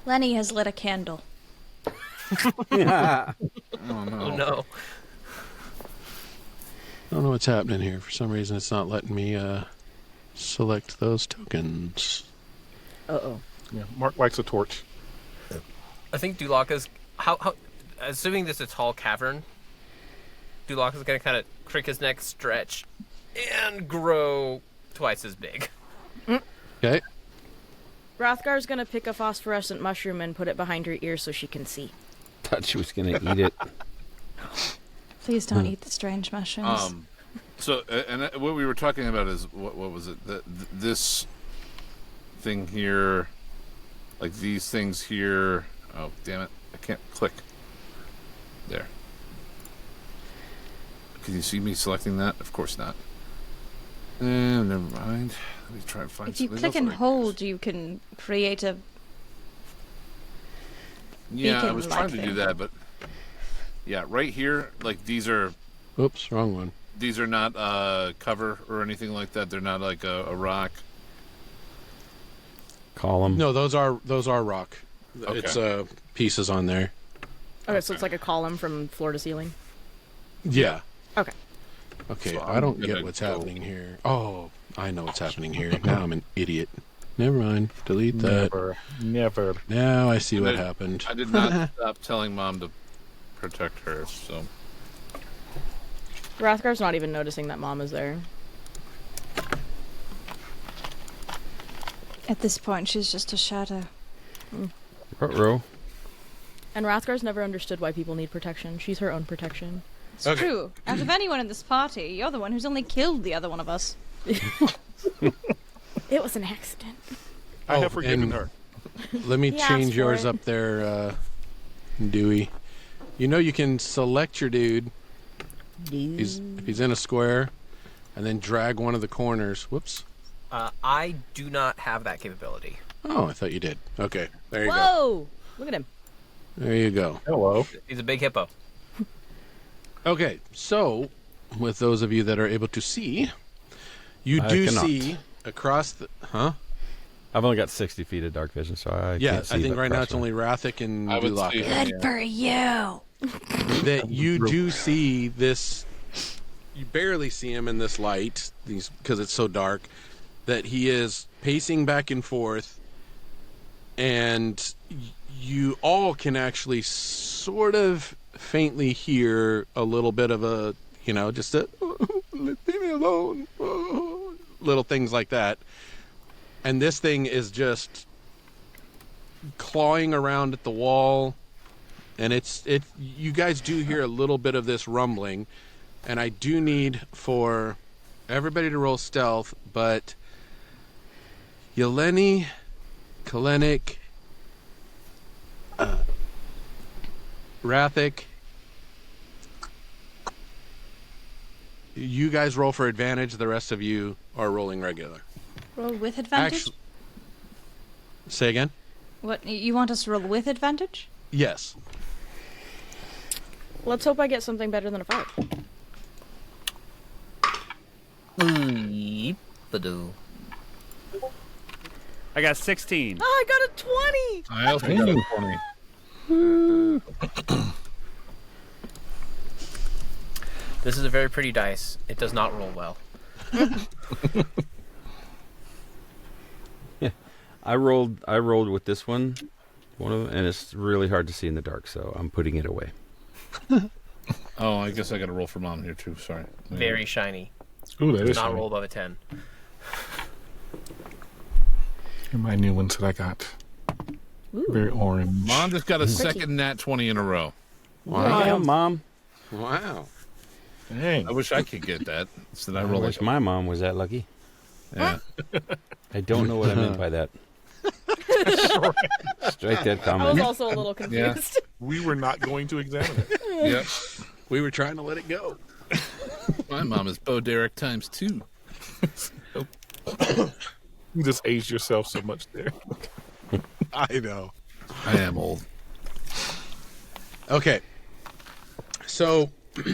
Lenny has lit a candle. Oh, no. Oh no! I don't know what's happening here. For some reason, it's not letting me select those tokens. Uh-oh. Yeah, Mark likes a torch. I think Dulaka's how assuming this is a tall cavern. Dulaka's gonna kind of crick his neck, stretch, and grow twice as big. Okay. Hrothgar's gonna pick a phosphorescent mushroom and put it behind her ear so she can see. Thought she was gonna eat it. Please don't eat the strange mushrooms. So, and what we were talking about is, what was it? This thing here, like these things here. Oh, damn it. I can't click. There. Can you see me selecting that? Of course not. Never mind. Let me try and find If you something click else and that I- hold, you can create a. Yeah, I was beacon-like trying to do thing. that, but yeah, right here, like these are Oops, wrong one. not cover or anything like that. They're not like a rock. Column. No, those are rock. Okay. It's pieces on there. Okay, so it's like a column from floor to ceiling. Yeah. Okay. Okay, So I don't I'm get gonna what's go- happening here. Oh, I know what's happening here. Now I'm an idiot. Never mind. Delete that. Never. Now I see And what I- happened. I did not stop telling Mom to protect her, so. Hrothgar's not even noticing that Mom is there. At this point, she's just a shadow. Ruh-roh. And Hrothgar's never understood why people need protection. She's her own protection. It's Okay. true. Out of anyone in this party, you're the one who's only killed the other one of us. It was an accident. I Oh, have forgiven and- her. Let me He asked change for yours it. up there, Dewey. You know you can select your dude. If he's in a square, and then drag one of the corners. Whoops. I do not have that capability. Oh, I thought you did. Okay, there you go. Whoa! Look at him. There you go. Hello. He's a big hippo. Okay, so with those of you that are able to see, you I do cannot. see across the. Huh? I've only got 60 feet of dark vision, so I Yeah, can't see I think the right now it's crossroad. only Rathic and I would Dulaka. see Good for you. That you do see this. You barely see him in this light, because it's so dark. That he is pacing back and forth, and you all can actually sort of faintly hear a little bit of a, just a leave me alone, little things like that. And this thing is just clawing around at the wall. And you guys do hear a little bit of this rumbling, and I do need for everybody to roll stealth, but Yeleni, Kalenik, Rathic, you guys roll for advantage, the rest of you are rolling regular. Roll with advantage? Actually, say again? What, you want us to roll with advantage? Yes. Let's hope I get something better than a 5. Badoo. I got 16. Oh, I got a 20! I also got a 20. This is a very pretty dice. It does not roll well. I rolled with this one of them, and it's really hard to see in the dark, so I'm putting it away. Oh, I guess I got to roll for Mom here too. Sorry. Very shiny. Ooh, that Does is not shiny. roll above a 10. And my new ones that I got. Very orange. Mom just got a second nat 20 in a row. Wow. Mom. Wow. Dang. I wish I could get that. So I I roll wish like my mom was that lucky. yeah. I don't know what I meant by that. Strike that I was comment. also a little confused. We were not going to examine it. Yep. We were trying to let it go. My mom is Bo Derek times 2. You just aged yourself so much there. I know. I am old. Okay. So, let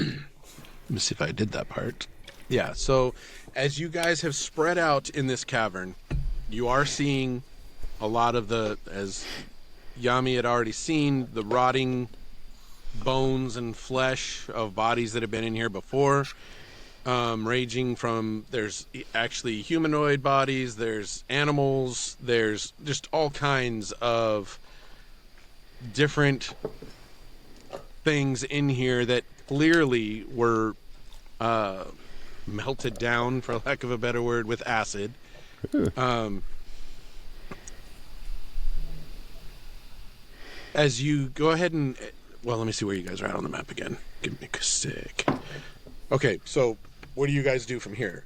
me see if I did that part. Yeah, so as you guys have spread out in this cavern, you are seeing a lot of as Yami had already seen, the rotting bones and flesh of bodies that have been in here before. Ranging from, there's actually humanoid bodies, there's animals, there's just all kinds of different things in here that clearly were melted down, for lack of a better word, with acid. As you go ahead and, well, let me see where you guys are at on the map again. Give me a stick. Okay, so what do you guys do from here?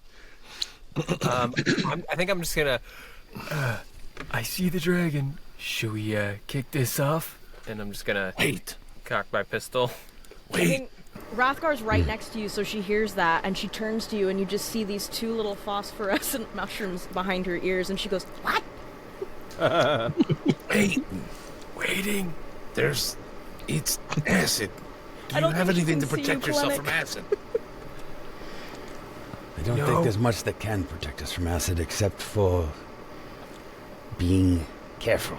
I think I'm just gonna. I see the dragon. Should we kick this off? And I'm just gonna cock my pistol. I think Hrothgar's right next to you, so she hears that, and she turns to you, and you just see these two little phosphorescent mushrooms behind her ears, and she goes, "What?" Wait, Waiting. it's acid. Do you don't have think she anything to can see protect you, yourself Kalanick. from acid? I don't think there's much that can protect us from acid except for being careful.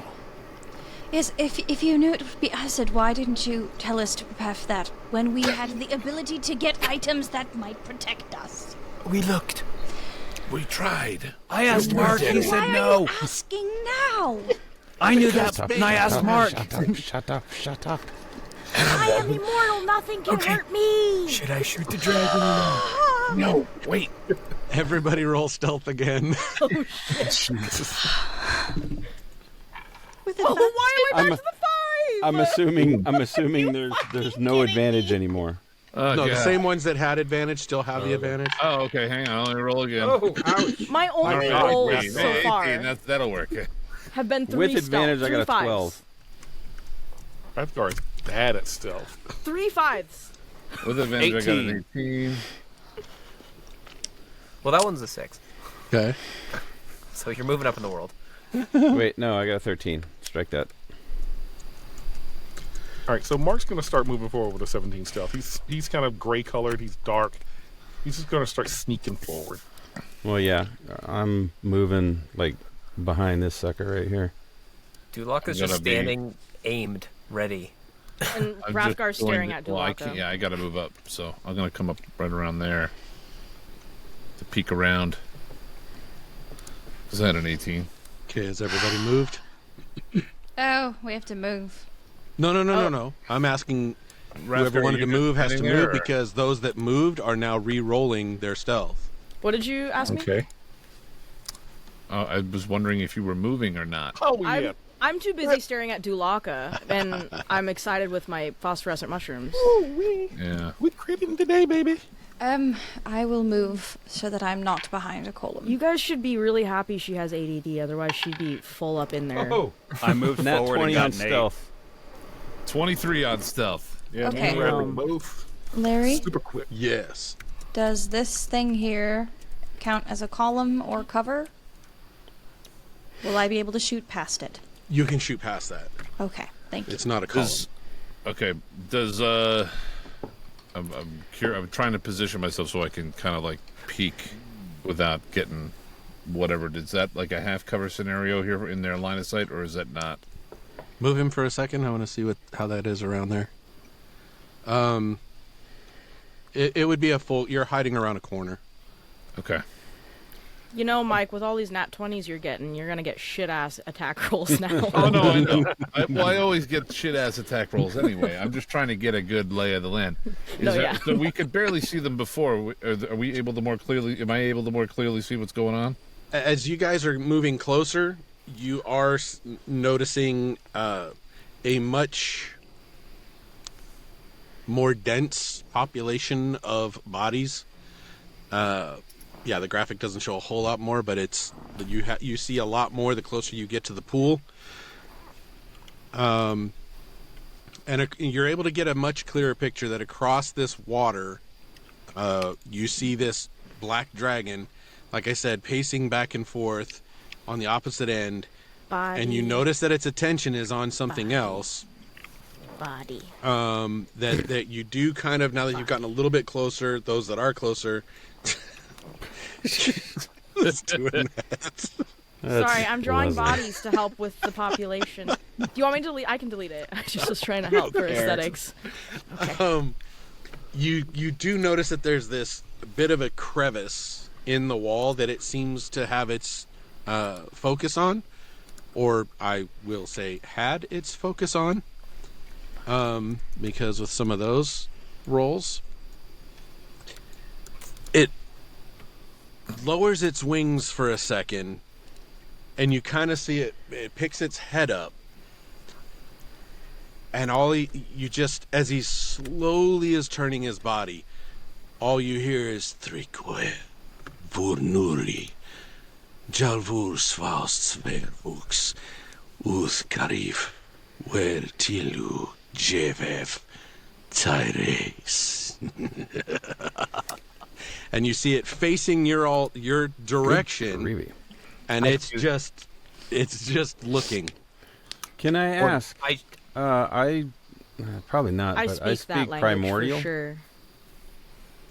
Yes, if you knew it would be acid, why didn't you tell us to prepare for that when we had the ability to get items that might protect us? We looked. We tried. I asked Mark, he said Why no. are you asking now? I knew that, and I asked Mark. Shut up. I am immortal. Nothing can hurt me. Should I shoot the dragon or not? No, wait. Everybody roll stealth again. Why am I back I'm- to the 5? I'm assuming there's no advantage anymore. Oh, No, God. the same ones that had advantage still have the advantage. Oh, okay. Hang on. Let me roll again. Oh, ouch. My only All right, rolls wait, so far 18, that'll work. have been 3 With advantage, stealth, I got a 3 12. fives. Hrothgar is bad at stealth. 3 5s. With advantage, I got an 18. Well, that one's a 6. Okay. So you're moving up in the world. Wait, no, I got a 13. Strike that. All right, so Mark's going to start moving forward with a 17 stealth. He's kind of gray colored. He's dark. He's just going to start sneaking forward. Well, yeah, I'm moving like behind this sucker right here. Dulak is I'm just gonna be- standing, aimed, ready. And I'm Hrothgar's just going staring to- at well, I Dulaka. can't, yeah, I got to move up, so I'm going to come up right around there to peek around. Is that an 18? Okay, has everybody moved? Oh, we have to move. No. I'm asking whoever wanted to move has to move because those that moved are now re-rolling their stealth. What did you ask me? Okay. I was wondering if you were moving or not. Oh, yeah. I'm too busy staring at Dulaka, and I'm excited with my phosphorescent mushrooms. Yeah. We critting today, baby. I will move so that I'm not behind a column. You guys should be really happy she has ADD, otherwise she'd be full up in there. I moved Nat forward and 20 got on an 8. stealth. 23 on stealth. Yeah, Okay. we're grabbing both. Larry, Super quick. Yes. does this thing here count as a column or cover? Will I be able to shoot past it? You can shoot past that. Okay, thank you. It's not a column. Does I'm trying to position myself so I can kind of like peek without getting whatever. Is that like a half cover scenario here in their line of sight, or is that not? Move him for a second. I want to see how that is around there. It would be a full. You're hiding around a corner. Okay. You know, Mike, with all these nat 20s you're getting, you're gonna get shit-ass attack rolls now. Oh no, I know. I always get shit ass attack rolls anyway. I'm just trying to get a good lay of the land. So we could barely see them before. Are we able to more clearly? Am I able to more clearly see what's going on? As you guys are moving closer, you are noticing a much more dense population of bodies. Yeah, the graphic doesn't show a whole lot more, but you see a lot more the closer you get to the pool. And you're able to get a much clearer picture that across this water, you see this black dragon, like I said, pacing back and forth on the opposite end. Body. And you notice that its attention is on something else. Body. That you do kind of, now that you've gotten a little bit closer, those that are closer. Just doing that. Sorry, I'm drawing lovely. bodies to help with the population. Do you want me to delete? I can delete it. I just was trying to help for aesthetics. Okay. You do notice that there's this bit of a crevice in the wall that it seems to have its focus on, or I will say had its focus on, because with some of those rolls, it lowers its wings for a second, and you kind of see it picks its head up, and you just, as he slowly is turning his body, all you hear is Trique, Vurnuri, Jalvur Svaust Svervux, Uth Karif, Wer Tilu, Jevev, Tyres. And you see it facing your direction, and it's just looking. Can I ask? I Probably not. I but speak I that speak language primordial. for sure.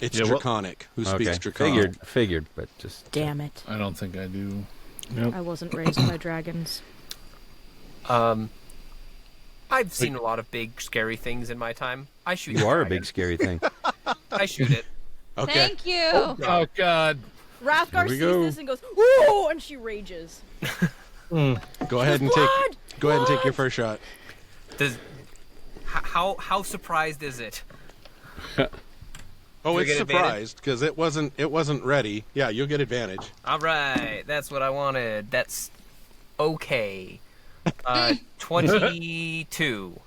It's Yeah, well- Draconic. Who speaks Okay, Draconic? figured, but just Damn it. I don't think I do. I wasn't raised by dragons. I've seen a lot of big, scary things in my time. I shoot. you the are a dragon. big scary thing. I shoot it. Okay. Thank you. Oh God! Wrathgar we sees go. this and goes, "Ooh!" and she rages. Go ahead and take your first shot. How surprised is it? Oh, Do I it's get surprised because it wasn't ready. Yeah, you'll get advantage. All right, that's what I wanted. That's okay. 22.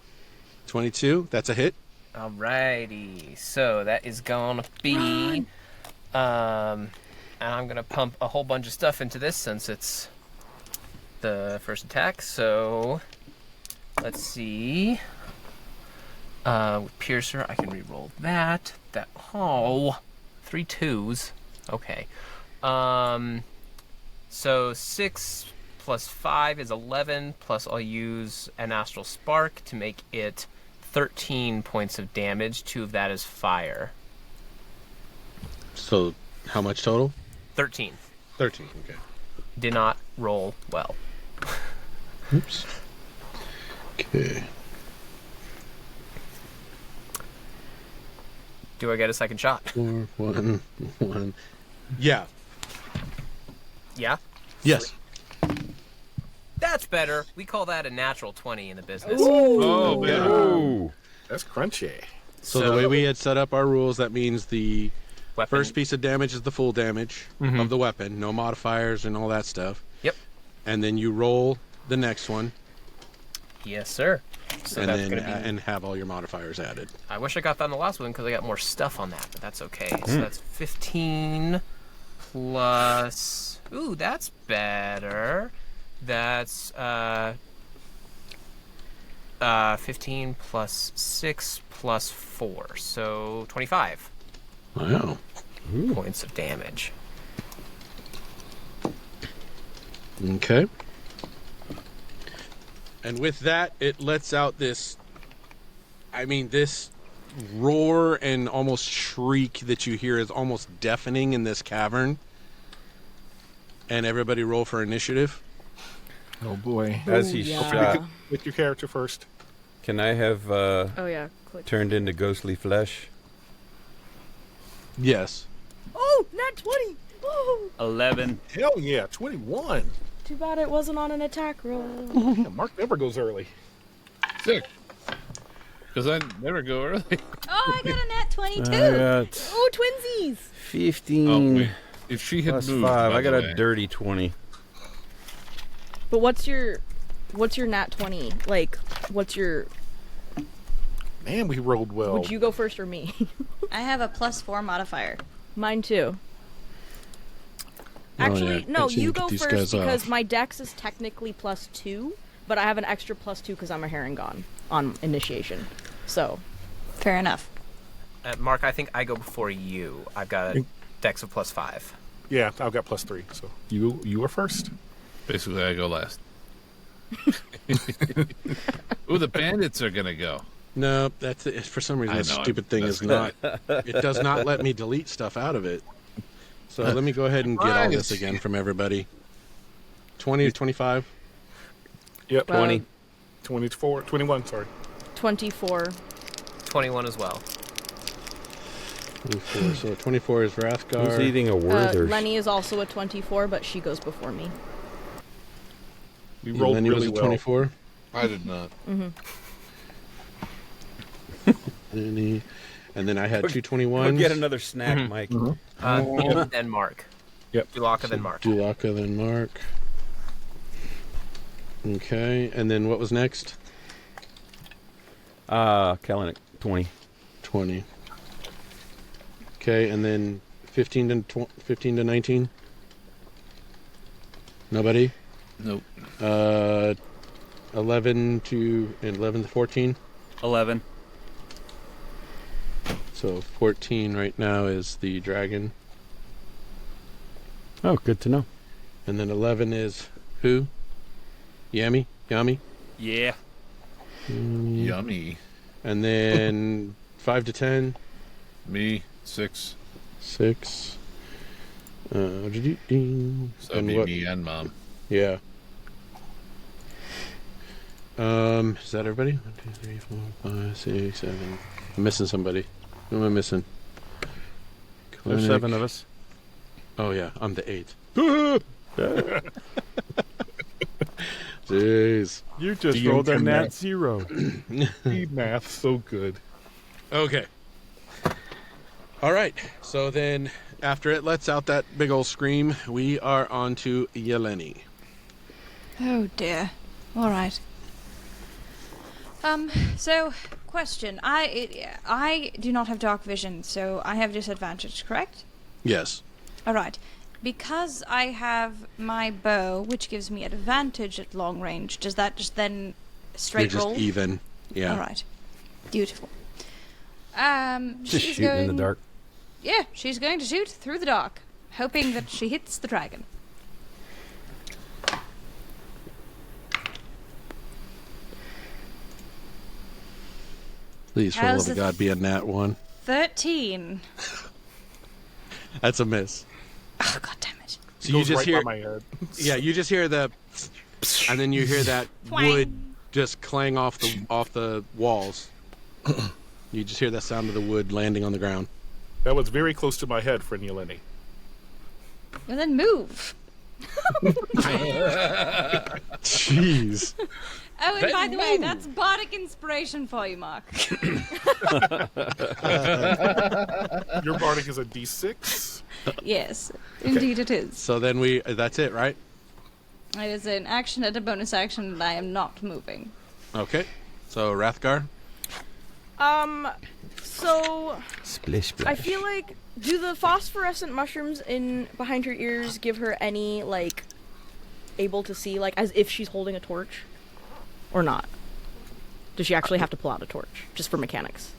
22. That's a hit. Alrighty, so that is gonna be, and I'm gonna pump a whole bunch of stuff into this since it's the first attack. So let's see. With Piercer, I can re-roll that. Oh, 3 2s. Okay. So 6 plus 5 is 11. Plus, I'll use an Astral Spark to make it 13 points of damage. 2 of that is fire. So, how much total? 13. 13. Okay. Did not roll well. Oops. Okay. Do I get a second shot? 4, 1, 1. Yeah. Yeah? Yes. That's better. We call that a natural 20 in the business. Oh man, Ooh. That's crunchy. So the way we had set up our rules, that means the Weapon. first piece of damage is the full damage of the weapon, no modifiers and all that stuff. Yep. And then you roll the next one, Yes, sir. So and that's then gonna be. and have all your modifiers added. I wish I got that on the last one because I got more stuff on that, but that's okay. So that's 15 plus. Ooh, that's better. That's 15 plus 6 plus 4, so 25 Wow. points of damage. Okay. And with that, it lets out this roar and almost shriek that you hear is almost deafening in this cavern. And everybody roll for initiative. Oh boy. As he's shot, With your character first. can I have Oh yeah, click. turned into ghostly flesh? Yes. Oh, nat 20. Oh, 11. Hell yeah, 21. too bad it wasn't on an attack roll. Yeah, Mark never goes early. sick. Because I never go early. Oh, I got a nat 22. I got Oh, twinsies. 15 Oh wait, if she had plus moved, 5. by I got the a way. dirty 20. But what's your nat 20? Like, what's your Man, we rolled well. Would you go first or me? I have a +4 modifier. Mine too. Oh, Actually, yeah. no, Continue you to get go these first guys because off. my dex is technically +2, but I have an extra +2 because I'm a Harengon on initiation. So, Fair enough. Mark, I think I go before you. I've got a dex of +5. Yeah, I've got +3. So you are first. Basically, I go last. Ooh, the bandits are gonna go. No, that's it. For some reason, I this know, stupid thing that's is not. It does not let me delete stuff out of it. So let me go ahead and get all this again from everybody. 20 to 25. Yep. 20. 24, 21. Sorry. 24. 21 as well. 24. So 24 is Rathgar. Who's eating a Werther's? Lenny is also a 24, but she goes before me. We rolled Lenny really was a well. 24. I did not. Lenny. And then I had two 21s. Go get another snack, Mike. Then Mark. Yep. Dulaka, then Mark. Dulaka, then Mark. Okay, and then what was next? Kalanick, 20. 20. Okay, and then 15 to 19? Nobody? Nope. 11 to 14? 11. So 14 right now is the dragon. Oh, good to know. And then 11 is who? Yami? Yeah. Yummy. And then 5 to 10? Me, 6. 6. So that'd And be what? me and Mom. Yeah. Is that everybody? 1, 2, 3, 4, 5, 6, 7. I'm missing somebody. Who am I missing? There's Clinic. 7 of us. Oh yeah, I'm the 8th. Jeez. You just The rolled a internet. nat 0. Speed math, so good. Okay. All right. So then, after it lets out that big old scream, we are on to Yeleni. Oh dear. All right. So, question. I do not have dark vision, so I have disadvantage, correct? Yes. All right. Because I have my bow, which gives me advantage at long range, does that just then straight You're just roll? even. Yeah. All right. Beautiful. Just she's shooting going, in the dark. Yeah, she's going to shoot through the dark, hoping that she hits the dragon. Please, for the How's love of the God, be a nat 1. 13. That's a miss. Oh, God damn it. So you Goes just right hear, by my head. yeah, you just hear the, and then you hear that wood just clang off the walls. You just hear that sound of the wood landing on the ground. That was very close to my head, friend Yeleni. Well, then move. Jeez. Oh, and by the way, that's bardic inspiration for you, Mark. Your bardic is a D6. Yes, indeed it is. So then that's it, right? It is an action and a bonus action, and I am not moving. Okay. So Rathgar. So Splish splash. I feel like, do the phosphorescent mushrooms in behind her ears give her any, like, able to see, like, as if she's holding a torch? Or not? Does she actually have to pull out a torch, just for mechanics?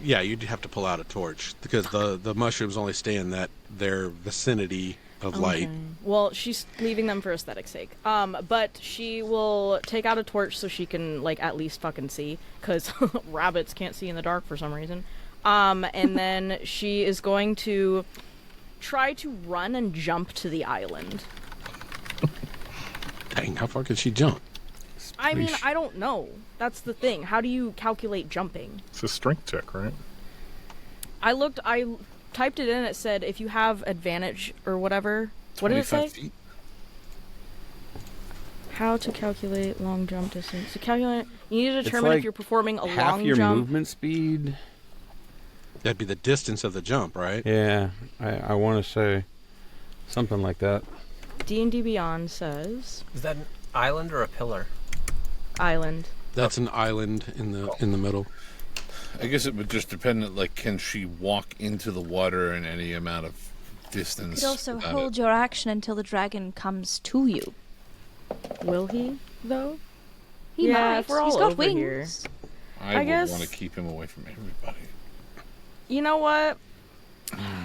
You'd have to pull out a torch because the mushrooms only stay in their vicinity of light. Well, she's leaving them for aesthetic's sake. But she will take out a torch so she can, like, at least fucking see, because rabbits can't see in the dark for some reason. And then she is going to try to run and jump to the island. Dang, how far can she jump? I mean, I don't know. That's the thing. How do you calculate jumping? It's a strength check, right? I typed it in, it said if you have advantage or whatever. What did it say? 25 feet. How to calculate long jump distance. To calculate, you need to It's determine like if you're performing a half long your jump. movement speed. That'd be the distance of the jump, right? Yeah, I want to say something like that. D&D Beyond says Is that an island or a pillar? island. That's an island in the middle. I guess it would just depend. Like, can she walk into the water in any amount of distance? You could also without hold it? your action until the dragon comes to you. Will he, though? He Yeah, might. if we're all He's got over wings. here. I would guess- want to keep him away from everybody. You know what?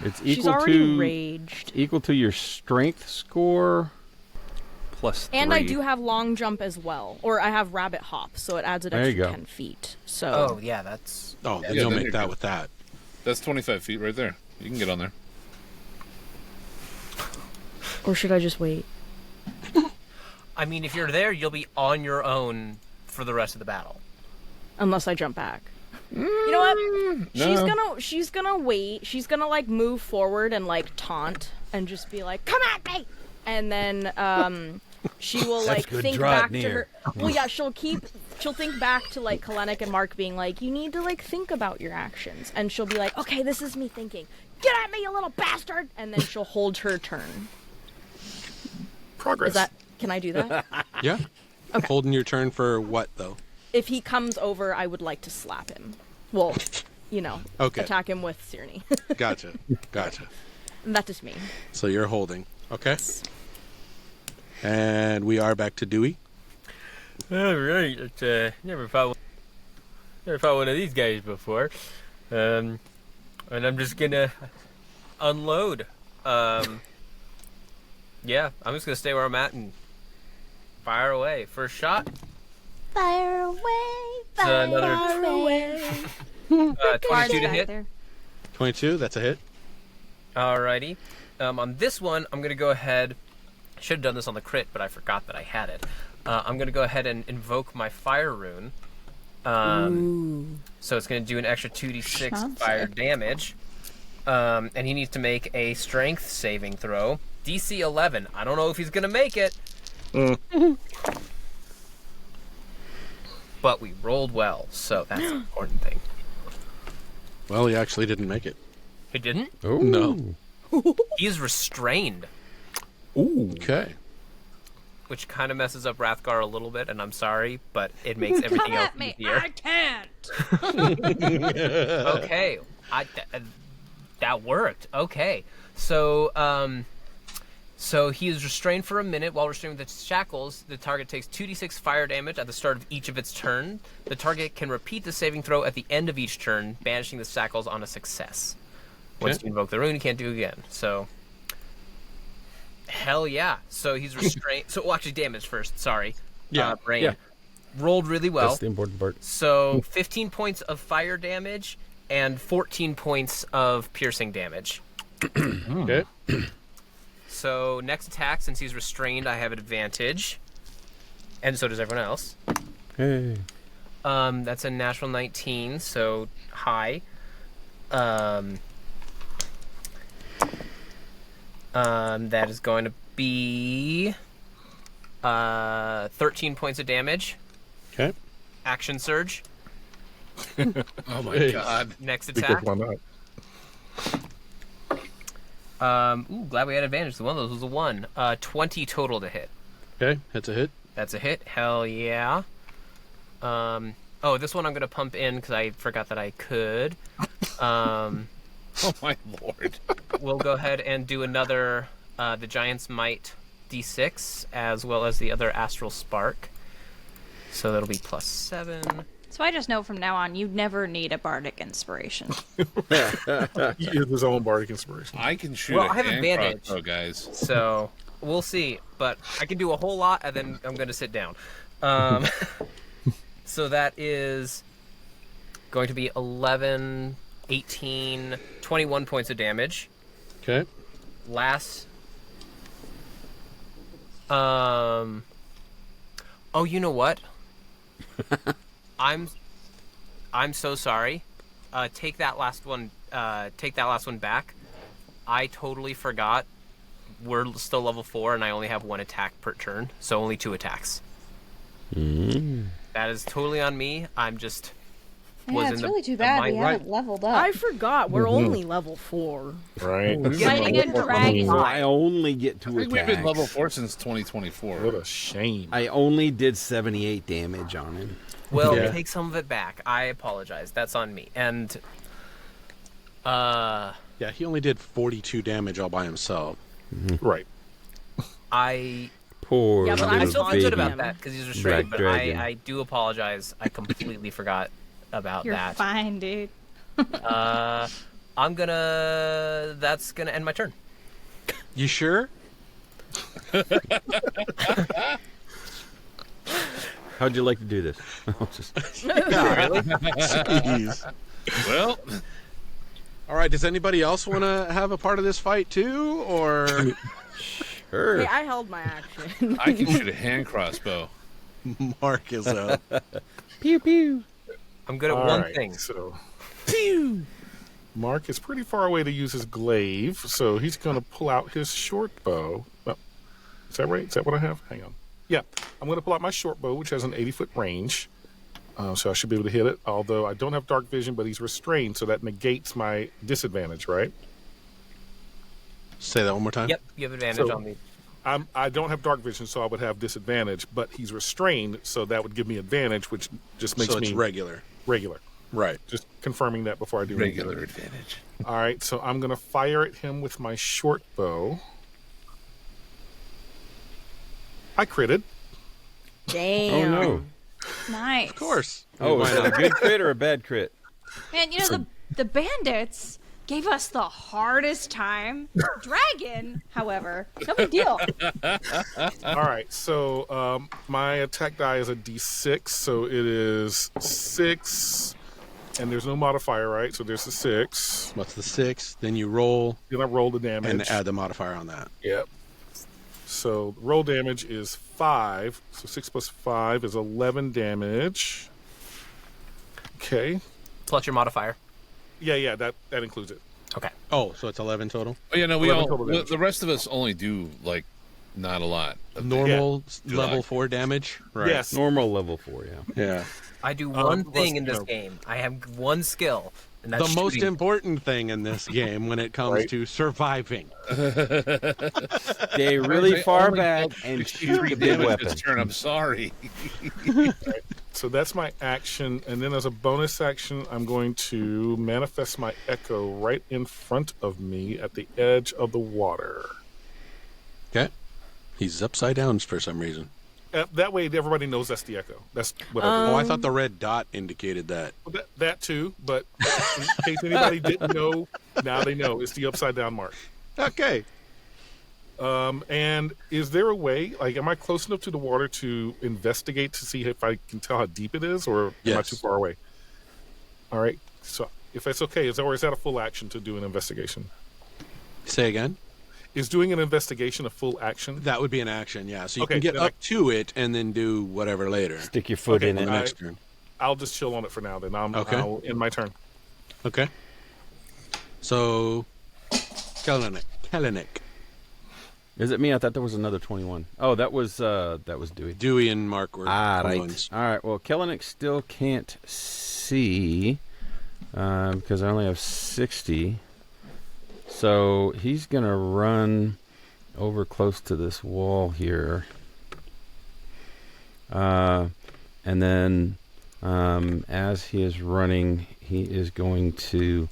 It's She's equal already to raged. equal to your strength score. Plus 3. And I do have long jump as well. Or I have rabbit hop, so it adds an There you extra go. 10 feet. So Oh yeah, that's Oh, then Yeah, you'll then make you're that good. with that. That's 25 feet right there. You can get on there. Or should I just wait? I mean, if you're there, you'll be on your own for the rest of the battle. Unless I jump back. You know what? She's gonna wait. She's gonna like move forward and like taunt and just be like, "Come at me!" And then she will like good. think Draw it back to near. her. Well, yeah, she'll think back to like Kalenic and Mark being like, "You need to like think about your actions," and she'll be like, "Okay, this is me thinking. Get at me, you little bastard!" And then she'll hold her turn. Progress. Is that? Can I do that? Yeah. Holding your turn for what, though? If he comes over, I would like to slap him. Well, Okay. attack him with Sirni. Gotcha. That is me. So you're holding. Okay. And we are back to Dewey. All right. It's, never fought one of these guys before. And I'm just gonna unload. Yeah, I'm just gonna stay where I'm at and fire away. First shot. Fire away, another- fire away. 22 to hit. There. 22, that's a hit. Alrighty. On this one, I'm gonna go ahead. Should have done this on the crit, but I forgot that I had it. I'm gonna go ahead and invoke my fire rune. So it's gonna do an extra 2d6 Fancy. fire damage. And he needs to make a strength saving throw. DC 11. I don't know if he's gonna make it. But we rolled well, so that's the important thing. Well, he actually didn't make it. He didn't? Oh No. He's restrained, Okay. which kind of messes up Rathgar a little bit, and I'm sorry, but it makes everything else easier. can't. Okay, that worked. Okay, so so he is restrained for a minute. While restrained with the shackles, the target takes 2d6 fire damage at the start of each of its turn. The target can repeat the saving throw at the end of each turn, banishing the shackles on a success. Once Okay. you invoke the rune, you can't do it again. So, hell yeah. So he's restrained. So, well, actually, damage first. Sorry. Yeah. Brain. Yeah. Rolled really well. That's the important part. So 15 points of fire damage and 14 points of piercing damage. Okay. So next attack, since he's restrained, I have advantage. And so does everyone else. Hey. That's a natural 19, so high. That is going to be 13 points of damage. Okay. Action surge. Oh my Hey. god. Next Because attack. why not? Glad we had advantage. So one of those was a 1. 20 total to hit. Okay. That's a hit. That's a hit. Hell yeah. Oh, this one I'm gonna pump in because I forgot that I could. Oh my lord. We'll go ahead and do another the Giant's Might D6 as well as the other Astral Spark. So that'll be +7. So I just know from now on, you never need a bardic inspiration. He is his own bardic inspiration. I can shoot Well, a I have hand advantage. crossbow, guys. So we'll see, but I can do a whole lot, and then I'm gonna sit down. So that is going to be 11, 18, 21 points of damage. Okay. Last. Oh, you know what? I'm so sorry. Take that last one. Take that last one back. I totally forgot. We're still level 4, and I only have 1 attack per turn, so only 2 attacks. That is totally on me. I'm just. Yeah, it's really too bad we haven't leveled up. I forgot we're only level 4. Right? Fighting a dragon. I only get 2 I think we've been level attacks. 4 since 2024. What a shame. I only did 78 damage on him. will Yeah. take some of it back. I apologize. That's on me. And Yeah, he only did 42 damage all by himself. Right. I Poor Yeah, but I I'm still feel baby. good about that because he's restrained. Black But dragon. I do apologize. I completely forgot about You're that. fine, dude. I'm gonna. That's gonna end my turn. You sure? How'd you like to do this? Just- Jeez. Well, All right, does anybody else want to have a part of this fight too, or sure. Hey, I held my action. I can shoot a hand crossbow. Mark is up? Pew pew. I'm good at All one right, thing. So, Mark is pretty far away to use his glaive, so he's going to pull out his short bow. Oh, is that right? Is that what I have? Hang on. Yeah, I'm going to pull out my short bow, which has an 80-foot range. So I should be able to hit it, although I don't have dark vision, but he's restrained, so that negates my disadvantage, right? Say that one more time. Yep, you have advantage So- on me. I don't have dark vision, so I would have disadvantage, but he's restrained, so that would give me advantage, which just makes So it's me regular. regular. Right. Just confirming that before I do anything. Regular advantage. All right, so I'm going to fire at him with my short bow. I critted. Damn. Oh no. Nice. Of course. Oh, Why is it a not? good crit or a bad crit? Man, you know, the bandits gave us the hardest time. Dragon, however, no big deal. All right, so my attack die is a d6, so it is 6, and there's no modifier, right? So there's a 6. What's the 6? Then you roll Then I roll the damage. and add the modifier on that. Yep. So roll damage is 5. So 6 plus 5 is 11 damage. Okay. Plus your modifier. Yeah, that includes it. Okay. Oh, so it's 11 total. Oh, yeah, no, we 11 all. total damage. The rest of us only do like not a lot. Normal Yeah. level 4 damage. Right. Yes. Normal level 4, yeah. Yeah. I do one thing plus, in this no. game. I have one skill, and that's The most shooting. important thing in this game when it comes Right. to surviving. Stay really I far only back dealt and 63 shoot the big damage weapon. this turn. I'm sorry. So that's my action, and then as a bonus action, I'm going to manifest my echo right in front of me at the edge of the water. Okay. He's upside down for some reason. That way, everybody knows that's the echo. That's what I Oh, I thought the red dot indicated that. did. That too, but in case anybody didn't know, now they know. It's the upside down mark. Okay. And is there a way, like, am I close enough to the water to investigate to see if I can tell how deep it is, or am I Yes. too far away? All right. So if that's okay, is that a full action to do an investigation? Say again. Is doing an investigation a full action? That would be an action, yeah. So you Okay, can get then I- up to it and then do whatever later. Stick your foot Okay, in it. I- Next turn. I'll just chill on it for now. Then Okay. I'll end my turn. Okay. So, Kellenic. Is it me? I thought there was another 21. Oh, that was Dewey. Dewey and Mark were Right. 21s. All right. Well, Kellenic still can't see because I only have 60. So he's gonna run over close to this wall here, and then as he is running, he is going to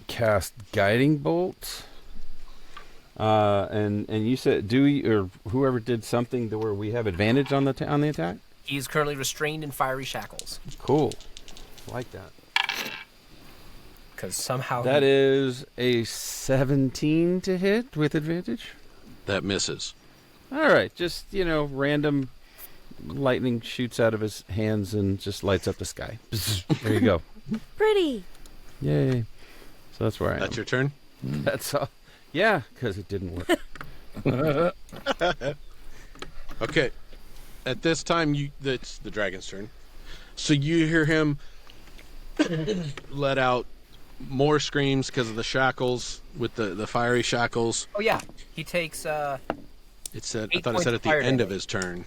cast Guiding Bolt. And you said Dewey or whoever did something to where we have advantage on the on the attack. He is currently restrained in fiery shackles Cool, like that. because somehow That is a 17 to hit with advantage. That misses. All right, just random lightning shoots out of his hands and just lights up the sky. There you go. Pretty. Yay! So that's where I am. That's your turn? That's all. Yeah, because it didn't work. Okay. At this time, it's the dragon's turn. So you hear him let out more screams because of the shackles with the fiery shackles. Oh yeah, he takes It said I 8 thought it points said of at the fire end of damage. his turn.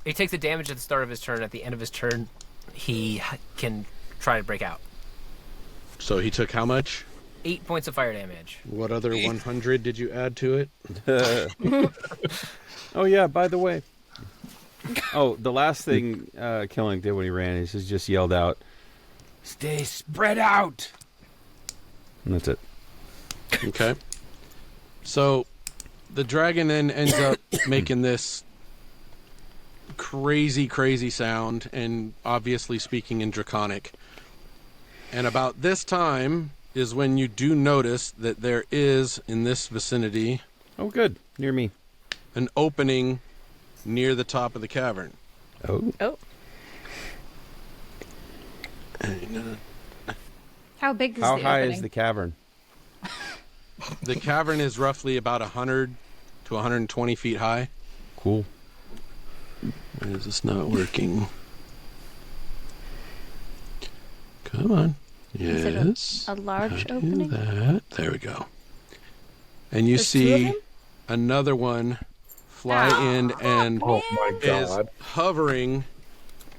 he takes the damage at the start of his turn. At the end of his turn, he can try to break out. So he took how much? 8 points of fire damage. What other 100 did you add to it? Oh yeah, by the way, Oh, the last thing Killing did when he ran is he just yelled out, "Stay spread out!" And that's it. Okay. So the dragon then ends up making this crazy, crazy sound, and obviously speaking in Draconic. And about this time is when you do notice that there is, in this vicinity, Oh, good. Near me. an opening near the top of the cavern. Oh. Oh. How big is How the high opening? is the cavern? The cavern is roughly about 100 to 120 feet high. Cool. Why is this not working? Come on. Is it Yes. a large Do opening? that. There we go. And you There's two of see them? another one fly in and Oh my is god. hovering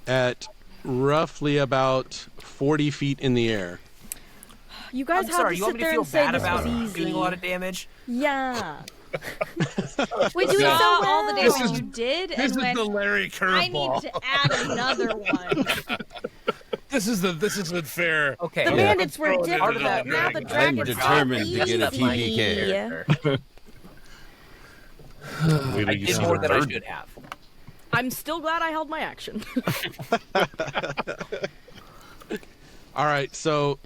at roughly about 40 feet in the air. You guys I'm have sorry, to you want sit me to there feel and say bad this about was easy. doing a lot of damage? Yeah. We doing saw so all the well. damage you did This and is went, the Larry I need curveball. to add another one. This isn't fair. Okay. The Yeah. bandits were Throwing it different. at the Now the dragon. dragon's I'm determined to get a easy. TPK. Wait till I you did see more the than I bird. should have. I'm still glad I held my action. All right, so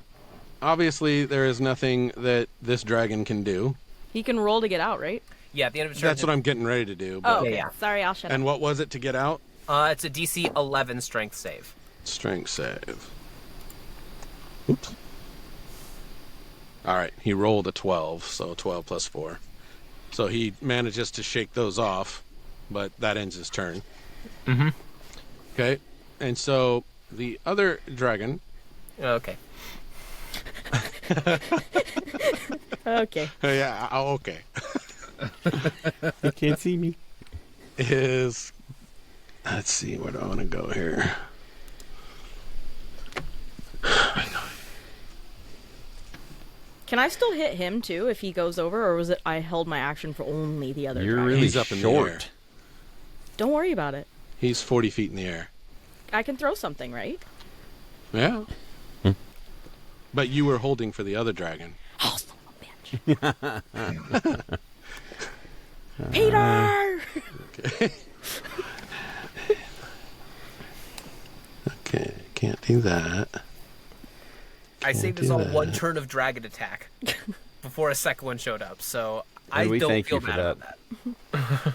obviously there is nothing that this dragon can do. He can roll to get out, right? Yeah, at the end of his turn. That's what I'm getting ready to do. But, Oh, okay. yeah. Sorry, I'll shut And up. what was it to get out? It's a DC 11 strength save. Strength save. Oops. All right, he rolled a 12, so 12 plus 4. So he manages to shake those off, but that ends his turn. Mhm. Okay, and so the other dragon. Okay. Okay. Yeah, okay. You can't see me. Is, let's see, where do I want to go here? Can I still hit him too if he goes over, or was it I held my action for only the other You're dragon? really He's up in the air. short. Don't worry about it. He's 40 feet in the air. I can throw something, right? Yeah. But you were holding for the other dragon. Oh, son of a bitch. Peter! Okay. Okay, can't do that. I Can't saved us do all that. one turn of dragon attack before a second one showed up, so I And we don't thank feel you for bad that. about that.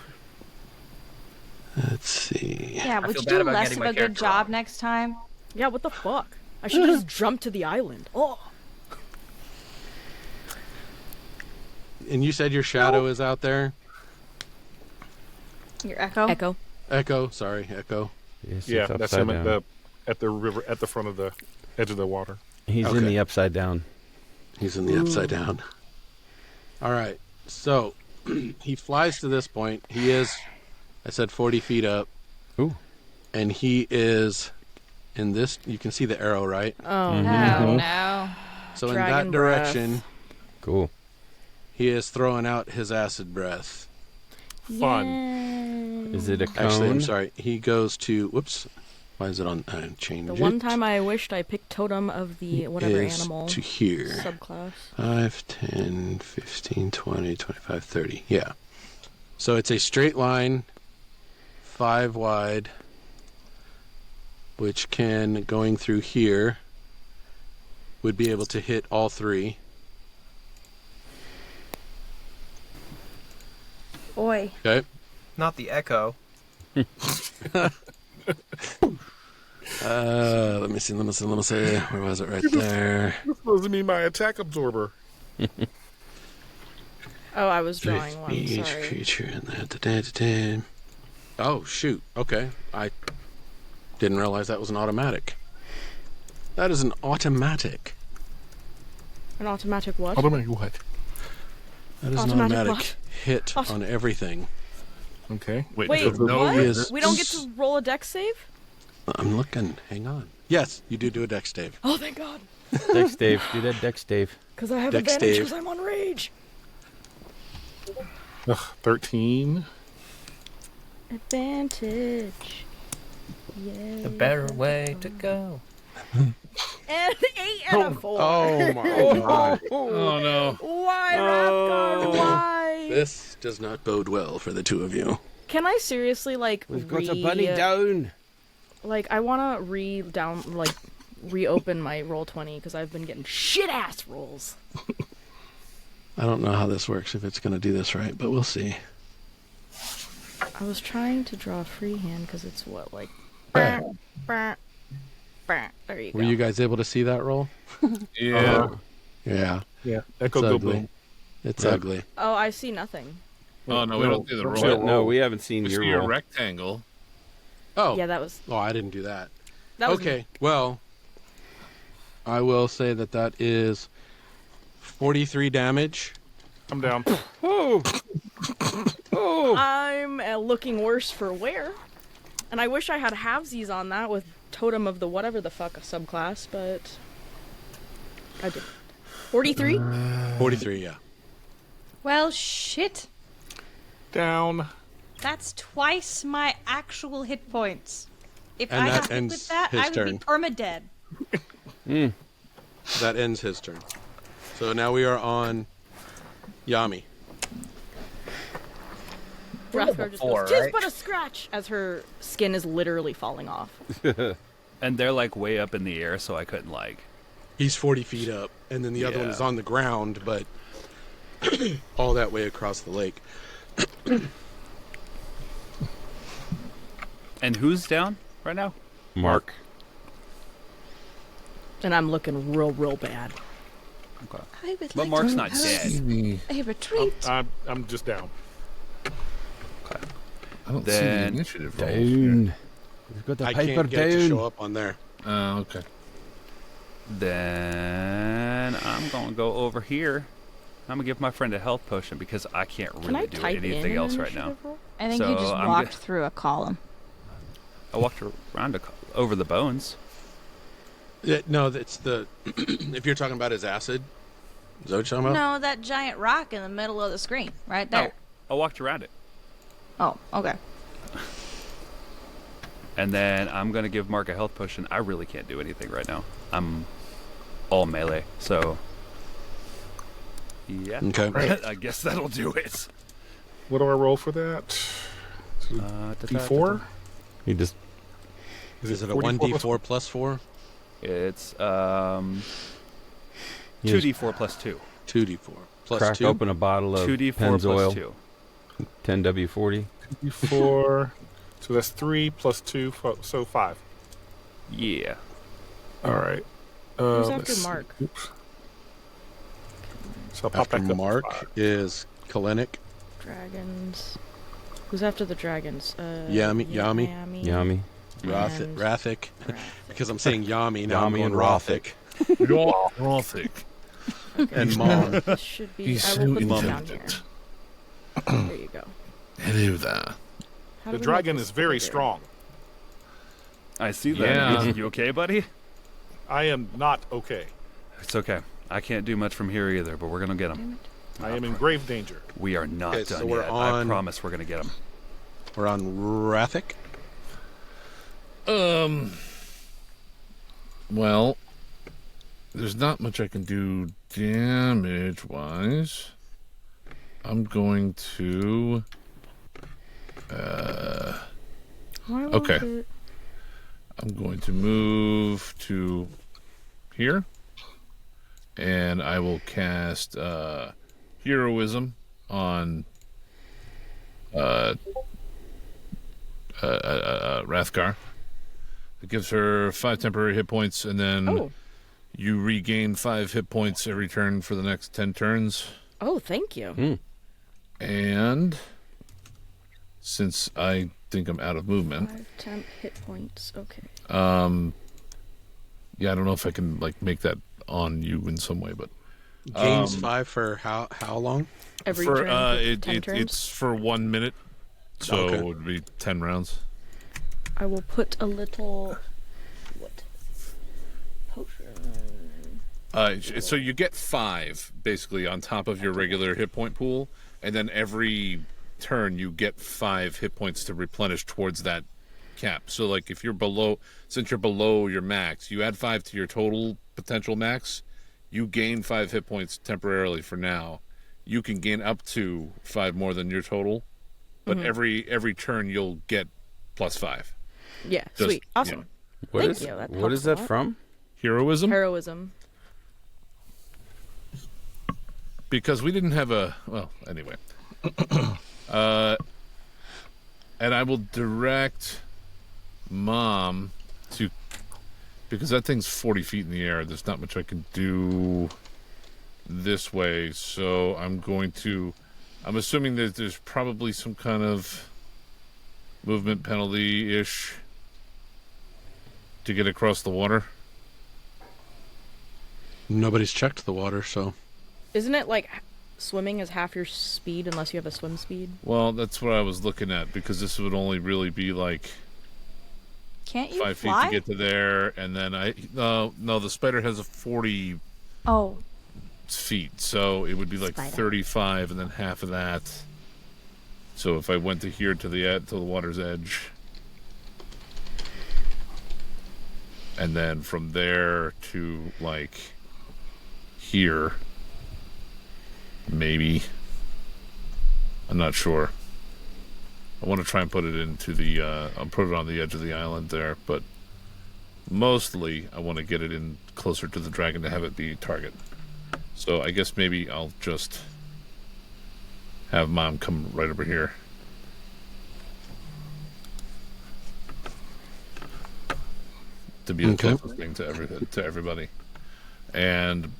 Let's see. Yeah, would feel you bad do about less getting of my a good character job wrong. next time? Yeah, what the fuck? I should just jump to the island. Oh. And you said your shadow is out there? Your echo? Echo. Echo, sorry, Echo. Yes, Yeah, it's that's upside him down. at the river at the front of the edge of the water. He's in Okay. the upside down. He's in the upside down. All right, so he flies to this point. He is, I said 40 feet up. Ooh. And he is in this, you can see the arrow, right? Oh, Mm-hmm. Oh, no. So in Dragon that breath. direction, Cool. he is throwing out his acid breath. Fun. Is it a cone? Actually, I'm sorry. He goes to, whoops. Why is it on, change The it? one time I wished I picked totem of the whatever is animal to here. subclass. 5, 10, 15, 20, 25, 30. Yeah. So it's a straight line, 5 wide, which can, going through here, would be able to hit all 3. Boy. Okay. Not the echo. Let me see. Where was it? Right there. This supposed to be my attack absorber. Oh, I was drawing one. Each Sorry. creature in that. Oh, shoot. Okay. I didn't realize that was an automatic. That is an automatic. An automatic what? Automatic what? That is an Automatic automatic what? hit on everything. Okay. Wait, Wait, no, what? is- We don't get to roll a dex save? I'm looking. Hang on. Yes, you do a dex save. Oh, thank God. Dex Dave. Do that Dex Dave. Because I have Dex advantage save. because I'm on rage. Ugh, 13. Advantage. Yay. The better way to go. And 8 and a 4. Oh my god. Oh no. Why, Rathgar? Why? This does not bode well for the two of you. Can I seriously, like, We've got a bunny down. Like, I want to reopen my Roll20 because I've been getting shit-ass rolls. I don't know how this works, if it's going to do this right, but we'll see. I was trying to draw a free hand because it's what, like... There you go. Were you guys able to see that roll? Yeah. Yeah. Yeah. It's Echo go ugly. boom. It's Yeah. ugly. Oh, I see nothing. Oh no, we don't see the don't roll. see a No, we haven't seen We your see a roll. rectangle. Oh. Yeah, that was... Oh, I didn't do that. That was Okay, well, I will say that is 43 damage. I'm down. Oh. Oh. I'm looking worse for wear. And I wish I had halvesies on that with Totem of the whatever the fuck subclass, but I didn't. 43? 43, yeah. Well, shit. Down. That's twice my actual hit points. If And I that got hit ends with that, his I would turn. be permadead. That ends his turn. So now we are on Yami. Rathgar just Four, goes, "'Tis right? but a scratch," as her skin is literally falling off. And they're like way up in the air, so I couldn't like. He's 40 feet up, and then the other one Yeah. is on the ground, but all that way across the lake. And who's down right now? Mark. And I'm looking real bad. Okay. I would But like Mark's to not dead. a retreat. I'm just down. I don't see the Then initiative rolls. Down. We've got the I paper can't get it to down. show up on there. Okay. Then I'm gonna go over here. I'm gonna give my friend a health potion because I can't Can I really do type anything in else an right now. initiative roll? I think So you just I'm walked good. through a column. I walked around over the bones. No, it's the... if you're talking about his acid, is that what you're talking about? No, that giant rock in the middle of the screen, right there. I walked around it. Oh, okay. And then I'm gonna give Mark a health potion. I really can't do anything right now. I'm all melee, so yeah. Okay. I guess that'll do it. What do I roll for that? D4? You just Is it a 44 1d4 plus 4? It's You 2d4 plus 2. 2d4 plus crack 2? open a bottle of 2d4 Penn's plus oil, 2. 10W40. D4. So that's 3 plus 2, so 5. Yeah. All right. Who's let's after see. Mark? Oops. So I'll pop After back up. Mark is Kalenic. Dragons. Who's after the dragons? Yami. Yummy. And Rathic. Because I'm saying Yami now. I'm Yami going and Rothic. Rothic. And Mom. This should be. He's I so will put this down here. intelligent. There you go. Hello there. How The do we dragon make is this very bigger? strong. I see that. Yeah. You okay, buddy? I am not okay. It's okay. I can't do much from here either, but we're gonna get him. I am in grave danger. We are not Okay, so done we're yet. I on- promise we're gonna get him. We're on Rathic. Well, there's not much I can do damage-wise. I'm going to... Why won't Okay. it- I'm going to move to here. And I will cast Heroism on Rathgar. It gives her 5 temporary hit points, and then Oh. you regain 5 hit points every turn for the next 10 turns. Oh, thank you. And since I think I'm out of movement, 5 temp hit points. Okay. yeah, I don't know if I can like make that on you in some way, but Gains 5 for how long? Every for turn. for 10 turns. it's for 1 minute, so Okay. it would be 10 rounds. I will put a little. What? Potion. So you get 5 basically on top of your regular hit point pool, and then every turn you get 5 hit points to replenish towards that cap. So like if you're below, since you're below your max, you add 5 to your total potential max, you gain 5 hit points temporarily for now. You can gain up to 5 more than your total, but every turn you'll get +5. Yeah, Just, sweet. Awesome. you know, Thank you. That What helps is a that lot. from? heroism. Heroism. Because we didn't have a, well, anyway. And I will direct Mom to, because that thing's 40 feet in the air. There's not much I can do this way. So I'm assuming that there's probably some kind of movement penalty-ish to get across the water. Nobody's checked the water, so Isn't it like swimming is half your speed unless you have a swim speed? Well, that's what I was looking at, because this would only really be like Can't you 5 feet fly? to get to there, and then no, the spider has a 40 Oh, feet, so it would be like Spider. 35, and then half of that. So if I went to here to the water's edge, and then from there to like here, maybe. I'm not sure. I want to try and put it into the I'll put it on the edge of the island there, but mostly I want to get it in closer to the dragon to have it be target. So I guess maybe I'll just have Mom come right over here. To be the Okay. closest thing to everybody. And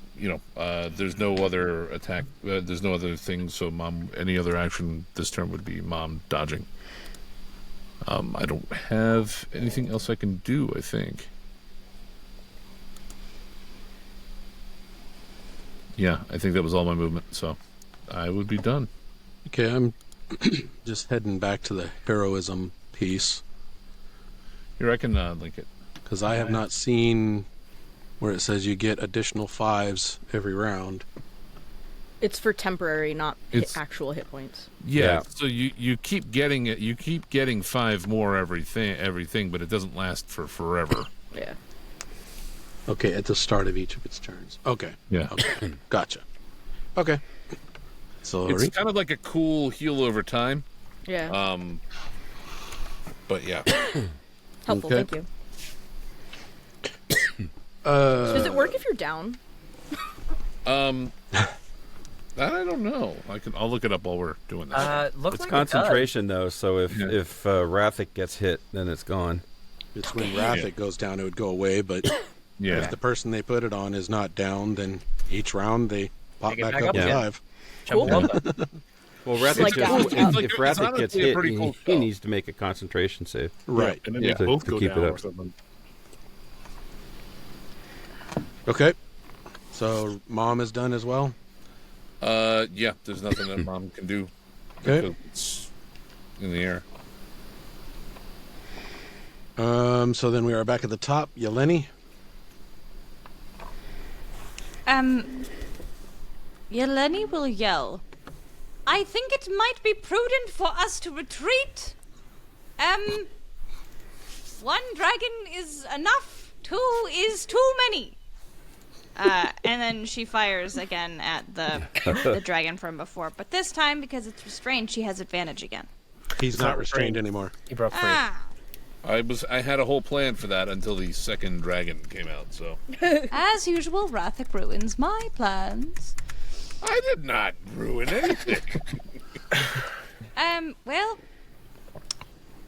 there's no other attack. There's no other thing. So Mom, any other action this turn would be Mom dodging. I don't have anything else I can do, I think. Yeah, I think that was all my movement. So I would be done. okay. I'm just heading back to the heroism piece Here, I can link it. because I have not seen where it says you get additional 5s every round. It's for temporary, not actual hit points. Yeah. So you keep getting it. You keep getting 5 more everything, but it doesn't last for forever. Yeah. Okay, at the start of each of its turns. Okay. Yeah. Okay. Gotcha. Okay. So It's kind of like a cool heal over time. Yeah. But yeah. Helpful, okay. thank you. Does it work if you're down? That I don't know. I'll look it up while we're doing this. Looks It's like concentration though, so if Rathic gets hit, then it's gone. it's when Rathic goes down, it would go away, but yeah. if the person they put it on is not down, then each round they pop They get back back up up to again. 5. Cool. Chumbawamba. Well, Rathic like just, down. if It's Rathic gets honestly a hit, pretty cool he spell. needs to make a concentration save. Right. And then Yeah. they both To go keep down it up. or something. Okay. So Mom is done as well? Yeah. There's nothing that Mom can do. Okay. Because it's in the air. So then we are back at the top. Yeleni? Yeleni will yell. I think it might be prudent for us to retreat. One dragon is enough. 2 is too many. And then she fires again at the dragon from before. But this time, because it's restrained, she has advantage again. He's not restrained anymore. He broke free. Ah. I had a whole plan for that until the second dragon came out. So As usual, Rathic ruins my plans. I did not ruin anything. Well...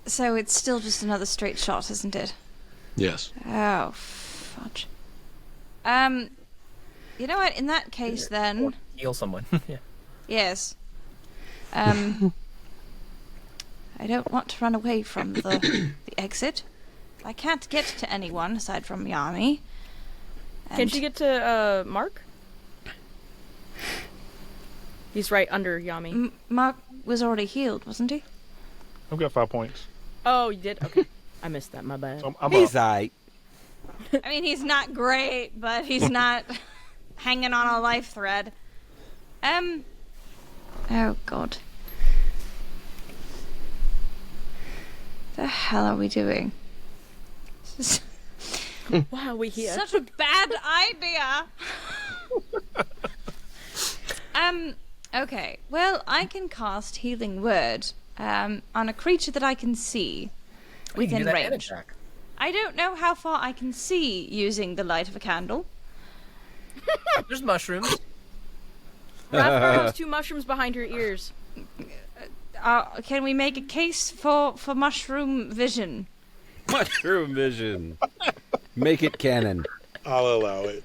So it's still just another straight shot, isn't it? Yes. Oh, fudge. You know what? In that case, then... Heal someone. Yeah. Yes. I don't want to run away from the exit. I can't get to anyone aside from Yami. Can she get to Mark? He's right under Yami. Mark was already healed, wasn't he? I've got 5 points. Oh, you did? Okay. I missed that, my bad. I'm He's up. aight. I mean, he's not great, but he's not hanging on a life thread. Oh, God. The hell are we doing? This is Why are we here? such a bad idea. Okay. Well, I can cast Healing Word on a creature that I can see You can do within that and range. attack. I don't know how far I can see using the light of a candle. There's mushrooms. Rathgar has 2 mushrooms behind her ears. Can we make a case for mushroom vision? Mushroom vision. Make it canon. I'll allow it.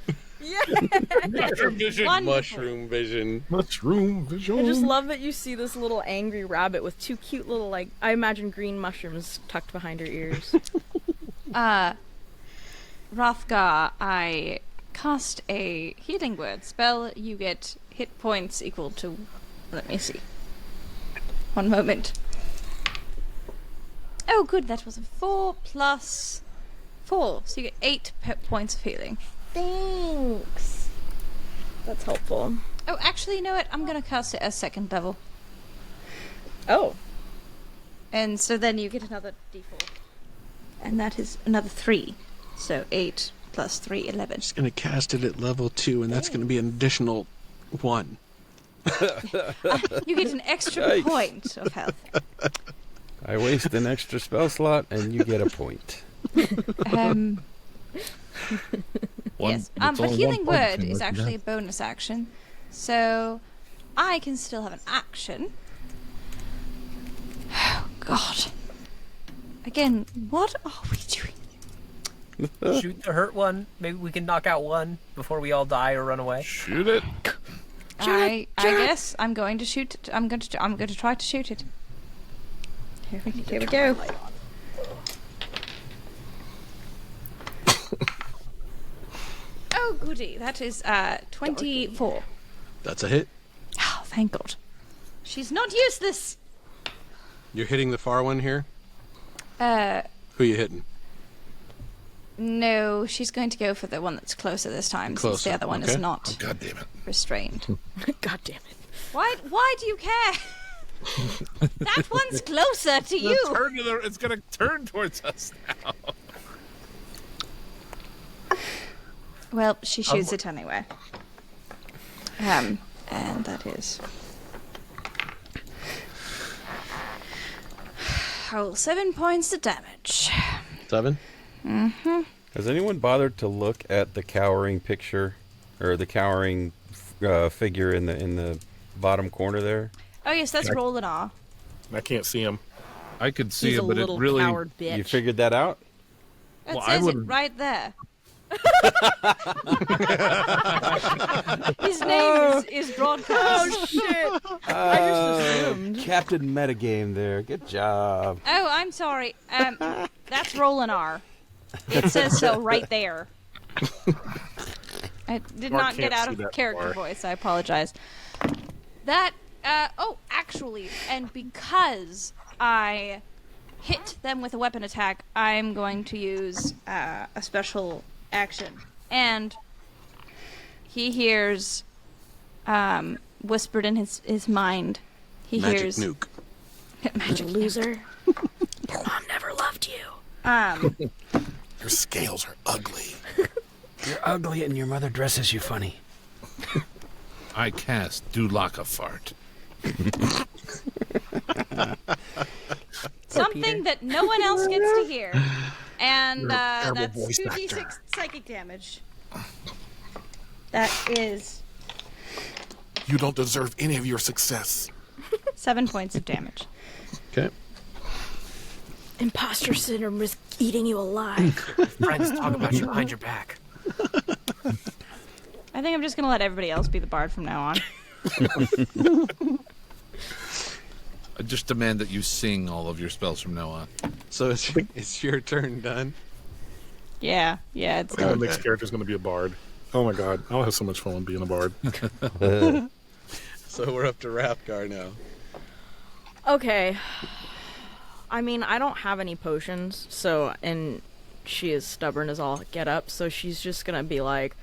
Mushroom vision. Wonderful. Mushroom vision. Mushroom vision. I just love that you see this little angry rabbit with 2 cute little, like, I imagine green mushrooms tucked behind her ears. Hrothgar, I cast a Healing Word spell. You get hit points equal to... Let me see. One moment. Oh, good, that was a 4 plus 4. So you get 8 points of healing. Thanks. That's helpful. Oh, actually, you know what? I'm gonna cast it as 2nd level. Oh. And so then you get another d4. And that is another 3. So 8 plus 3, 11. Just gonna cast it at level 2, and that's gonna be an additional 1. You get an extra Nice. point of health. I waste an extra spell slot, and you get a point. One, Yes. it's But only Healing 1 point, Word so is like actually that. a bonus action. So I can still have an action. Oh, God. Again, what are we doing? Shoot the hurt one. Maybe we can knock out one before we all die or run away. Shoot it. I guess I'm going to shoot it. I'm going to try to shoot it. Here we go. Oh, goody. That is 24. That's a hit. Oh, thank God. She's not useless. You're hitting the far one here? Uh, Who you hitting? no, she's going to go for the one that's closer this time, since Closer, the other one is okay. not God damn it. restrained. God damn it. Why do you care? That one's closer to you. It's gonna turn towards us now. Well, she shoots it anyway. And that is... Roll 7 points of damage. 7? Mm-hmm. Has anyone bothered to look at the cowering picture, or the cowering figure in the bottom corner there? Oh yes, that's roll an R. I can't see him. I could see He's a it, but it little really. coward bitch. You figured that out? It Well, I says it wouldn't- right there. His name is broadcast. Oh, shit. I just assumed. Captain Metagame there. Good job. Oh, I'm sorry. That's roll an R. It says so right there. I did Mark not get can't out see of that character far. voice. I apologize. That, actually, and because I hit them with a weapon attack, I'm going to use a special action. And he hears, whispered in his mind, he Magic hears... nuke. Magic Loser. Your mom never loved you. Your scales are ugly. You're ugly and your mother dresses you funny. I cast Do Lock a Fart. something that no one else gets to hear. And You're a terrible that's voice 2d6 actor. psychic damage. That is You don't deserve any of your success. 7 points of damage. Okay. Imposter syndrome is eating you alive. Friends talk about you behind your back. I think I'm just gonna let everybody else be the bard from now on. I just demand that you sing all of your spells from now on. So it's your turn done. Yeah, it's I think the done. next character's going to be a bard. Oh my god, I'll have so much fun being a bard. So we're up to Rathgar now. Okay. I mean, I don't have any potions, so, and she is stubborn as all get up, so she's just gonna be like,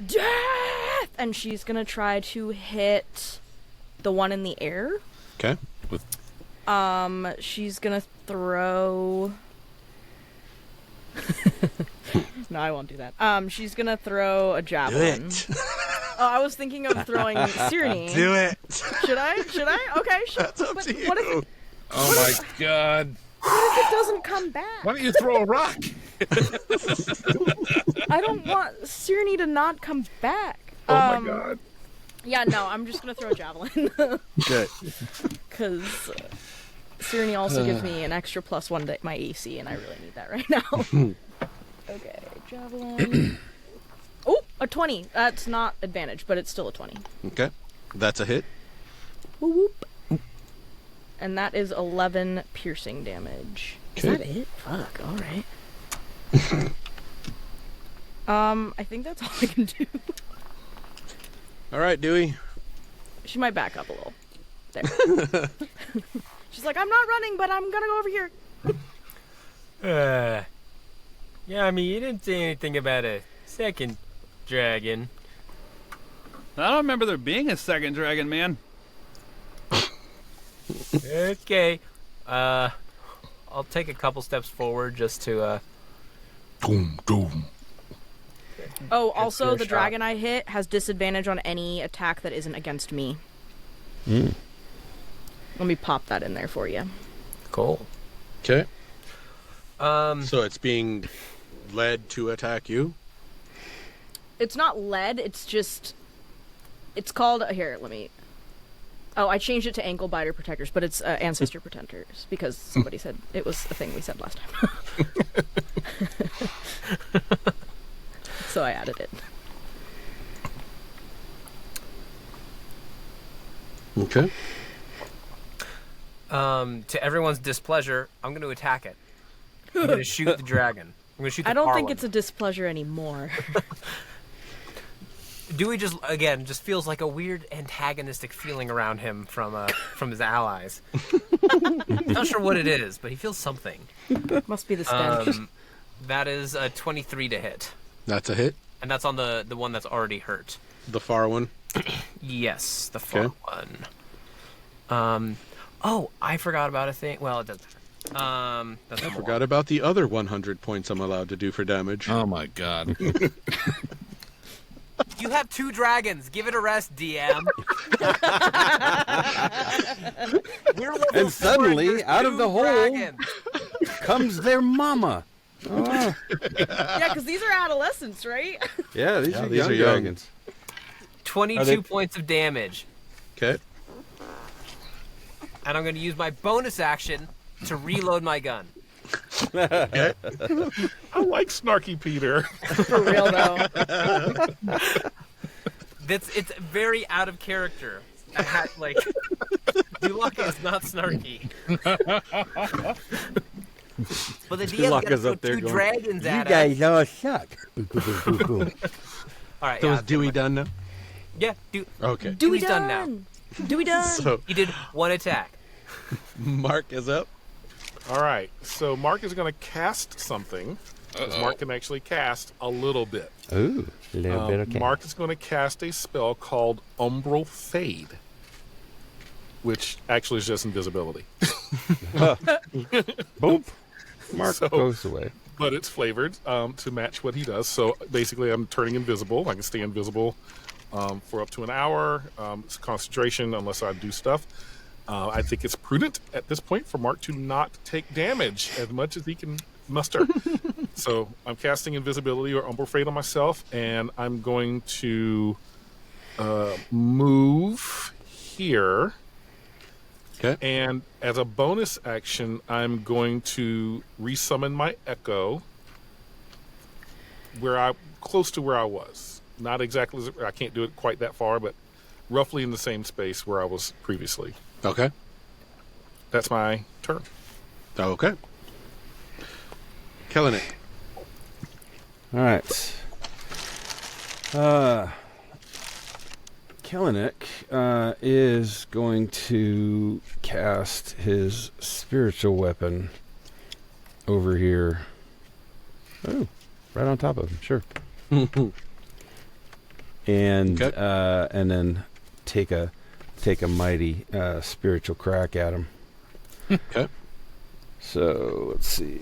death! And she's gonna try to hit the one in the air. Okay. She's gonna throw. No, I won't do that. She's gonna throw a javelin. Do it. Oh, I was thinking of throwing Sirni. Do it. Should I? Okay, sure. That's up But to you. what if Oh my god. it doesn't come back? Why don't you throw a rock? I don't want Sirni to not come back. Oh my god. Yeah, no, I'm just gonna throw a javelin. Good. Because Sirni also gives me an extra +1 to my AC, and I really need that right now. Okay, javelin. Oh, a 20. That's not advantage, but it's still a 20. Okay. That's a hit. Whoop, whoop. And that is 11 piercing damage. Is Okay. that it? Fuck, alright. I think that's all I can do. All right, Dewey. She might back up a little. There. She's like, I'm not running, but I'm gonna go over here. Yeah, I mean, you didn't say anything about a second dragon. I don't remember there being a second dragon, man. Okay. I'll take a couple steps forward just to, Doom, doom. Oh, also, fair the shot. dragon I hit has disadvantage on any attack that isn't against me. Mm. Let me pop that in there for you. Cool. Okay. Um, So it's being led to attack you. It's not lead, it's just... It's called... Here, let me... Oh, I changed it to ankle biter protectors, but it's ancestor protectors, because somebody said it was a thing we said last time. So I added it. Okay. to everyone's displeasure, I'm going to attack it. I'm going to shoot the dragon. I'm going to shoot the I don't think Parlin. it's a displeasure anymore. Dewey just feels like a weird antagonistic feeling around him from his allies. Not sure what it is, but he feels something. Must be the stench. That is a 23 to hit, That's a hit. and that's on the one that's already hurt. The far one. Yes, the far Okay. one. Oh, I forgot about a thing. Well, it doesn't matter. That's I forgot about the other 100 points I'm allowed to do for damage. Oh my god. You have 2 dragons. Give it a rest, DM. We're level And 4 suddenly, there's out of 2 the hole- dragons. Comes their mama. Oh. Yeah, because these are adolescents, right? Yeah, these Yeah, are these young are young. dragons. 22 Are they- points of damage. Okay. And I'm going to use my bonus action to reload my gun. I like Snarky Peter. For real, though. It's very out of character. Dulaka is not snarky. But the DM's got to Dulaka's throw up there 2 going, dragons You at us. guys all suck. Boom, boom, boom, boom, boom. All right, So yeah, is Dewey done now? Yeah, Okay. Dewey Dewey's done now. Dewey done. So He did 1 attack. Mark is up. All right, so Mark is going to cast something. Because Mark can actually cast a little bit. Ooh, a little bit okay. Mark is going to cast a spell called Umbral Fade, which actually is just invisibility. Boom. Mark So- goes away. But it's flavored to match what he does. So basically, I'm turning invisible. I can stay invisible for up to an hour. It's concentration unless I do stuff. I think it's prudent at this point for Mark to not take damage as much as he can muster. So I'm casting invisibility or Umbral Fade on myself, and I'm going to move here. Okay. And as a bonus action, I'm going to resummon my Echo close to where I was. Not exactly, I can't do it quite that far, but roughly in the same space where I was previously. Okay. That's my turn. Okay. Killing it. All right. Kellenick is going to cast his spiritual weapon over here. Oh, right on top of him. Sure. And Okay. And then take a mighty spiritual crack at him. Okay. So let's see.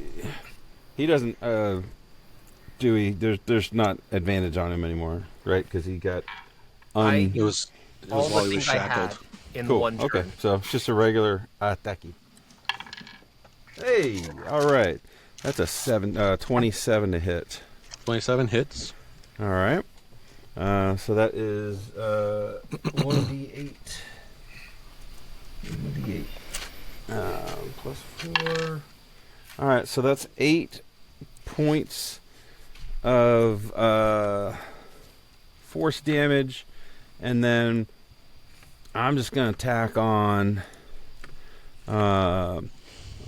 He doesn't. Dewey, there's not advantage on him anymore, right? Because he got. I- It was All while the he was things I had shackled. in Cool. one turn. Okay, so it's just a regular attacky. Hey, all right. That's a 27 to hit. 27 hits. All right. So that is 1d8. 1d8. Plus 4. All right, so that's 8 points of force damage. And then I'm just going to tack on a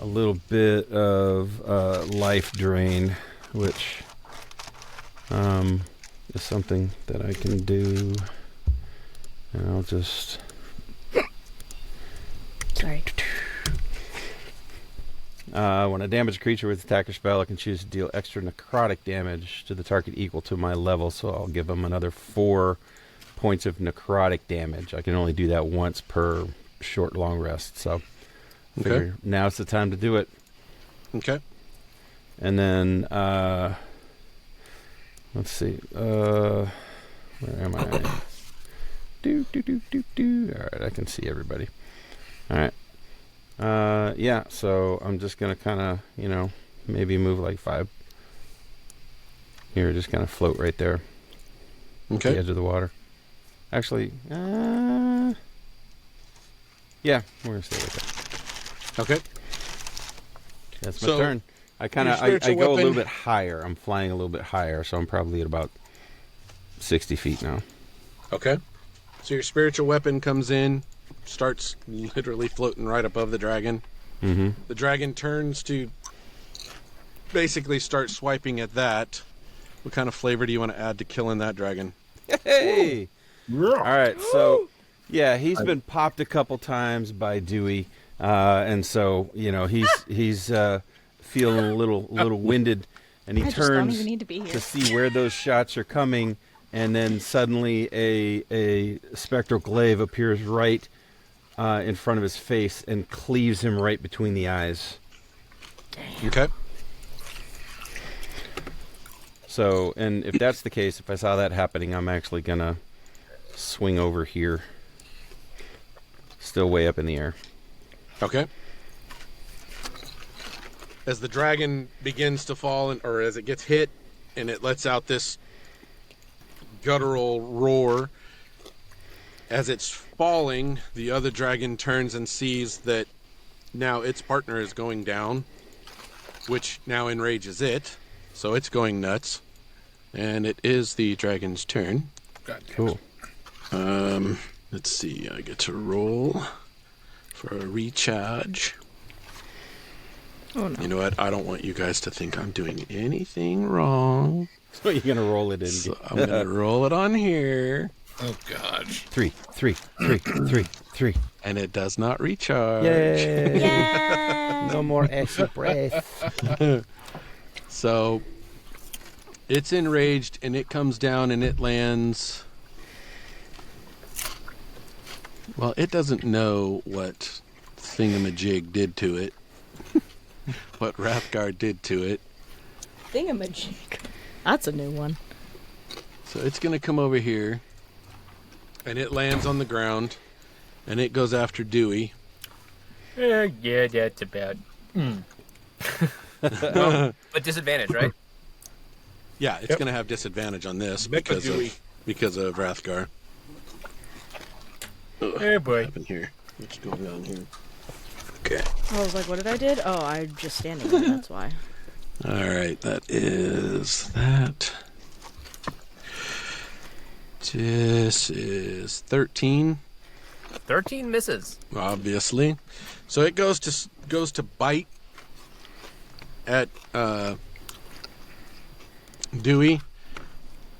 little bit of life drain, which is something that I can do. And I'll just... Sorry. When I damage a creature with attack or spell, I can choose to deal extra necrotic damage to the target equal to my level, so I'll give them another 4 points of necrotic damage. I can only do that once per short long rest, so figure now's the time to do it. Okay. And then, let's see, where am I? Alright, I can see everybody. Alright. Yeah, so I'm just going to kind of, maybe move like 5. Here, just kind of float right there. Okay. At the edge of the water. Actually, yeah, we're going to stay right there. Okay. That's my So, turn. I kind your of, I spiritual go a little weapon- bit higher. I'm flying a little bit higher, so I'm probably at about 60 feet now. Okay. So your spiritual weapon comes in, starts literally floating right above the dragon. Mm-hmm. The dragon turns to basically start swiping at that. What kind of flavor do you want to add to killing that dragon? Hey! All right, so, yeah, he's been popped a couple times by Dewey, and so, he's feeling a little winded, and he I just don't turns even need to be here. to see where those shots are coming, and then suddenly a spectral glaive appears right in front of his face and cleaves him right between the eyes. Okay. So, and if that's the case, if I saw that happening, I'm actually going to swing over here. Still way up in the air. Okay. As the dragon begins to fall, or as it gets hit, and it lets out this guttural roar, as it's falling, the other dragon turns and sees that now its partner is going down, which now enrages it, so it's going nuts. And it is the dragon's turn. Cool. Let's see, I get to roll for a recharge. Oh no. You know what? I don't want you guys to think I'm doing anything wrong. So you're going to roll it in. So I'm going to roll it on here. Oh, gosh. 3. And it does not recharge. Yay! Yeah. No more acid breath. So it's enraged and it comes down and it lands. Well, it doesn't know what thingamajig did to it. What Rathgar did to it. Thingamajig. That's a new one. So it's going to come over here. And it lands on the ground. And it goes after Dewey. Yeah, that's about. But disadvantage, right? Yeah, it's going to have disadvantage on this because of Rathgar. Oh boy. What happened here? What's going on here? Okay. I was like, what did I did? Oh, I'm just standing there, that's why. All right, that is that. This is 13, 13 misses. obviously. So it goes to bite at Dewey,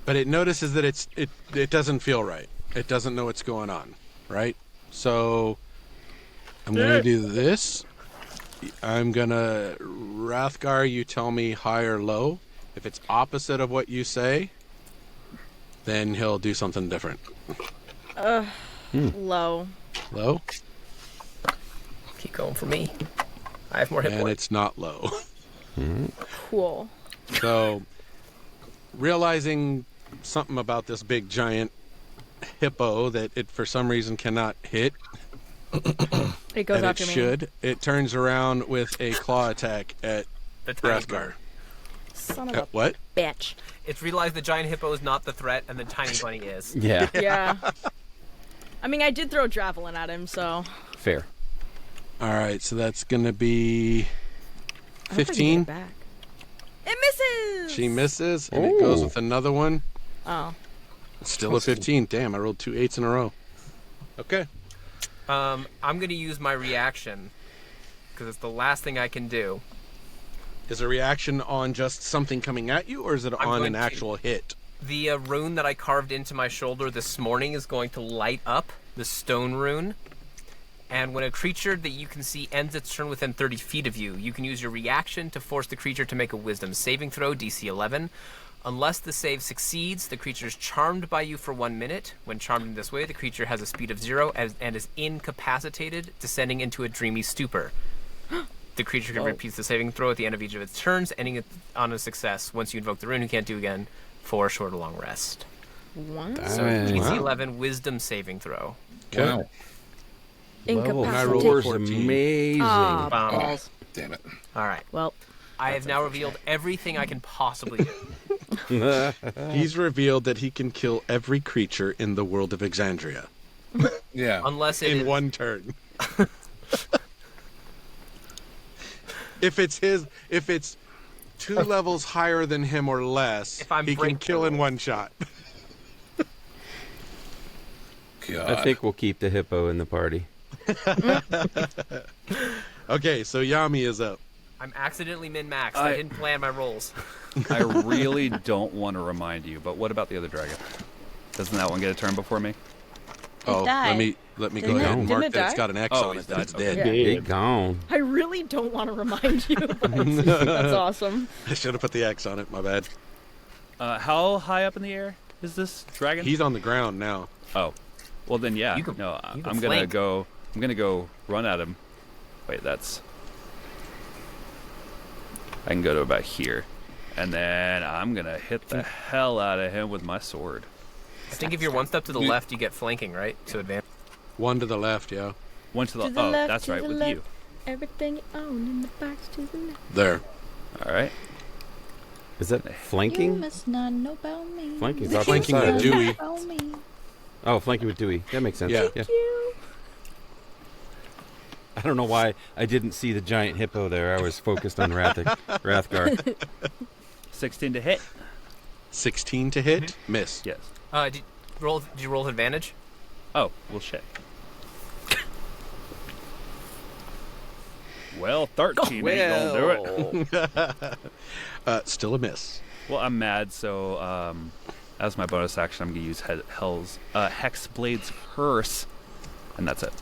but it notices that it doesn't feel right. It doesn't know what's going on, right? So I'm gonna do this. I'm gonna Rathgar. You tell me high or low. If it's opposite of what you say, then he'll do something different. Low. Low. Keep going for me. I have more hit and points. it's not low. Cool. So, realizing something about this big giant hippo that it for some reason cannot hit, It goes and it after me. should, it turns around with a claw attack at The tiny Rathgar. bird. Son of At a what? bitch. It's realized the giant hippo is not the threat, and the tiny bunny is. Yeah. Yeah. I mean, I did throw javelin at him, so Fair. All right, so that's going to be I hope I can get 15. it back. It misses. She misses, and it goes Ooh. with another one. Oh. It's still a 15. Damn, I rolled 2 8s in a row. Okay. I'm going to use my reaction because it's the last thing I can do. Is a reaction on just something coming at you, or is it I'm on going an to- actual hit? The rune that I carved into my shoulder this morning is going to light up, the stone rune. And when a creature that you can see ends its turn within 30 feet of you, you can use your reaction to force the creature to make a wisdom saving throw, DC 11. Unless the save succeeds, the creature is charmed by you for 1 minute. When charmed in this way, the creature has a speed of 0 and is incapacitated, descending into a dreamy stupor. The creature can repeat the saving throw at the end of each of its turns, ending it on a success. Once you invoke the rune, you can't do again for a short or long rest. What? So Dang. DC Wow. 11 wisdom saving throw. Okay. Wow. Level I rolled Incapacitated. 4's 14. amazing. Ah, Bomb. balls. Damn it. All right. Well, I have now revealed everything I can possibly do. He's revealed that he can kill every creature in the world of Exandria Yeah. Unless it in is... one turn. if it's 2 levels higher than him or less, If I'm he can break kill the in one shot. God. I think we'll keep the hippo in the party. Okay, so Yami is up. I'm accidentally min-maxed. I didn't plan my rolls. I really don't want to remind you, but what about the other dragon? Doesn't that one get a turn before me? Oh, died. let me go Didn't ahead it- and didn't mark it that it's die? got an X Oh, on he's it. That died. it's Okay. dead. He gone. I really don't want to remind you, but that's awesome. I should have put the X on it. My bad. How high up in the air is this dragon? He's on the ground now. Oh, well then, yeah. You can- no, you can I'm gonna flank. go. I'm gonna go run at him. Wait, that's. I can go to about here, and then I'm gonna hit the hell out of him with my sword. I think if you're one step to the left, you get flanking, right? So advance. 1 to the left, yeah. One to the. To the Oh, left, that's to right, the with left. you. Everything you own in the box to the left. There. All right. Is that You flanking? must not know about me. Flanking's off Flanking to the with side. Dewey. About me. Oh, flanking with Dewey. That makes sense. Yeah. You. I don't know why I didn't see the giant hippo there. I was focused on Rathgar. 16 to hit. 16 to hit. Miss. Yes. Did you roll with advantage? Oh, well, shit. Well, 13 ain't gonna do it. Still a miss. Well, I'm mad, so as my bonus action, I'm gonna use Hexblade's Curse, and that's it.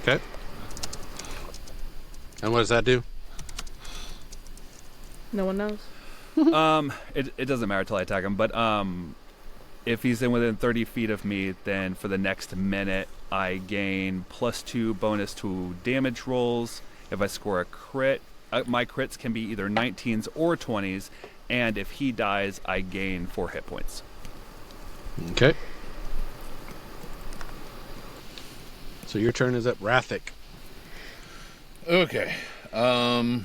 Okay. And what does that do? No one knows. It doesn't matter till I attack him, but if he's within 30 feet of me, then for the next minute, I gain +2 bonus to damage rolls. If I score a crit, my crits can be either 19s or 20s, and if he dies, I gain 4 hit points. Okay. So your turn is up, Rathic. Okay. I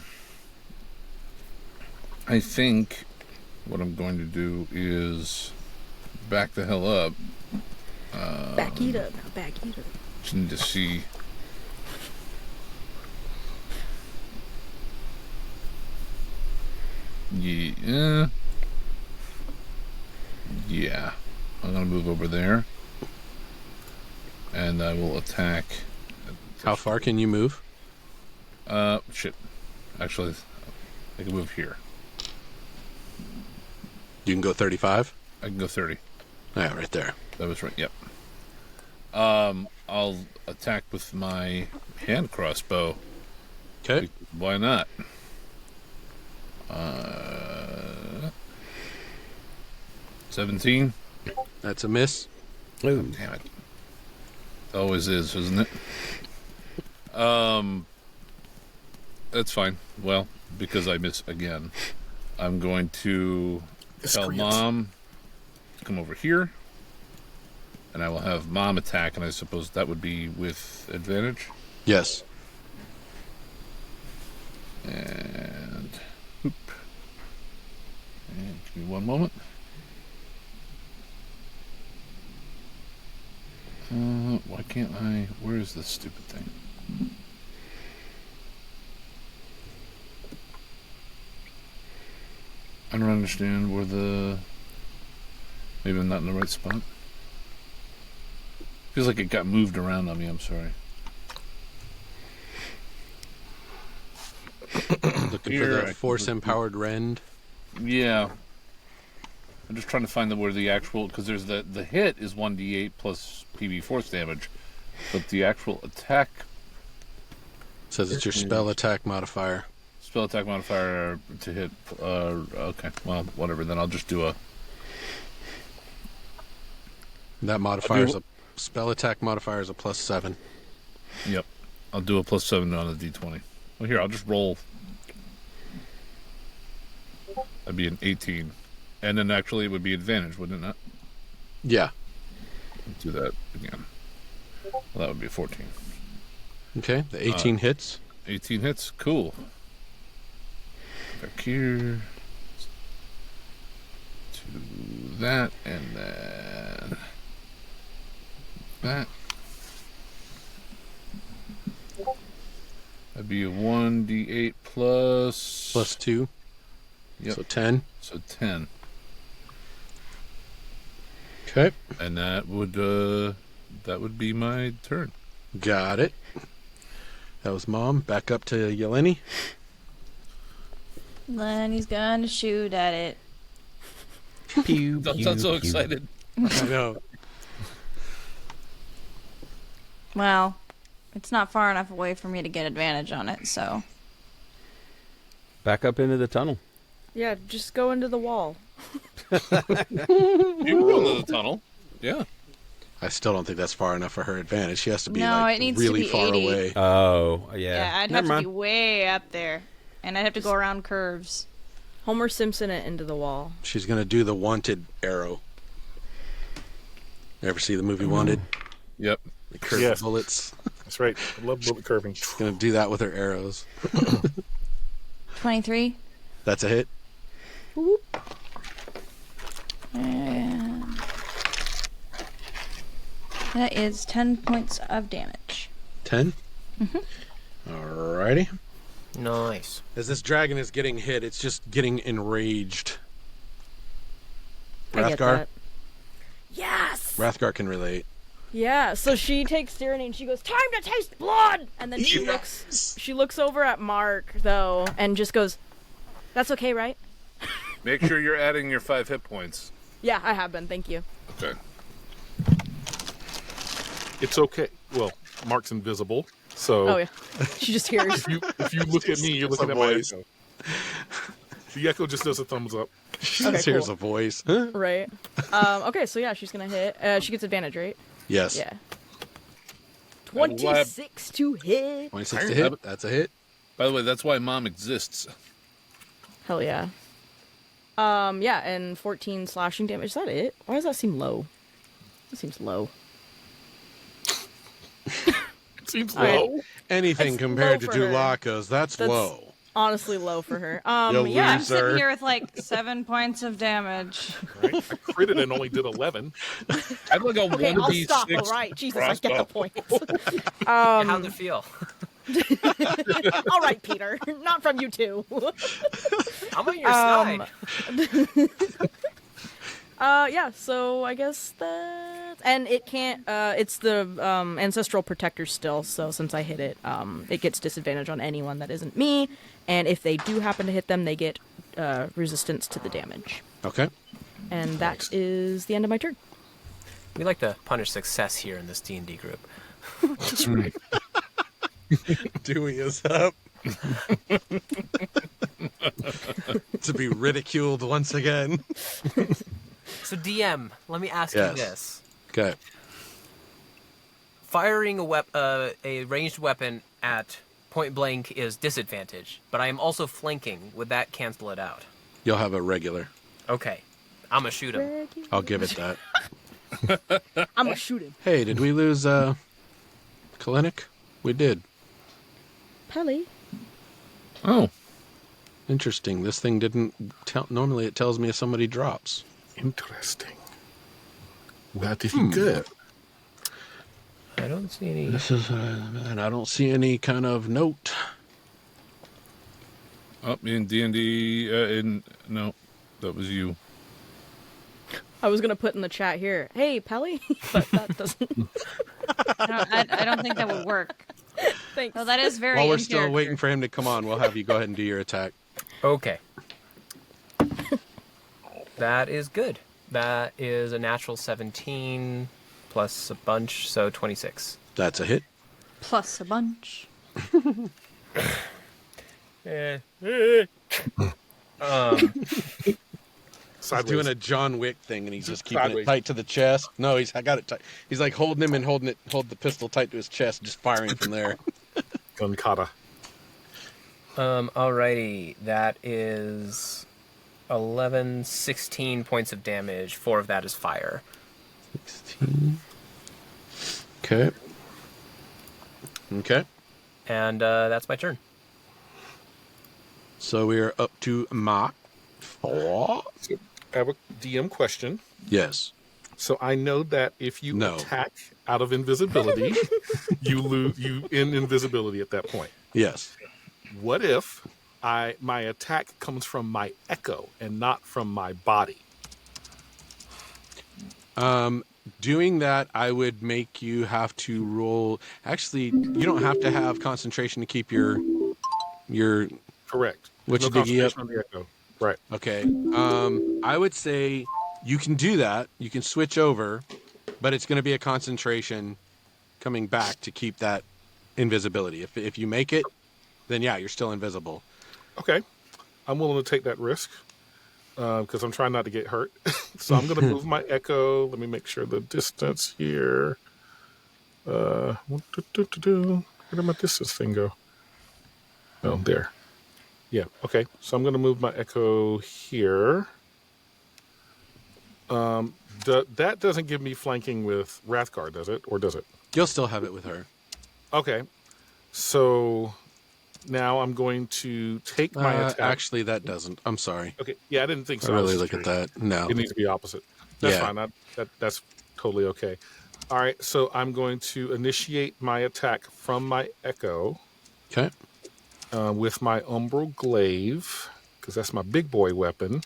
think what I'm going to do is back the hell up. Back it up. Now back it up. Just need to see. Yeah. Yeah. I'm gonna move over there. And I will attack. How far can you move? Shit. Actually, I can move here. You can go 35? I can go 30. Yeah, right there. That was right. Yep. I'll attack with my hand crossbow. Okay. Why not? 17. That's a miss. Ooh. Damn it. Always is, isn't it? That's fine. Well, because I miss again, I'm going to tell Mom to come over here, and I will have Mom attack, and I suppose that would be with advantage. Yes. And whoop. And give me one moment. Why can't I? Where is this stupid thing? I don't understand where the... Maybe I'm not in the right spot. Feels like it got moved around on me, I'm sorry. Looking for the force-empowered rend. Yeah. I'm just trying to find where the actual... Because there's the hit is 1d8 plus PV force damage. But the actual attack... Says it's your spell attack modifier. Spell attack modifier to hit... okay, well, whatever. Then I'll just do a... That modifier is a... Spell attack modifier is a +7. Yep. I'll do a +7 on the d20. Well, here, I'll just roll. That'd be an 18. And then actually it would be advantage, wouldn't it not? Yeah. Let's do that again. Well, that would be a 14. Okay, the 18 hits. 18 hits, cool. Back here. To that, and then... that. That'd be a 1d8 plus... Plus 2. Yep. So 10. So 10. Okay. And that would be my turn. Got it. That was Mom. Back up to Yeleni. Lenny's gonna shoot at it. Pew, Don't pew, sound so pew. excited. I know. Well, it's not far enough away for me to get advantage on it, so. Back up into the tunnel. Yeah, just go into the wall. You can go into the tunnel. Yeah. I still don't think that's far enough for her advantage. She has to be No, like it needs to really be far 80. away. Oh, yeah. Yeah, I'd Never have to be mind. way up there. And I'd have to go around curves. Homer Simpson it into the wall. She's gonna do the wanted arrow. Ever see the movie Wanted? Yep. The curved Yes. bullets. That's right. I love bullet curving. She's gonna do that with her arrows. 23. That's a hit. And that is 10 points of damage. 10? Alrighty. Nice. As this dragon is getting hit, it's just getting enraged. I get Rathgar? that. Yes! Rathgar can relate. Yeah, so she takes Sirni and she goes, "Time to taste blood!" And then she looks over at Mark, though, and just goes, "That's okay, right?" Make sure you're adding your 5 hit points. Yeah, I have been, thank you. Okay. It's okay. Well, Mark's invisible, so Oh, yeah. She just hears. if you look at me, you're looking at my echo. The echo just does a thumbs up. She Okay, just hears cool. a voice. Right. Okay, so yeah, she's gonna hit. She gets advantage, right? Yes. Yeah. 26 to hit. 26 to hit. That's a hit. By the way, that's why Mom exists. Hell yeah. Yeah, and 14 slashing damage. Is that it? Why does that seem low? That seems low. It seems All right. low. Anything That's compared to low for her. Dulaka's, that's low. Honestly low for her. You Yeah. I'm sitting loser. here with like 7 points of damage. Right? I critted and only did 11. I'd like a Okay, I'll 1d6 stop. All right, Jesus, I get the crossbow. point. How'd it feel? All right, Peter. Not from you too. I'm on your side. Yeah, so I guess that, and it can't. It's the ancestral protector still. So since I hit it, it gets disadvantage on anyone that isn't me. And if they do happen to hit them, they get resistance to the damage. Okay. And that is the end of my turn. We like to punish success here in this D&D group. That's right. Dewey is up. To be ridiculed once again. So DM, let me ask Yes. you this: Okay. firing a ranged weapon at point blank is disadvantage, but I am also flanking. Would that cancel it out? You'll have a regular. Okay. I'm gonna shoot him. I'll give it that. I'm gonna shoot him. Hey, did we lose Kalenic? We did. Pelly. Oh, Interesting. This thing didn't tell. Normally it tells me if somebody drops. interesting. Where did he go? I don't see any. This is, and I don't see any kind of note. Up in D&D, no, that was you. I was gonna put in the chat here, hey Pelly, but that doesn't. I don't think that would work. Thanks. Well, that is very. While we're in still character. waiting for him to come on, we'll have you go ahead and do your attack. Okay. That is good. That is a natural 17 plus a bunch, so 26. That's a hit. Plus a bunch. He's Sideways. doing a John Wick thing, and he's just keeping Sideways. it tight to the chest. No, I got it tight. He's like holding him and hold the pistol tight to his chest, just firing from there. Gun kata. Alrighty. That is 11, 16 points of damage. 4 of that is fire. 16. Okay. Okay. And that's my turn. So we are up to Mach 4. I have a DM question. Yes. So I know that if you No. attack out of invisibility, you end invisibility at that point. Yes. What if my attack comes from my echo and not from my body? Doing that, I would make you have to roll. Actually, you don't have to have concentration to keep your. Correct. What No you diggy up? concentration on the echo. Right. Okay. I would say you can do that. You can switch over, but it's going to be a concentration coming back to keep that invisibility. If you make it, then yeah, you're still invisible. Okay. I'm willing to take that risk because I'm trying not to get hurt. So I'm going to move my echo. Let me make sure the distance here. Where did my distance thing go? Oh, there. Yeah. Okay. So I'm going to move my echo here. That doesn't give me flanking with Wrathgar, does it? Or does it? You'll still have it with her. Okay. So now I'm going to take my attack. Actually, that doesn't. I'm sorry. Okay. Yeah, I didn't think so. I I really was look just at that. No. It needs to be opposite. That's Yeah. fine. That's totally okay. All right. So I'm going to initiate my attack from my echo Okay. with my umbral glaive because that's my big boy weapon.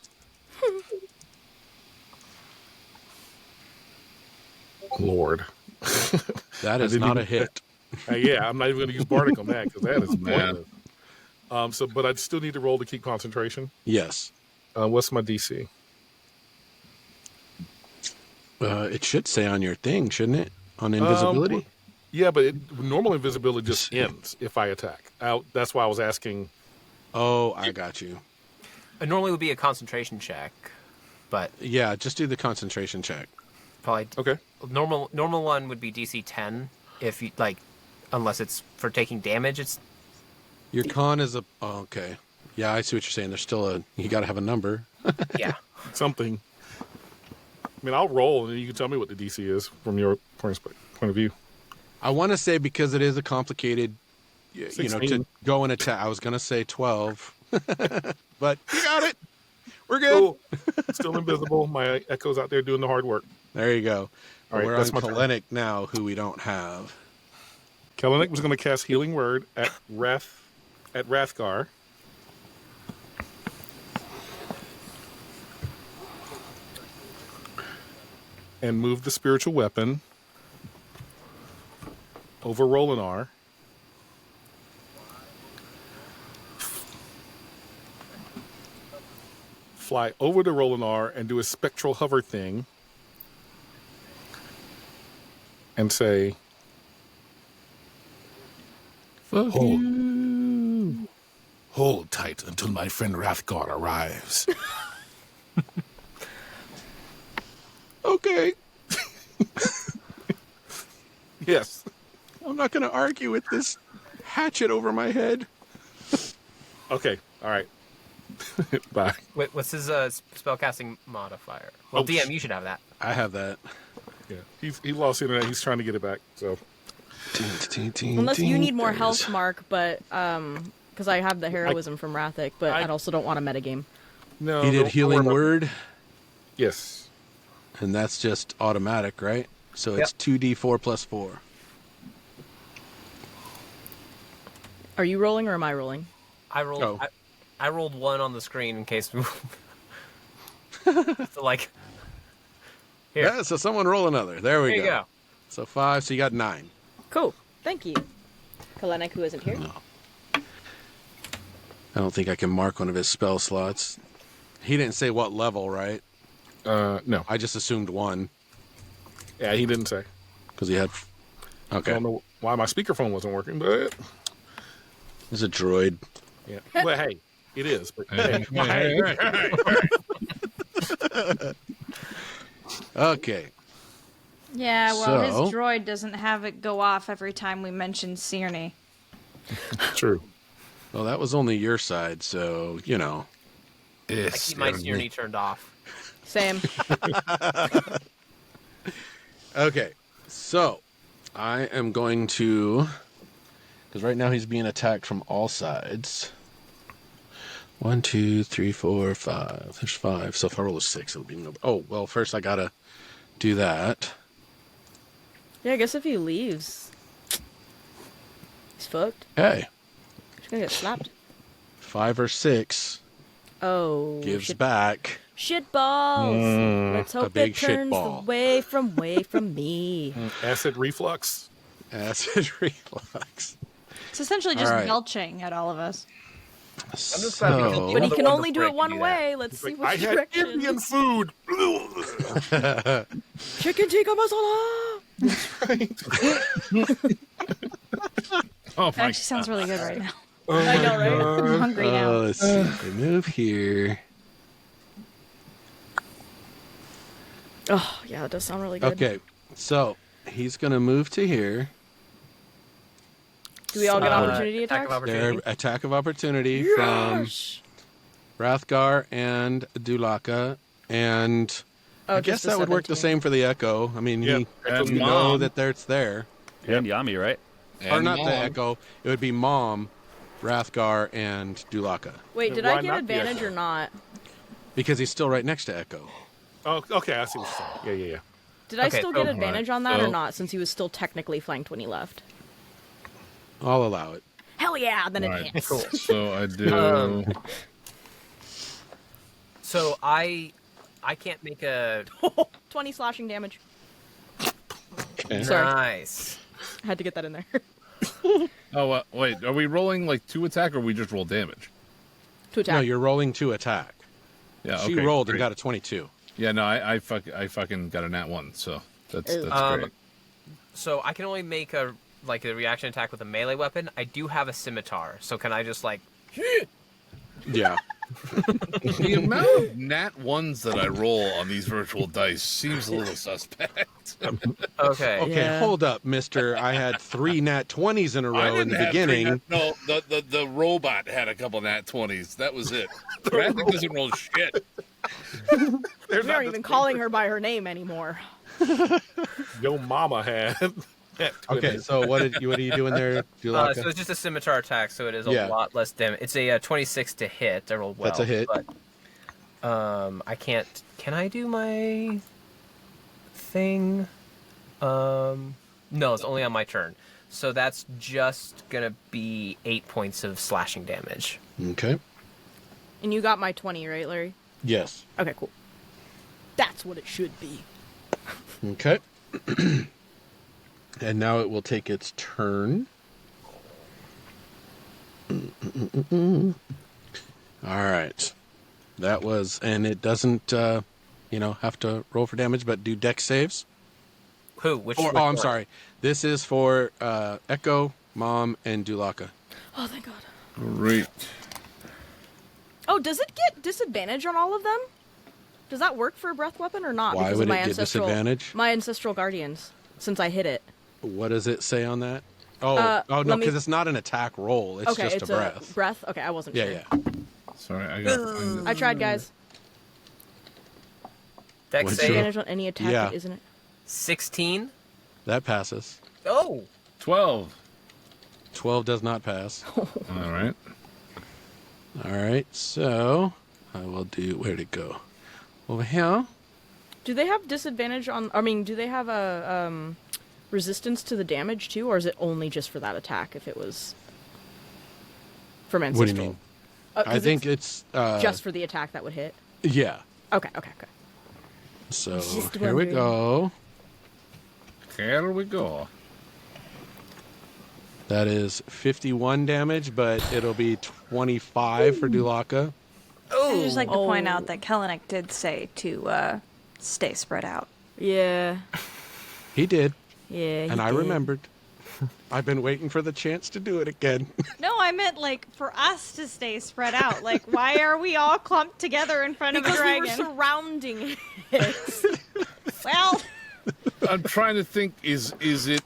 Lord. That is didn't not a even- hit. Yeah, I'm not even going to use Bardic on that because that is Man. pointless. But I still need to roll to keep concentration. Yes. What's my DC? It should say on your thing, shouldn't it? On invisibility? Yeah, but normal invisibility just ends if I attack. That's why I was asking. Oh, I got you. It normally would be a concentration check, but Yeah, just do the concentration check. probably Okay. normal one would be DC 10 if you like, unless it's for taking damage. It's Your con is a. Oh, okay. Yeah, I see what you're saying. There's still a. You got to have a number. yeah. Something. I mean, I'll roll and you can tell me what the DC is from your point of view. I want to say because it is a complicated, you know, 16. to go and attack. I was going to say 12, but you got it. We're good. Cool. Still invisible. My echo's out there doing the hard work. There you go. All right, We're that's on my turn. Kalenic now, who we don't have. Kalenic was going to cast Healing Word at Wrathgar. And move the spiritual weapon over Rolinar. Fly over to Rolinar and do a spectral hover thing. And say, Hold tight until my friend Wrathgar arrives. Okay. Yes. I'm not going to argue with this hatchet over my head. Okay, all right. Bye. Wait, what's his spellcasting modifier? Well, DM, you should have that. I have that. Yeah, he lost internet. He's trying to get it back. So Unless you need more health, Mark, but because I have the heroism from Rathic, but I also don't want a metagame. no, He did healing word, Yes. and that's just automatic, right? So it's 2d4 plus 4. Are you rolling or am I rolling? I rolled. Oh. I rolled 1 on the screen in case. So like. Here. Yeah, so someone roll another. There we There you go. So 5, so you got 9. Cool. Thank you. Kalenik, who isn't here. No. I don't think I can mark one of his spell slots. He didn't say what level, right? No. I just assumed 1 Yeah, he didn't say. because he had. I Okay, don't know why my speakerphone wasn't working, but he's a droid. yeah. Well, hey, it is. But hey, Okay, Yeah, well, his So- droid doesn't have it go off every time we mention Sirni. true. well that was only your side, so you know. I keep my Sirni turned off. Same. Okay, so I am going to, because right now he's being attacked from all sides. 1, 2, 3, 4, 5. There's 5. So if I roll a 6, it'll be no. Oh well, first I gotta do that. Yeah, I guess if he leaves, he's fucked. Hey, He's gonna get slapped. 5 or 6 Oh, gives shit, back. shit balls. Let's hope big it shit turns ball. away from me. Acid reflux. Acid reflux. It's essentially just All right. belching at all of us. just glad we can So, do But he Other can one only do before it I can one do that. way. Let's see I which had direction. Indian food. Chicken tikka masala. Oh It actually sounds really good right now. I know, right? I'm hungry now. let's see. Move here. Oh, yeah, that does sound really good. Okay, so he's gonna move to here. Do we all get opportunity attack attacks? of Their opportunity. attack of opportunity Yes! from Rathgar and Dulaka, and Oh, I just guess the that would work the 17. same for the Echo. I mean, Yeah. you And know Mom. that it's there. And Yami, right? Or not the Echo. It would be Mom, Rathgar, and Dulaka. Wait, did Why I get not the advantage Echo? or not? Because he's still right next to Echo. Oh, okay. I see what you're saying. Yeah. Did I Okay, still so- get advantage on that or so- not, since he was still technically flanked when he left? I'll allow it. Hell yeah, then it Right. hits. Cool. So I do. So I can't make a 20 slashing damage. Okay. Sorry. nice. I had to get that in there. Oh, wait. Are we rolling like 2 attack or we just roll damage? To attack. No, you're rolling to attack. Yeah. She okay, rolled great. and got a 22. Yeah. No, I fucking got a nat 1. So that's Um, great. So I can only make a reaction attack with a melee weapon. I do have a scimitar, so can I just like? Yeah. The amount of nat 1s that I roll on these virtual dice seems a little suspect. Okay. Okay, Yeah. hold up, mister. I had 3 nat 20s in a I row in didn't the have beginning. No, the robot had a couple nat 20s. That was it. Rathic doesn't roll shit. There's We aren't even calling her by her name anymore. Yo, mama had. Okay, so what are you doing there, Dulaka? So it's just a scimitar attack, so it is a Yeah. lot less damage. It's a 26 to hit. I rolled well. That's a hit. But I can't. Can I do my thing? No, it's only on my turn. So that's just gonna be 8 points of slashing damage. Okay. And you got my 20, right, Larry? Yes. Okay, cool. That's what it should be. Okay. And now it will take its turn. All right. That was, and it doesn't, have to roll for damage, but do dex saves. Who? Which? Or, which oh, I'm one? sorry. This is for Echo, Mom, and Dulaka. Oh, thank God. Great. Oh, does it get disadvantage on all of them? Does that work for a breath weapon or not? Why because would of my it get ancestral, disadvantage? My ancestral guardians, since I hit it. What does it say on that? Oh, no, let me- because it's not an attack roll. It's okay, just it's a breath. breath. Okay, I wasn't Yeah, sure. yeah. Sorry, I got. I tried, guys. Dex What's save. your- Advantage on any attack Yeah. that isn't it? 16. That passes. Oh. 12. 12 does not pass. All right. All right, so I will do. Where'd it go? Over here. Do they have disadvantage on? I mean, do they have a resistance to the damage too, or is it only just for that attack? If it was from ancestral. What do you mean? 'Cause I think it's just for the attack that would hit. yeah. Okay. So Just here we wondering. go. Here we go. That is 51 damage, but it'll be 25 for Dulaka. I'd just like to point Oh. out that Kellenic did say to stay spread out. Yeah. He did, Yeah. and I remembered. I've been waiting for the chance to do it again. No, I meant like for us to stay spread out. Like, why are we all clumped together in front Because of a we were dragon? surrounding it. Well, I'm trying to think. Is it?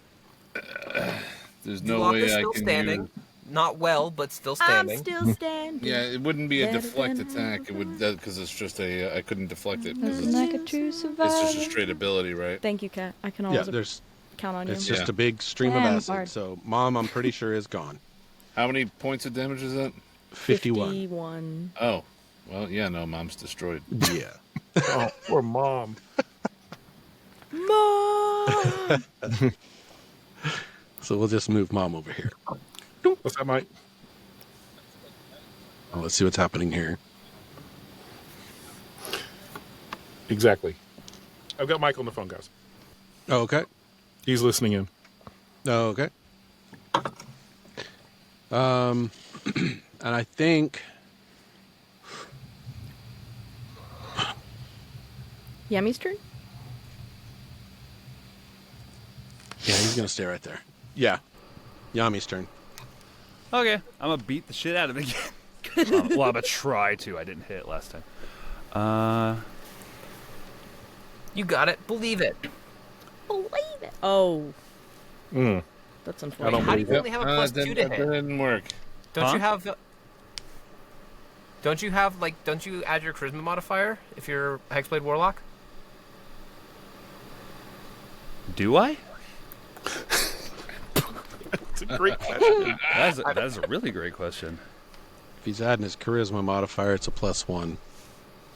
There's no Block way is I still can standing. use- Not well, but still I'm standing. still standing. Yeah, it wouldn't be a Better deflect than attack. It would because it's just a. I couldn't deflect it because like a true it's survivor. just a straight ability, right? Thank you, Kat. I can Yeah, always there's. count on you. It's just Yeah. a big stream Damn, of acid. Bard. So, Mom, I'm pretty sure is gone. How many points of damage is that? 51. 51. Oh, well, yeah, no, Mom's destroyed. Yeah. Oh, poor mom. Mom! So we'll just move Mom over here. What's that, Mike? Well, let's see what's happening here. Exactly. I've got Mike on the phone, guys. Oh, okay. He's listening in. Oh, okay. And I think Yami's turn? yeah, he's gonna stay right there. Yeah, Yami's turn. Okay, I'm gonna beat the shit out of it again. Well, I'm gonna try to. I didn't hit it last time. You got it. Believe it. Believe it. Oh, Mm. that's I unfortunate. don't How do you believe only have a plus 2 to That hit? didn't work. Don't Huh? you have? Don't you have like? Don't you add your charisma modifier if you're a Hexblade Warlock? Do I? It's a great question. That is a really great question. If he's adding his charisma modifier, it's a +1.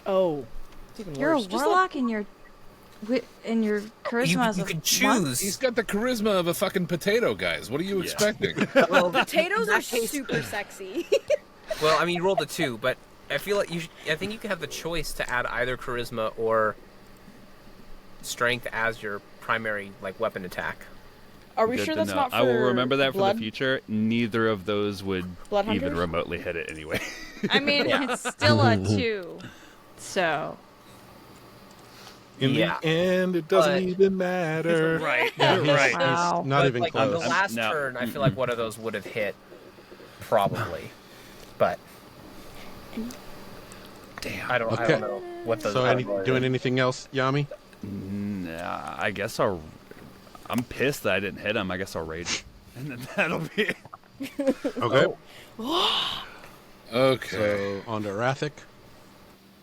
Oh, it's even You're a worse. Just warlock and your charisma is You a can what? choose. He's got the charisma of a fucking potato, guys. What are you expecting? Well, potatoes in are that case- super sexy. Well, I mean, you rolled a 2, but I feel like I think you can have the choice to add either charisma or strength as your primary like weapon attack. Are we Good sure to that's know. not for I will remember that blood? for the future. Neither of those would Blood even hunters? remotely hit it anyway. I mean, it's still a 2. So, In Yeah. the end, it doesn't But- even matter. Right. Yeah, he's, right. he's Wow. not But, even like close. on the last No. turn, I feel like one of those would have hit, probably. But Damn. I don't Okay. know what those. So, I don't know. doing anything else, Yami? Nah, I guess I'll. I'm pissed that I didn't hit him. I guess I'll rage, and then that'll be it. Okay. Okay. So on to Rathic.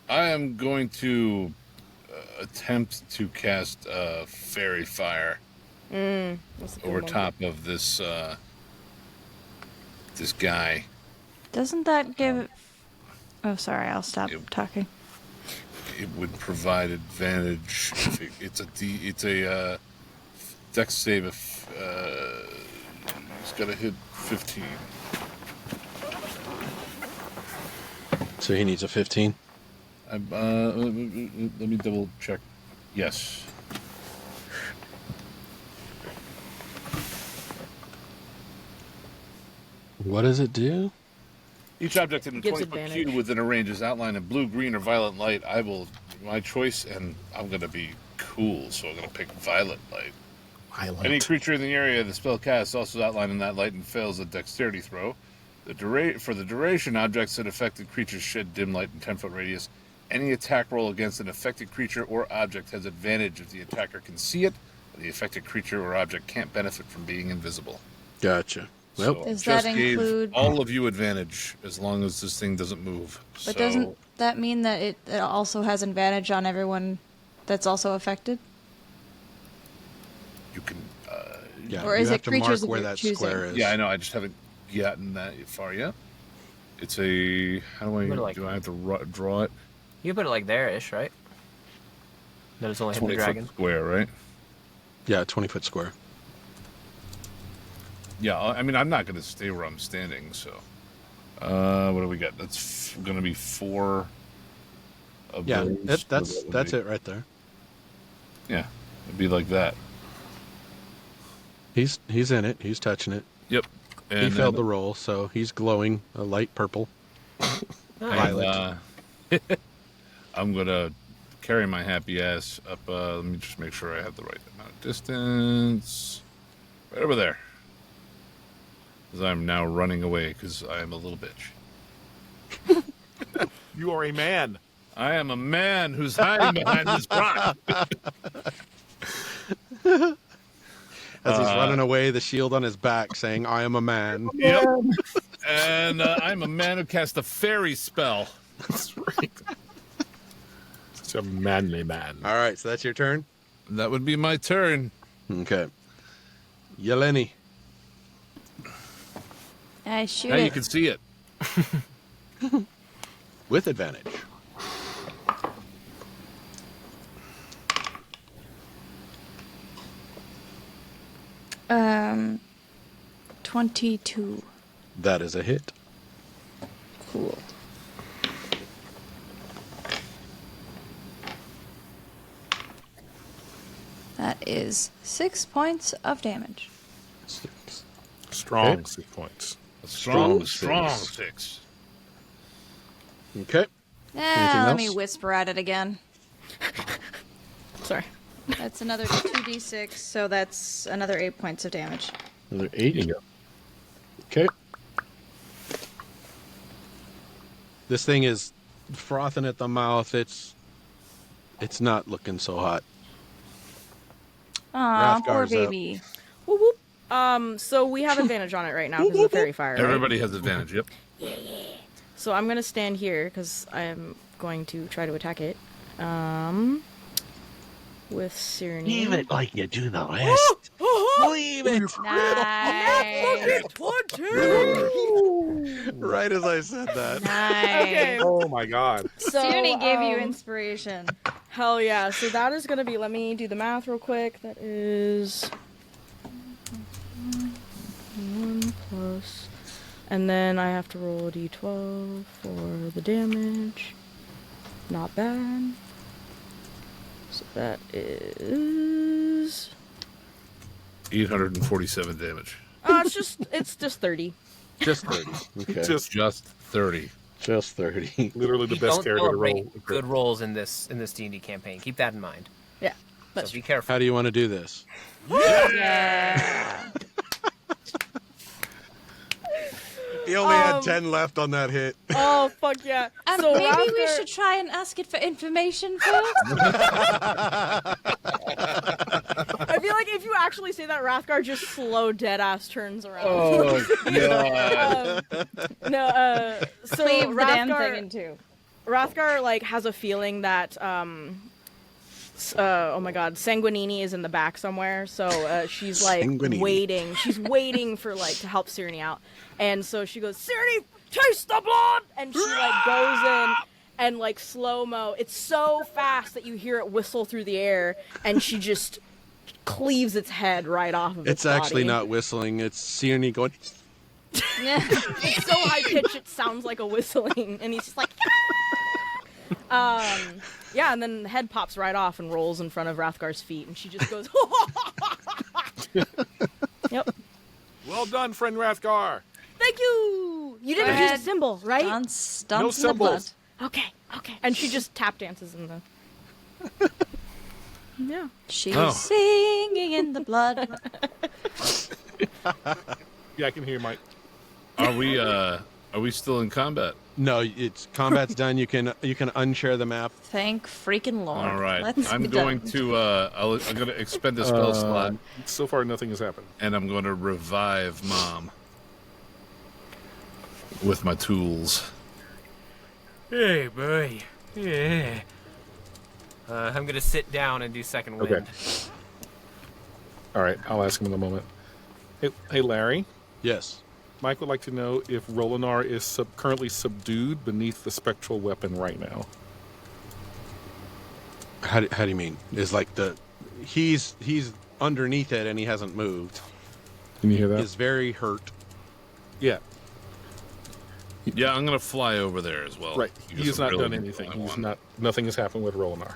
I am going to attempt to cast Fairy Fire That's a good over one. top of this this guy. doesn't that give? Oh, sorry. I'll stop It- talking. It would provide advantage. If it's a Dex save. If he's got to hit 15. So he needs a 15. Let me double check. Yes. What does it do? Each object in a Gives 20-foot advantage. cube within a range is outlined in blue, green, or violet light. I will my choice, and I'm going to be cool, so I'm going to pick violet light. Any creature in the area the spell casts also outlined in that light and fails a dexterity throw. For the duration, objects and affected creatures shed dim light in 10-foot radius. Any attack roll against an affected creature or object has advantage if the attacker can see it, and the affected creature or object can't benefit from being invisible. Gotcha. Well, So Does just that gave include- all of you advantage as long as this thing doesn't move. But So doesn't that mean that it also has advantage on everyone that's also affected? you can. yeah, Or you is have it to creatures mark of where your that choosing? square is. Yeah, I know. I just haven't gotten that far yet. It's a. How do I Put it like- do? I have to draw it. You put it like there-ish, right? That it's only hit the 20 foot dragon. square, right? Yeah, 20-foot square. Yeah, I mean, I'm not going to stay where I'm standing, so. What do we got? That's going to be 4 of Yeah, those. that's it right there. Yeah, it'd be like that. He's in it. He's touching it. Yep. He failed the roll, so he's glowing a light purple. Violet. I'm going to carry my happy ass up. Let me just make sure I have the right amount of distance. Right over there. Because I'm now running away because I am a little bitch. You are a man. I am a man who's hiding behind this rock. As he's running away, the shield on his back saying, I am a man. Yep. And I'm a man who cast a fairy spell. That's right. It's a manly man. All right, so that's your turn? That would be my turn. Okay. Yeleni. I shoot Now you it. can see it. With advantage. Um, 22. That is a hit. Cool. That is 6 points of damage. 6. Strong Okay. 6 points. A strong Strong 6. Okay. Anything Let me else? whisper at it again. Sorry. That's another 2d6, so that's another 8 points of damage. Another 8. Okay. This thing is frothing at the mouth. It's not looking so hot. Aw, poor Rathgar's up. baby. Whoop, whoop. So we have advantage on it right now because of the fairy fire. Right? Everybody has advantage, yep. So I'm gonna stand here because I'm going to try to attack it. With Sirni. Leave it like you do the rest. Leave it. Nice. 20! Right as I said that. Nice. Okay. Oh my god. So, Sirni gave you um, inspiration. Hell yeah. So that is gonna be, let me do the math real quick. That is 1 plus, and then I have to roll a d12 for the damage. Not bad. So that is 847 damage. it's just 30. Just 30. Okay. Just 30. Just 30. literally the best Don't character to roll. tolerate good rolls in this D&D campaign. Keep that in mind. Yeah. So be careful. How do you want to do this? Yeah. He only had 10 left on that hit. Oh fuck yeah. So Maybe we Rathgar- should try and ask it for information first. I feel like if you actually say that, Rathgar just slow dead ass turns around. Oh, God. So Cleave the damn thing Rathgar, in two. Rathgar like has a feeling that oh my god, Sanguinini is in the back somewhere. So she's like Sanguinini. waiting. She's waiting for like to help Sirni out, and so she goes, Sirni, taste the blood, and she like goes in. And like slow mo, it's so fast that you hear it whistle through the air, and she just cleaves its head right off of It's its actually body. not whistling. It's Sirni going. It's so high pitched it sounds like a whistling, and he's just like, yeah, and then the head pops right off and rolls in front of Rathgar's feet, and she just goes, yep. Well done, friend Rathgar. Thank you. You didn't Red use a symbol, right? Stunts No in the symbols. blood. Okay. And she just tap dances in the. Yeah. She's Oh. singing in the blood. Yeah, I can hear Mike. Are we Are we still in combat? No, it's combat's done. You can unshare the map. Thank freaking Lord. All right. Let's I'm be going done. to. I'm going to expend a spell slot, So far, nothing has happened. and I'm going to revive Mom with my tools. Hey, boy. Yeah. I'm gonna sit down and do second wind. Okay. All right, I'll ask him in a moment. Hey, Larry. Yes. Mike would like to know if Rolinar is currently subdued beneath the spectral weapon right now. How do you mean? Is like he's underneath it and he hasn't moved. Can you hear that? Is very hurt. Yeah, Yeah, I'm going to fly over there as well. right. because He has I not really done need anything. that He's one. not. Nothing has happened with Rolinar.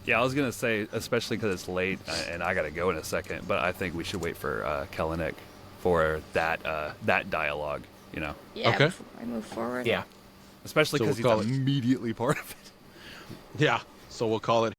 Yeah, I was gonna say, especially because it's late and I gotta go in a second, but I think we should wait for Kellenic for that dialogue. You know, Yeah, Okay. before I move forward. Yeah. especially So because we'll call he's it- immediately part of it. Yeah. So we'll call it